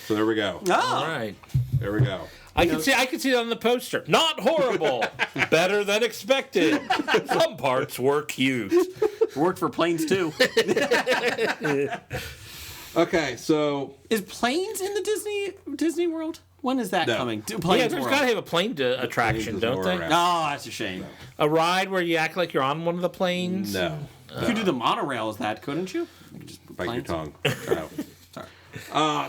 So there we go. all right. There we go. I can see it on the poster. Not horrible. Better than expected. Some parts were cute. Worked for Planes too. Okay, so Is Planes in the Disney World? When is that No. coming? Yeah, Planes there's World. got to have a plane attraction, Planes don't is they? more Oh, that's a shame. A ride where you act like you're on one of the planes? No. You could do the monorail as that, couldn't you? Bite your Planes? tongue. No. Sorry.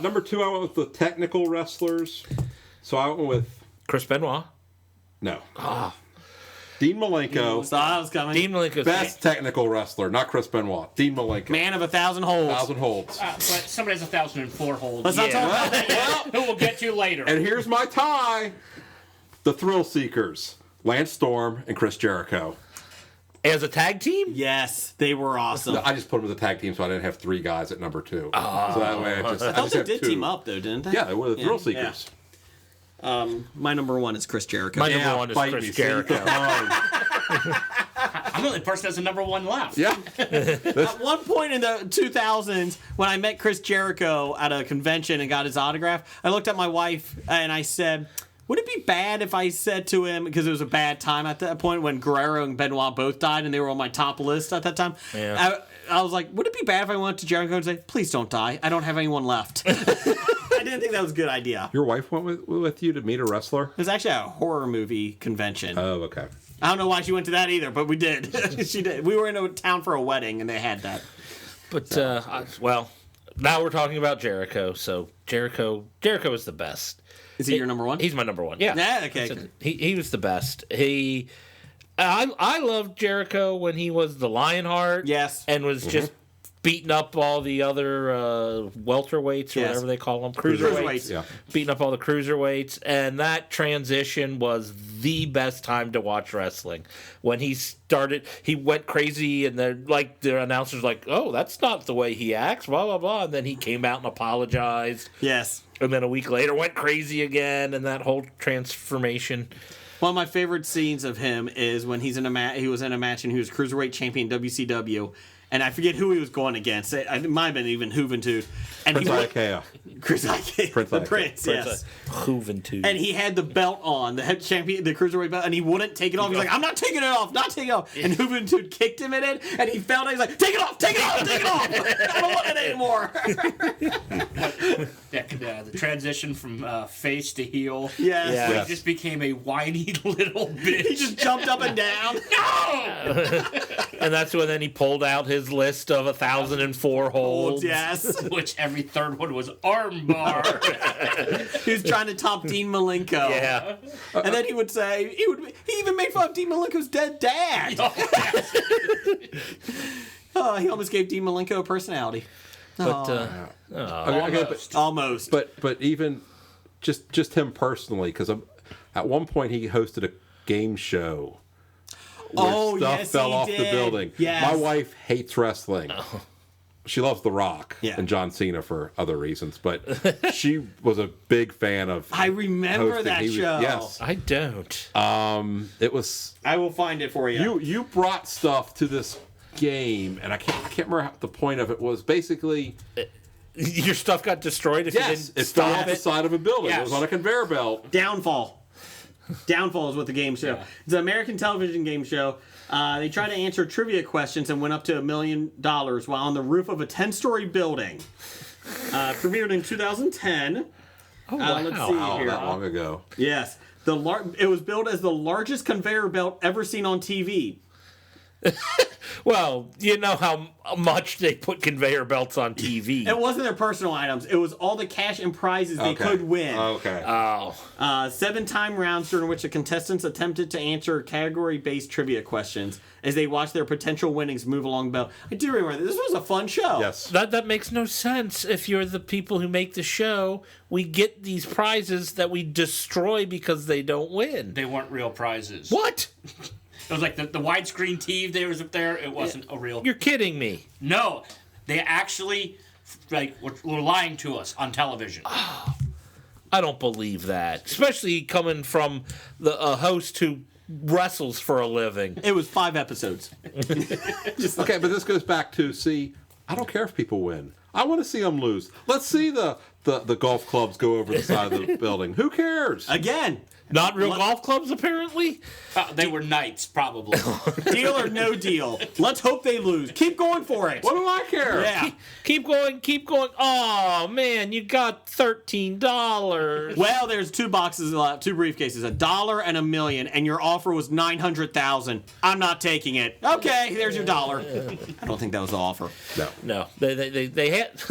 Number 2, I went with the technical wrestlers. So I went with Chris Benoit. no. Dean Malenko, So that was coming. Dean Malenko's best technical wrestler, not Chris Benoit. Dean Malenko, Man of 1,000 holds. 1,000 holds. But somebody has 1,004 holds. Let's not talk about that. Who we'll get to later. And here's my tie: the Thrill Seekers, Lance Storm and Chris Jericho. as a tag team? Yes, they were awesome. I just put them as a tag team, so I didn't have 3 guys at number 2. So that way, I I thought just they have did 2. team up, though, didn't they? Yeah, they were the Thrill Yeah. Seekers. My number 1 is Chris Jericho. My number one is bite Chris me, see? Jericho. I'm the only person that's the number 1 left. Yeah. At one point in the 2000s, when I met Chris Jericho at a convention and got his autograph, I looked at my wife and I said, would it be bad if I said to him, because it was a bad time at that point when Guerrero and Benoit both died and they were on my top list at that time. Yeah. I was like, would it be bad if I went to Jericho and say, please don't die. I don't have anyone left. I didn't think that was a good idea. Your wife went with you to meet a wrestler? It was actually a horror movie convention. Oh, okay. I don't know why she went to that either, but we did. She did. We were in a town for a wedding and they had that. But, well, now we're talking about Jericho, so Jericho is the best. Is he your number 1? He's my number 1, yeah. Yeah, okay. So he was the best. I loved Jericho when he was the Lionheart. Yes. And was just beating up all the other welterweights or Yes. whatever they call them. Cruiserweights. Yeah. Beating up all the cruiserweights. And that transition was the best time to watch wrestling. When he started, he went crazy and the announcers like, oh, that's not the way he acts, blah, blah, blah. And then he came out and apologized. Yes. And then a week later went crazy again, and that whole transformation. One of my favorite scenes of him is when he's in a match. He was in a match and he was cruiserweight champion WCW, and I forget who he was going against. It might have been even Juventud. And Prince he Ikea. Chris Ikea, Prince the Ikea. Prince, yes. Juventud. And he had the belt on, the head champion, the cruiserweight belt, and he wouldn't take it off. He's like, I'm not taking it off, not taking it off. And Juventud kicked him in it, and he fell down. He's like, take it off, take it off, take it off. I don't want it anymore. The transition from face to heel. Yes. Yeah. He just became a whiny little bitch. He just jumped up and down. And that's when then he pulled out his list of 1,004 holds. Yes. Which every third one was armbar. He was trying to top Dean Malenko. Yeah. And then he would say, he even made fun of Dean Malenko's dead dad. Oh, he almost gave Dean Malenko a personality. But Okay, Almost. but even just him personally, because at one point he hosted a game show where stuff yes, fell he off the did. building. Yes. My wife hates wrestling. She loves The Rock Yeah. and John Cena for other reasons, but she was a big fan of. I remember hosting. that show. Yes, I don't. it was. I will find it for you. You brought stuff to this game, and I can't remember how the point of it was. Basically, Your stuff got destroyed if you yes, didn't it fell stop off the it. side of a building. It Yes. was on a conveyor belt. Downfall. Downfall is what the game show. It's an American television game show. They tried to answer trivia questions and went up to $1 million while on the roof of a 10-story building. Premiered in 2010. Oh, wow. Let's see Wow, here. that long ago. Yes. It was billed as the largest conveyor belt ever seen on TV. Well, you know how much they put conveyor belts on TV. It wasn't their personal items. It was all the cash and prizes they Okay. could win. Okay. 7-time rounds during which the contestants attempted to answer category-based trivia questions as they watched their potential winnings move along the belt. I do remember this was a fun show. Yes. That makes no sense. If you're the people who make the show, we get these prizes that we destroy because they don't win. They weren't real prizes. What? It was like the widescreen TV there was up there. It wasn't a real. You're kidding me. No, they actually were lying to us on television. I don't believe that. Especially coming from a host who wrestles for a living. It was 5 episodes. Okay, but this goes back to I don't care if people win. I want to see them lose. Let's see the golf clubs go over the side of the building. Who cares? Again, Not real golf clubs, apparently. They were knights, probably. Deal or no deal? Let's hope they lose. Keep going for it. What do I care? Yeah. Keep going. Oh man, you got $13. Well, there's two boxes, two briefcases, $1 and $1 million, and your offer was $900,000. I'm not taking it. Okay, there's your $1. I don't think that was the offer. No, they had.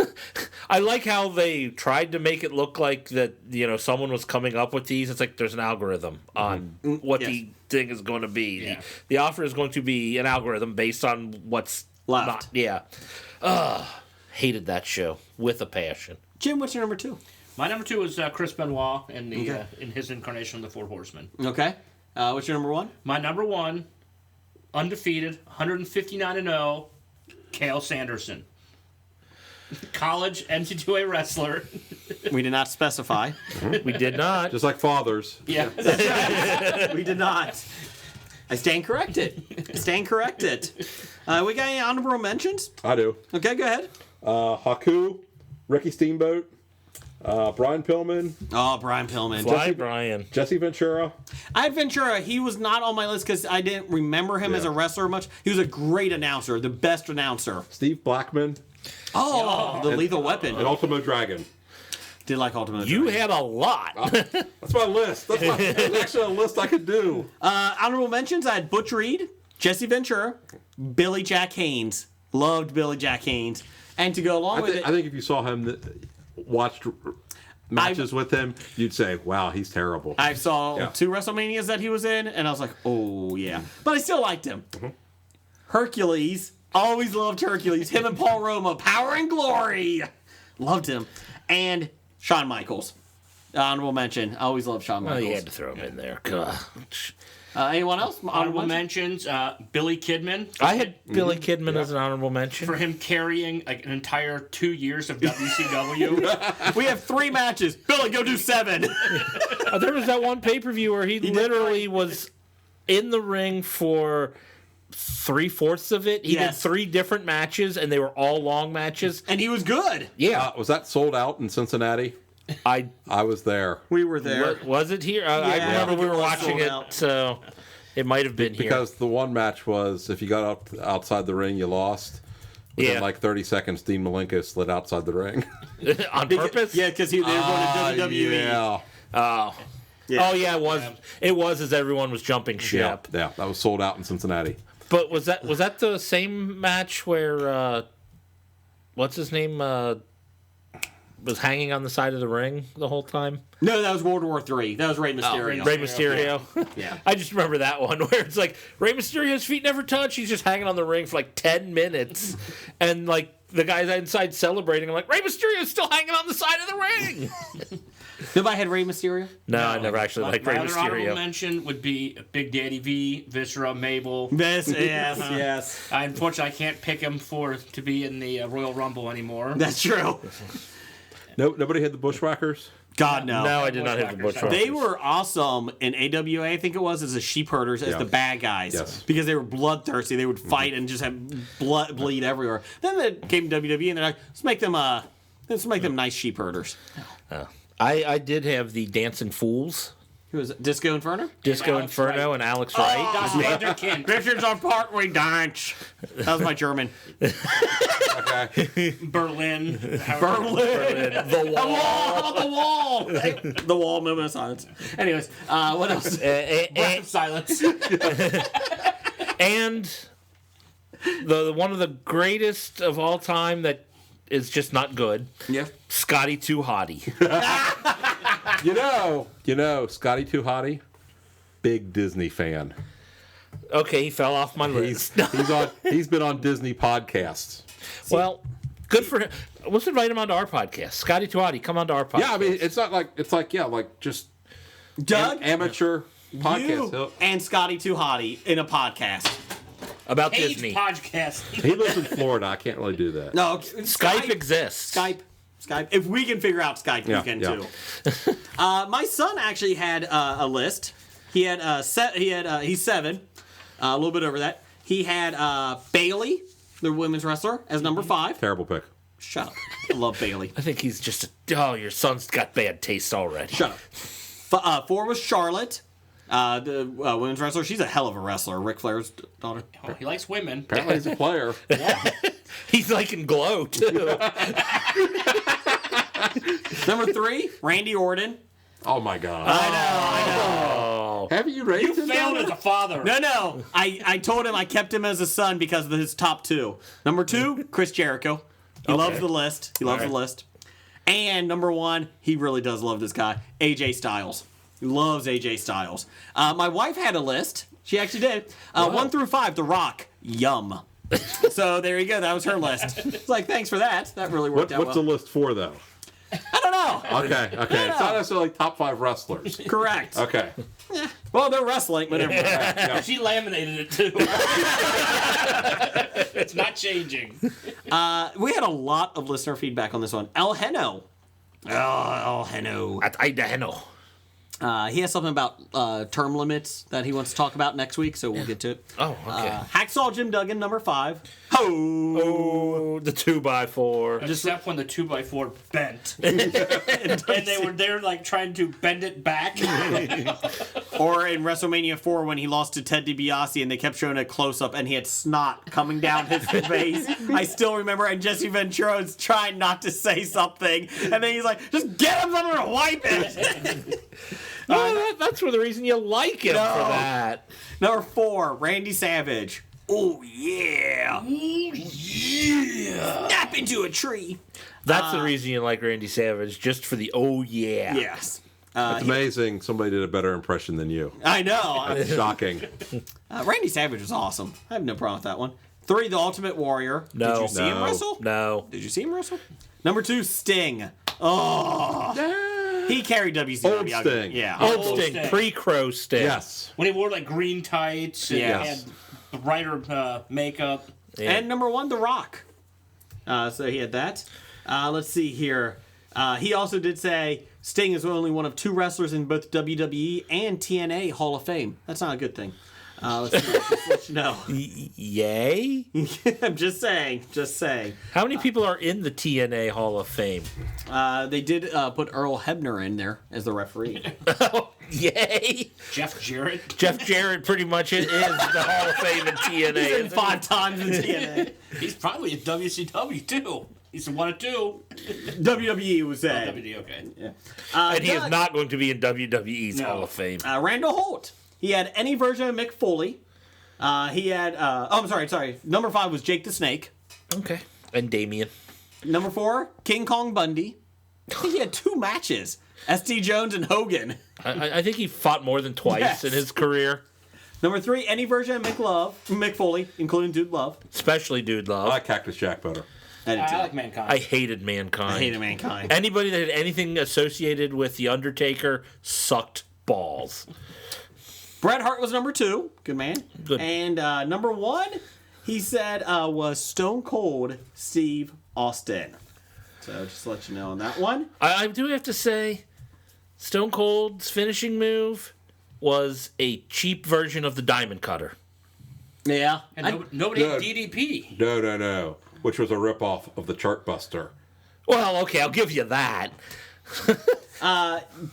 I like how they tried to make it look like that. Someone was coming up with these. It's like there's an algorithm on what the thing is going to be. Yeah. The offer is going to be an algorithm based on what's Left. not. Yeah. Hated that show with a passion. Jim, what's your number 2? My number 2 is Chris Benoit in his incarnation of the Four Horsemen. Okay. What's your number 1? My number 1, undefeated, 159-0, Cale Sanderson. College NCAA wrestler. We did not specify. We did not. Just like fathers. Yeah. We did not. I stand corrected. We got any honorable mentions? I do. Okay, go ahead. Haku, Ricky Steamboat, Brian Pillman, Oh, Brian Pillman. Fly Brian. Jesse Ventura. I had Ventura. He was not on my list because I didn't remember him as a wrestler much. He was a great announcer, the best announcer. Steve Blackman, Oh, the Lethal Weapon. and Ultimo Dragon. Did like Ultimate. You had a lot. That's my list. That's actually a list I could do. Honorable mentions, I had Butch Reed, Jesse Ventura, Billy Jack Haynes. Loved Billy Jack Haynes. And to go along with it... I think if you saw him, watched matches with him, you'd say, wow, he's terrible. I saw 2 WrestleManias that he was in, and I was like, oh, yeah. But I still liked him. Hercules. Always loved Hercules. Him and Paul Roma. Power and Glory. Loved him. And Shawn Michaels. Honorable mention. I always loved Shawn Well, Michaels. you had to throw him in there. God. Anyone else? Honorable mentions, Billy Kidman. I had Billy Kidman as an honorable mention. For him carrying like an entire 2 years of WCW. We have 3 matches. Billy, go do 7. There was that one pay-per-view where he literally was in the ring for 3/4 of it. He did 3 different matches, and they were all long matches. And he was good. Yeah. Was that sold out in Cincinnati? I was there. We were there. Was it here? I remember we were watching it, so it might have been here. Because the one match was, if you got up outside the ring, you lost. Within like 30 seconds, Dean Malenko slid outside the ring. On purpose? Yeah, because they were going to WWE. Yeah. Oh. Yeah. Oh, yeah, it was. It was as everyone was jumping ship. Yeah, that was sold out in Cincinnati. But was that the same match where what's his name was hanging on the side of the ring the whole time? No, that was World War III. That was Rey Mysterio. Rey Mysterio. Yeah. I just remember that one where it's like Rey Mysterio's feet never touch. He's just hanging on the ring for like 10 minutes. And like the guys inside celebrating. I'm like, Rey Mysterio's still hanging on the side of the ring. Nobody had Rey Mysterio? No, I never actually liked Rey My other honorable Mysterio. mention would be Big Daddy V, Viscera, Mabel. Yes. Unfortunately, I can't pick him to be in the Royal Rumble anymore. That's true. Nobody had the Bushwhackers? God, no. No, I did not have the Bushwhackers. They were awesome in AWA, I think it was, as the sheep herders, as the bad guys. Yes. Because they were bloodthirsty. They would fight and just have blood bleed everywhere. Then they came to WWE and they're like, let's make them nice sheep herders. I did have the Dancing Fools. Who was it? Disco Inferno? Disco Inferno and Alex Wright. Das Vanderkind. This is our part we dance. That was my German. Okay. Berlin. The Wall. The wall. The wall, moment of silence. Anyways, what else? Breath of silence. And the one of the greatest of all time that is just not good. Yeah. Scotty Too Hottie. You know, Scotty Too Hottie, big Disney fan. Okay, he fell off my list. He's been on Disney podcasts. Well, good for him. Let's invite him onto our podcast. Scotty Too Hottie, come onto our podcast. Yeah, I mean, it's not like just Doug, amateur podcast. you and Scotty Too Hottie in a podcast. About Page Disney. podcast. He lives in Florida. I can't really do that. No, Skype exists. Skype. If we can figure out Skype, you can too. My son actually had a list. He had he's 7, a little bit over that. He had Bailey, the women's wrestler, as number 5. Terrible pick. Shut up. I love Bailey. I think he's just your son's got bad taste already. Shut up. 4 was Charlotte, the women's wrestler. She's a hell of a wrestler. Ric Flair's daughter. Oh, he likes women. Apparently he's a player. He's like in Glow, too. Number 3, Randy Orton. Oh my God. I know. Haven't you raised You him? failed as a father. No. I told him I kept him as a son because of his top 2. Number 2, Chris Jericho. He loves the list. He loves the list. And number 1, he really does love this guy, AJ Styles. He loves AJ Styles. My wife had a list. She actually did. 1 through 5, The Rock. Yum. So there you go. That was her list. It's like, thanks for that. That really worked out What's the well. list for, though? I don't know. Okay. It's not necessarily top 5 wrestlers. Correct. Okay. Well, they're wrestling, but never mind. She laminated it too. It's not changing. We had a lot of listener feedback on this one. El Heno. Oh, El Heno. At Idaho. He has something about term limits that he wants to talk about next week, so we'll get to it. Oh, okay. Hacksaw Jim Duggan, number 5. Ho! Oh, the 2x4. Except when the 2x4 bent. and they were there like trying to bend it back. Or in WrestleMania 4 when he lost to Ted DiBiase and they kept showing a close-up and he had snot coming down his face. I still remember, and Jesse Ventura was trying not to say something, and then he's like, just get him something to wipe it! That's for the reason you like him for that. Number 4, Randy Savage. Oh, yeah. Snap into a tree. That's the reason you like Randy Savage, just for the oh yeah. Yes. It's amazing somebody did a better impression than you. I know. Shocking. Randy Savage was awesome. I have no problem with that one. 3, The Ultimate Warrior. No. Did you see him wrestle? No. Did you see him wrestle? Number 2, Sting. Oh. He carried WCW. Old Sting. Yeah. Old Sting, pre-Crow Sting. Yes. When he wore like green tights and Yes. had brighter makeup. Yeah. And number 1, The Rock. So he had that. Let's see here. He also did say Sting is only one of 2 wrestlers in both WWE and TNA Hall of Fame. That's not a good thing. Let's see, just let you know. Yay? I'm just saying. Just saying. How many people are in the TNA Hall of Fame? They did put Earl Hebner in there as the referee. Yay! Jeff Jarrett. Jeff Jarrett pretty much is the Hall of Fame in TNA. He's in isn't 5 times in TNA. He's probably in WCW too. He's in 1 or 2. WWE was that. WD, okay. he? And he is Doug- not going to be in WWE's No. Hall of Fame. Randall Holt. He had any version of Mick Foley. He had. I'm sorry. Number 5 was Jake the Snake. Okay. And Damien. Number 4, King Kong Bundy. I think he had 2 matches. S.D. Jones and Hogan. I think he fought more than twice Yes. in his career. Number 3, any version of Mick Foley, including Dude Love. Especially Dude I Love. like Cactus Jack better. I did too. I like Mankind. I hated Mankind. I hated Mankind. Anybody that had anything associated with The Undertaker sucked balls. Bret Hart was number 2. Good man. Good. And number 1, he said, was Stone Cold Steve Austin. So just to let you know on that one. I do have to say, Stone Cold's finishing move was a cheap version of the Diamond Cutter. Yeah. and nobody No. ate DDP. No. Which was a ripoff of the Chartbuster. Well, okay, I'll give you that.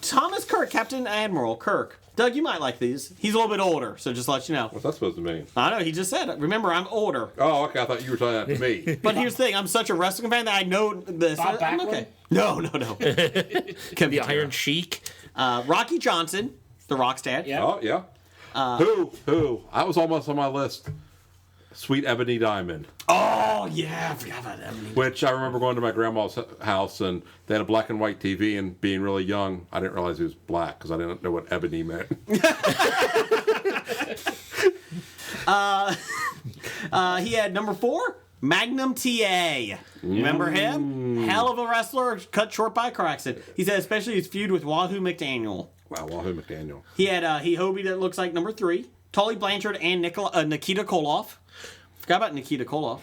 Thomas Kirk, Captain Admiral Kirk. Doug, you might like these. He's a little bit older, so just to let you know. What's that supposed to mean? I know, he just said it. Remember, I'm older. Oh, okay. I thought you were talking that to me. But here's the thing, I'm such a wrestling fan that I know this. Bob I'm Backlund? okay. No. The Iron Sheik. Rocky Johnson, the Rock's dad. Yeah. Oh, yeah. Who? I was almost on my list. Sweet Ebony Diamond. Oh, yeah, I forgot about that. Which I remember going to my grandma's house and they had a black and white TV, and being really young, I didn't realize he was black because I didn't know what ebony meant. He had number 4, Magnum TA. Remember him? Hell of a wrestler, cut short by a car accident. He said especially his feud with Wahoo McDaniel. Wow, Wahoo McDaniel. He had Hobie that looks like number 3, Tully Blanchard and Nikita Koloff. Forgot about Nikita Koloff.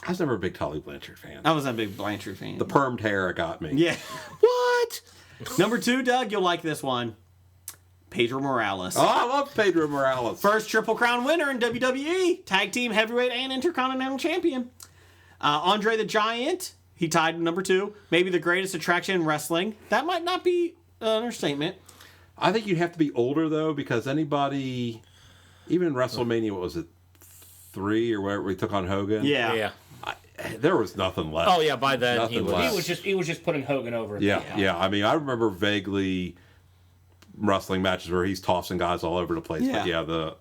I was never a big Tully Blanchard fan. I wasn't a big Blanchard fan. The permed hair got me. Yeah. What? Number 2, Doug, you'll like this one. Pedro Morales. Oh, I love Pedro Morales. First Triple Crown winner in WWE. Tag Team Heavyweight and Intercontinental Champion. Andre the Giant. He tied number 2. Maybe the greatest attraction in wrestling. That might not be an understatement. I think you'd have to be older though, because anybody, even in WrestleMania, what was it, 3 or whatever, we took on Hogan. Yeah. There was nothing left. Oh yeah, by then Nothing he was. left. He was just putting Hogan over. Yeah. I mean, I remember vaguely wrestling matches where he's tossing guys all over the place. But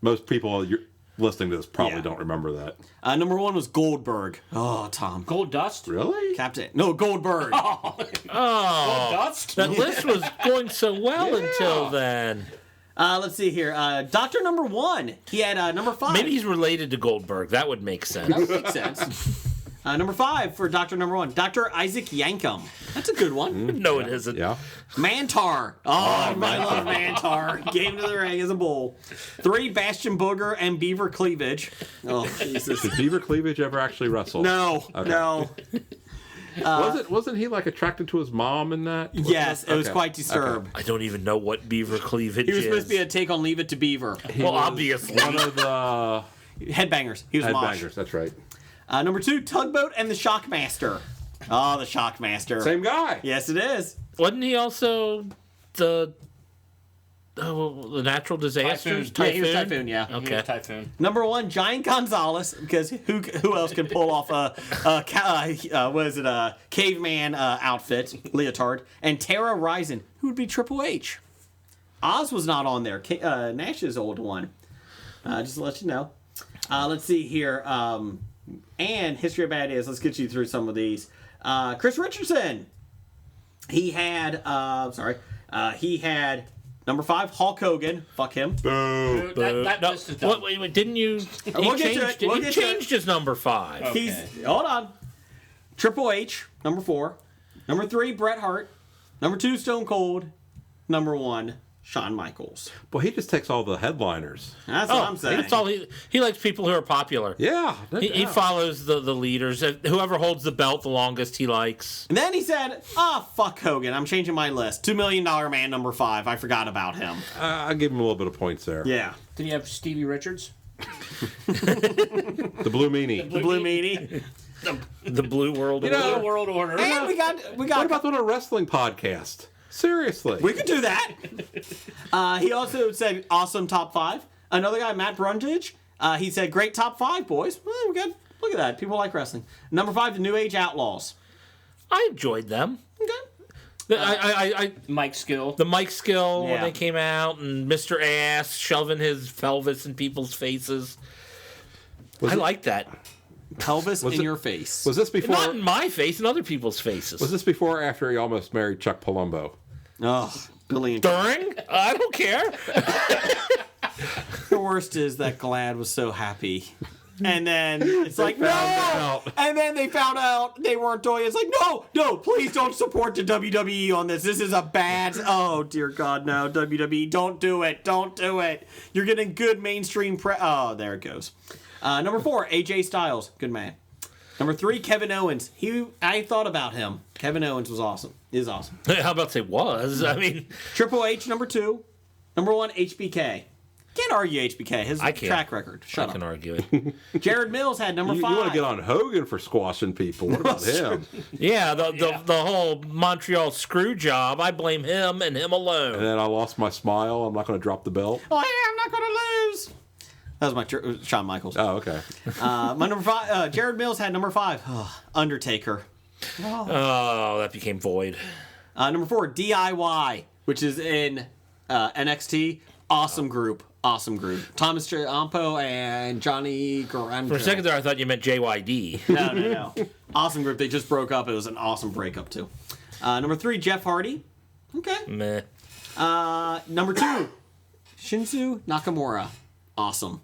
most people you're listening to this probably don't remember that. Number 1 was Goldberg. Oh, Tom. Gold Dust. Really? Captain. No, Goldberg. Oh, Dust. that list was going so well until then. Let's see here. Doctor number 1. He had number 5. Maybe he's related to Goldberg. That would make sense. That would make sense. Number 5 for Doctor number 1. Dr. Isaac Yankum. That's a good one. No, it isn't. Yeah. Mantar. Oh, I love Mantar. Came to the ring as a bull. 3, Bastion Booger and Beaver Cleavage. Oh, Jesus. Did Beaver Cleavage ever actually wrestle? No, Okay. no. Wasn't he like attracted to his mom in that? Yes, it was Okay. quite disturbed. I don't even know what Beaver Cleavage He was is. supposed to be a take on Leave It to Beaver. Well, obviously. One of the Headbangers. He was Mosh. headbangers. That's right. Number 2, Tugboat and the Shockmaster. Oh, the Shockmaster. Same guy. Yes, it is. Wasn't he also the natural disasters? Typhoon. Yeah, he was Typhoon, yeah. He was Okay. Typhoon. Number 1, Giant Gonzalez, because who else can pull off a caveman outfit, leotard, and Tara Ryzen, who would be Triple H. Oz was not on there. Nash's old one. Just to let you know. Let's see here. And History of Bad Ideas. Let's get you through some of these. Chris Richardson. He had. He had number 5, Hulk Hogan. Fuck him. That No, list is done. wait, didn't you? We'll get to it. We'll He get to it. changed his number 5. He's hold on. Triple H, number 4. Number 3, Bret Hart. Number 2, Stone Cold. Number 1, Shawn Michaels. Well, he just takes all the headliners. That's what I'm saying. That's all he likes people who are popular. Yeah. He follows the leaders. Whoever holds the belt the longest, he likes. And then he said, fuck Hogan. I'm changing my list. $2 Million Man, number 5. I forgot about him. I'll give him a little bit of points there. Yeah. Did he have Stevie Richards? The Blue Meanie. The Blue Meanie. The Blue World Order. The World Order. And we got What about doing a wrestling podcast? Seriously. we could do that. He also said awesome top 5. Another guy, Matt Brundage, he said great top 5, boys. Well, we got, look at that. People like wrestling. Number 5, the New Age Outlaws. I enjoyed them. Okay. I Mike Skill. the Mike Skill when Yeah. they came out, and Mr. Ass shoving his pelvis in people's faces. I like that. Pelvis in it- your face. Was this before? Not in my face, in other people's faces. Was this before or after he almost married Chuck Palumbo? Oh, Billy and During? I don't care. The worst is that Glad was so happy. And then it's like, no! out. And then they found out they weren't doing it. It's like, no, please don't support the WWE on this. This is a bad, oh, dear God, no, WWE, don't do it. Don't do it. You're getting good mainstream oh, there it goes. Number 4, AJ Styles, good man. Number 3, Kevin Owens. I thought about him. Kevin Owens was awesome. Is awesome. How about say was? I mean, Triple H, number 2. Number 1, HBK. Can't argue HBK. His I can't. track record. Shut I up. can argue it. Jared Mills had number You 5. want to get on Hogan for squashing people? What about him? Yeah, the whole Montreal screw job. I blame him and him alone. And then I lost my smile. I'm not going to drop the belt. Oh, yeah, I'm not going to lose. That was my Shawn Michaels. Oh, okay. My number 5. Jared Mills had number 5. Undertaker. Oh, that became void. Number 4, DIY, which is in NXT. Awesome group. Awesome group. Thomas Ciampa and Johnny Gargano. For a second there, I thought you meant JYD. No. Awesome group. They just broke up. It was an awesome breakup, too. Number 3, Jeff Hardy. Okay. Meh. Number 2, Shinsu Nakamura. Awesome.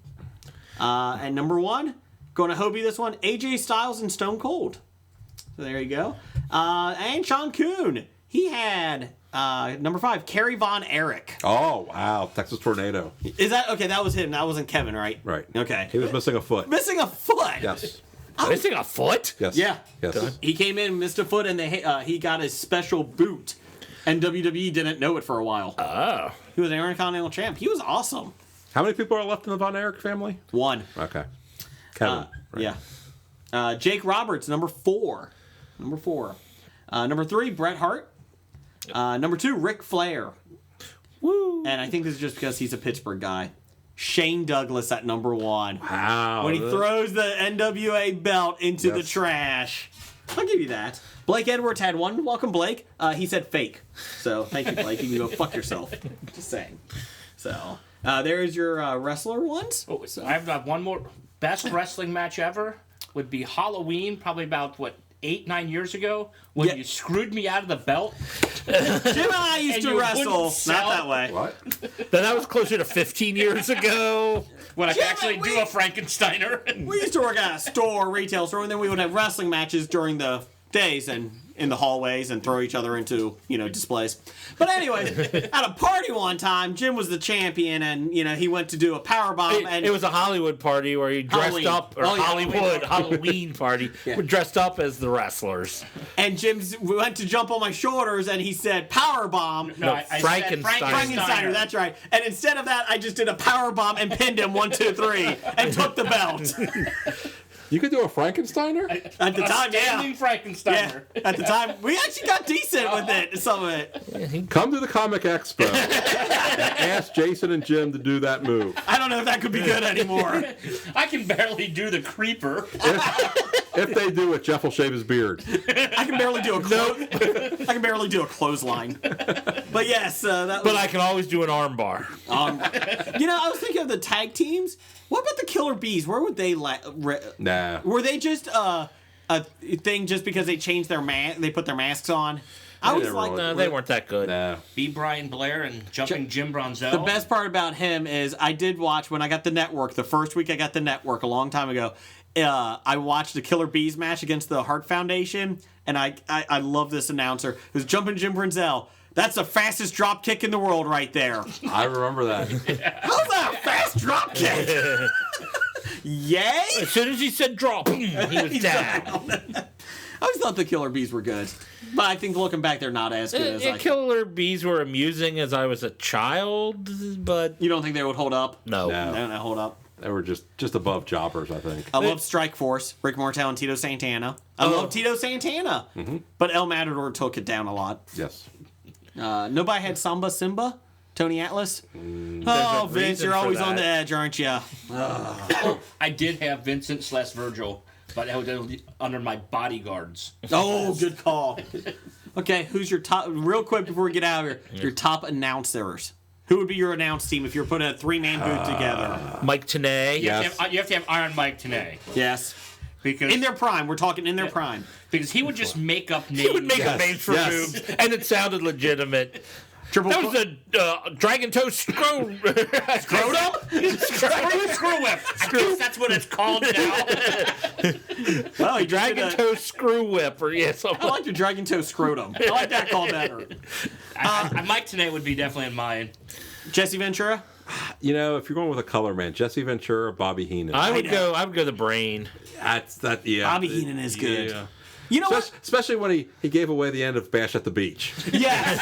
And number 1, going to Hobie this one, AJ Styles and Stone Cold. So there you go. And Sean Kuhn. He had number 5, Kerry Von Erich. Oh, wow. Texas Tornado. Is that okay? That was him. That wasn't Kevin, right? Right. Okay. He was missing a foot. Missing a foot. Yes. Missing a foot? Yes. Yeah. Yes. He came in, missed a foot, and he got his special boot. And WWE didn't know it for a while. Oh. He was an Intercontinental champ. He was awesome. How many people are left in the Von Erich family? 1. Okay. Kevin. Right. Yeah. Jake Roberts, number 4. Number 4. Number 3, Bret Hart. Number 2, Ric Flair. Woo! And I think this is just because he's a Pittsburgh guy. Shane Douglas at number 1. Wow. When he throws the NWA belt into the trash. I'll give you that. Blake Edwards had one. Welcome, Blake. He said fake. So thank you, Blake. You can go fuck yourself. Just saying. So there's your wrestler ones. Oh, I've got one more. Best wrestling match ever would be Halloween, probably about, 8-9 years ago, when you screwed me out of the belt. Jim and I used to wrestle. Not that way. What? Then that was closer to 15 years ago. When I could Jim, actually do a Frankensteiner. We used to work at a store, retail store, and then we would have wrestling matches during the days and in the hallways and throw each other into, displays. But anyways, at a party one time, Jim was the champion, and, he went to do a power bomb. And It was a Hollywood party where he dressed Halloween. up, or Oh, yeah, Halloween party, dressed up as the wrestlers. And Jim went to jump on my shoulders, and he said power bomb. No, I said Frankenstein. Frankensteiner, that's right. And instead of that, I just did a power bomb and pinned him 1, 2, 3, and took the belt. You could do a Frankensteiner? At the time, Standing Frankensteiner. yeah. At the time, we actually got decent with it. Some of it. Come to the Comic Expo and ask Jason and Jim to do that move. I don't know if that could be good anymore. I can barely do the creeper. If they do it, Jeff will shave his beard. I can barely do I can barely do a clothesline. But yes, that. But I can always do an arm bar. I was thinking of the tag teams. What about the Killer Bees? Where would they Nah. Were they just a thing just because they changed their they put their masks on? I was like, No, they weren't that good. Nah. B. Brian Blair and Jumping Jim Bronzel. the best part about him is I did watch when I got the network. The first week I got the network a long time ago. I watched the Killer Bees match against the Hart Foundation, and I love this announcer who's Jumping Jim Bronzel. That's the fastest drop kick in the world right there. I remember that. How's that a fast drop kick? Yay! As soon as he said drop, he was down. I always thought the Killer Bees were good. But I think looking back, they're not as good as I Killer Bees were amusing as I was a child, but... You don't think they would hold up? No. They don't hold up. They were just above jobbers, I think. I love Strike Force, Rick Martel and Tito Santana. I love Tito Santana. Mm-hmm. But El Matador took it down a lot. Yes. Nobody had Samba Simba? Tony Atlas? There's Oh, a Vince, reason you're for always on that. the edge, aren't you? I did have Vincent / Virgil, but that was under my bodyguards. Oh, good call. Okay, who's your top? Real quick before we get out of here, your top announcers. Who would be your announce team if you're putting a 3-man booth together? Mike Tenay. You have to have Iron Mike today. Yes. Because In their prime. We're talking in their prime. because he would just make up names. He would make up names for moves, and it sounded legitimate. Triple That was the Dragon Toe Scrotum? Screw whip. I guess that's what it's called now. Well, he Dragon Toe Screw Whip, or something. I like your Dragon Toe Scrotum. I like that call better. Mike today would be definitely in mine. Jesse Ventura? You know, if you're going with a color man, Jesse Ventura, Bobby Heenan. I would go the Brain. That's that. Yeah. Bobby Heenan is good. Yeah. You know what? Especially when he gave away the end of Bash at the Beach. Yes.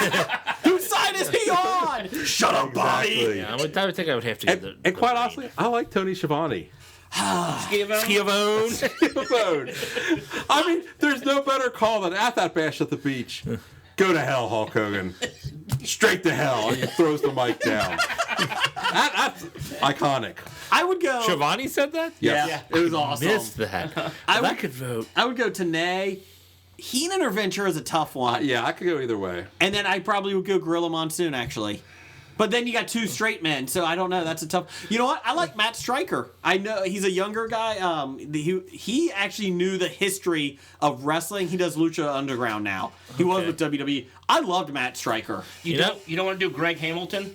Whose side is he on? Shut up, Bobby. Exactly. Yeah, I would think I would have to get And quite honestly, I like Tony Schiavone. Schiavone. I mean, there's no better call than at that Bash at the Beach. Go to hell, Hulk Hogan. Straight to hell. And he throws the mic down. That's iconic. I would go. Schiavone said that? Yes. Yeah, it was awesome. Missed that. I could vote. I would go Tenay. Heenan or Ventura is a tough one. Yeah, I could go either way. And then I probably would go Gorilla Monsoon, actually. But then you got two straight men, so I don't know. That's a tough. You know what? I like Matt Stryker. I know he's a younger guy. He actually knew the history of wrestling. He does Lucha Underground now. He was with WWE. I loved Matt Stryker. You don't want to do Greg Hamilton?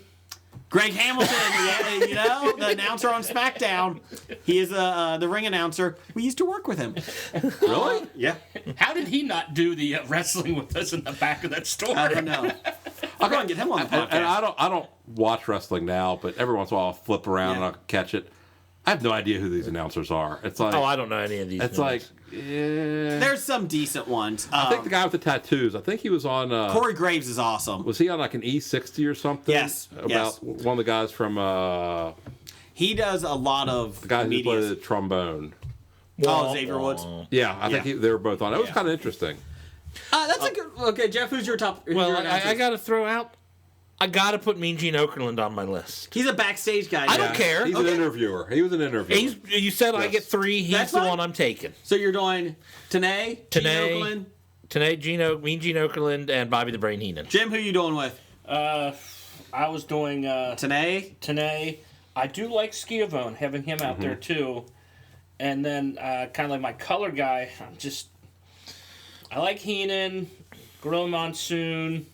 Greg Hamilton, yeah, the announcer on SmackDown. He is the ring announcer. We used to work with him. Really? Yeah. How did he not do the wrestling with us in the back of that store? I don't know. I'll go and get him on the podcast. And I don't watch wrestling now, but every once in a while I'll flip around and I'll catch it. I have no idea who these announcers are. It's like I don't know any of these. It's names. There's some decent ones. I think the guy with the tattoos. I think he was on. Corey Graves is awesome. Was he on like an E60 or something? Yes. About one of the guys from. He does a lot of the guy who media. played the trombone. Oh, Xavier Woods. Yeah, I think they were both on. It was kind of interesting. That's a good. Okay, Jeff, who's your top? Well, I got to throw out. I gotta put Mean Gene Okerlund on my list. He's a backstage guy. I don't care. He's an interviewer. He was an interviewer. You said I get 3. He's That's the fine. one I'm taking. So you're doing Tenay, Gene Okerlund. Mean Gene Okerlund, and Bobby the Brain Heenan. Jim, who you doing with? I was doing Tenay. I do like Schiavone, having him out there too. And then kind of like my color guy, I like Heenan, Gorilla Monsoon.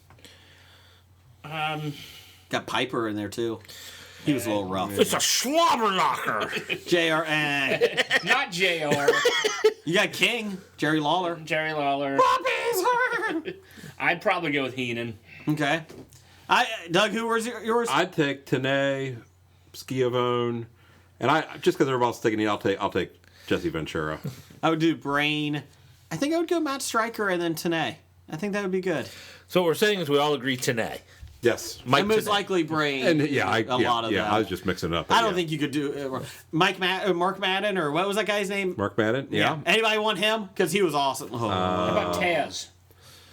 Got Piper in there too. He was a little rough. It's a slobber knocker. JR. Not JR. You got King, Jerry Lawler. I'd probably go with Heenan. Okay. Doug, who was yours? I'd take Tenay, Schiavone, and just because everybody's taking I'll take Jesse Ventura. I would do Brain. I think I would go Matt Stryker and then Tenay. I think that would be good. So what we're saying is we all agree Tenay. Yes. Mike And most Tenay. likely Brain. And lot of that. I was just mixing it up. I don't think you could do Mark Madden, or what was that guy's name? Mark Madden. Yeah. Anybody want him? Because he was awesome. Oh. How about Taz?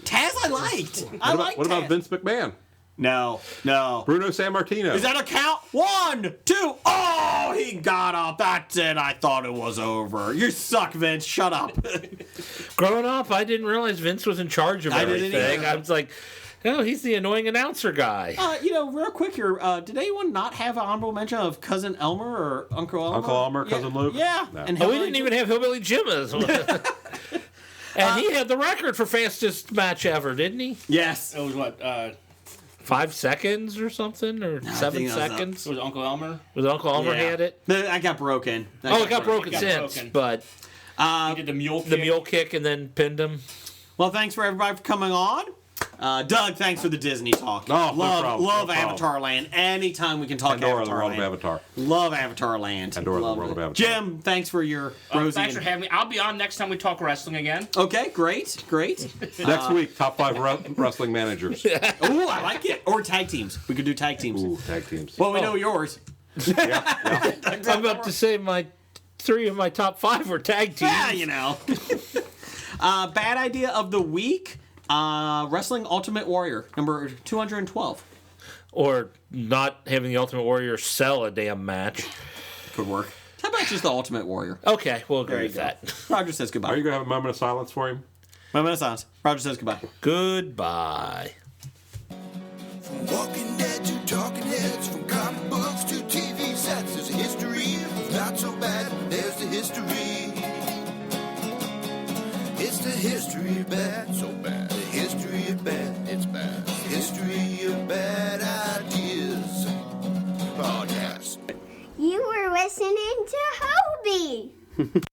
Taz, I liked. What about Vince McMahon? No. Bruno Sammartino. Is that a count? 1, 2. Oh, he got up. That's it. I thought it was over. You suck, Vince. Shut up. Growing up, I didn't realize Vince was in charge of I didn't everything. either. I was like, oh, he's the annoying announcer guy. Real quick here. Did anyone not have an honorable mention of Cousin Elmer or Uncle Elmer? Uncle Elmer, Cousin Luke? Yeah. No. And Oh, we didn't even have Hillbilly Jim as well. And he had the record for fastest match ever, didn't he? Yes. It was what? 5 seconds or something, or 7 seconds. It was Uncle Elmer. Was Uncle Elmer had it? I got broken. It got broken got since, broken. but He did the mule kick. the mule kick and then pinned him. Well, thanks for everybody for coming on. Doug, thanks for the Disney talk. No problem, love no problem. Avatar Land. Anytime we can talk Pandora, the Avatar world Land. of Avatar. Love Avatar Land. Pandora, the Love world it. of Avatar. Jim, thanks for your Rosie. Thanks for having me. I'll be on next time we talk wrestling again. Okay, great. Next week, top 5 wrestling managers. Ooh, I like it. Or tag teams. We could do tag teams. Ooh, tag teams. Well, we know yours. I'm about to say my 3 of my top 5 were tag teams. Yeah, you know. Bad idea of the week. Wrestling Ultimate Warrior, number 212. Or not having the Ultimate Warrior sell a damn match. Could work. How about just the Ultimate Warrior? Okay, we'll agree There you with go. that. Roger says goodbye. Are you going to have a moment of silence for him? Moment of silence. Roger says goodbye. Goodbye. From Walking Dead to Talking Heads, from comic books to TV sets, there's a history of not so bad. There's the history. It's the history of bad, so bad. The history of bad, it's bad. History of bad ideas. Podcast. You were listening to Hobie.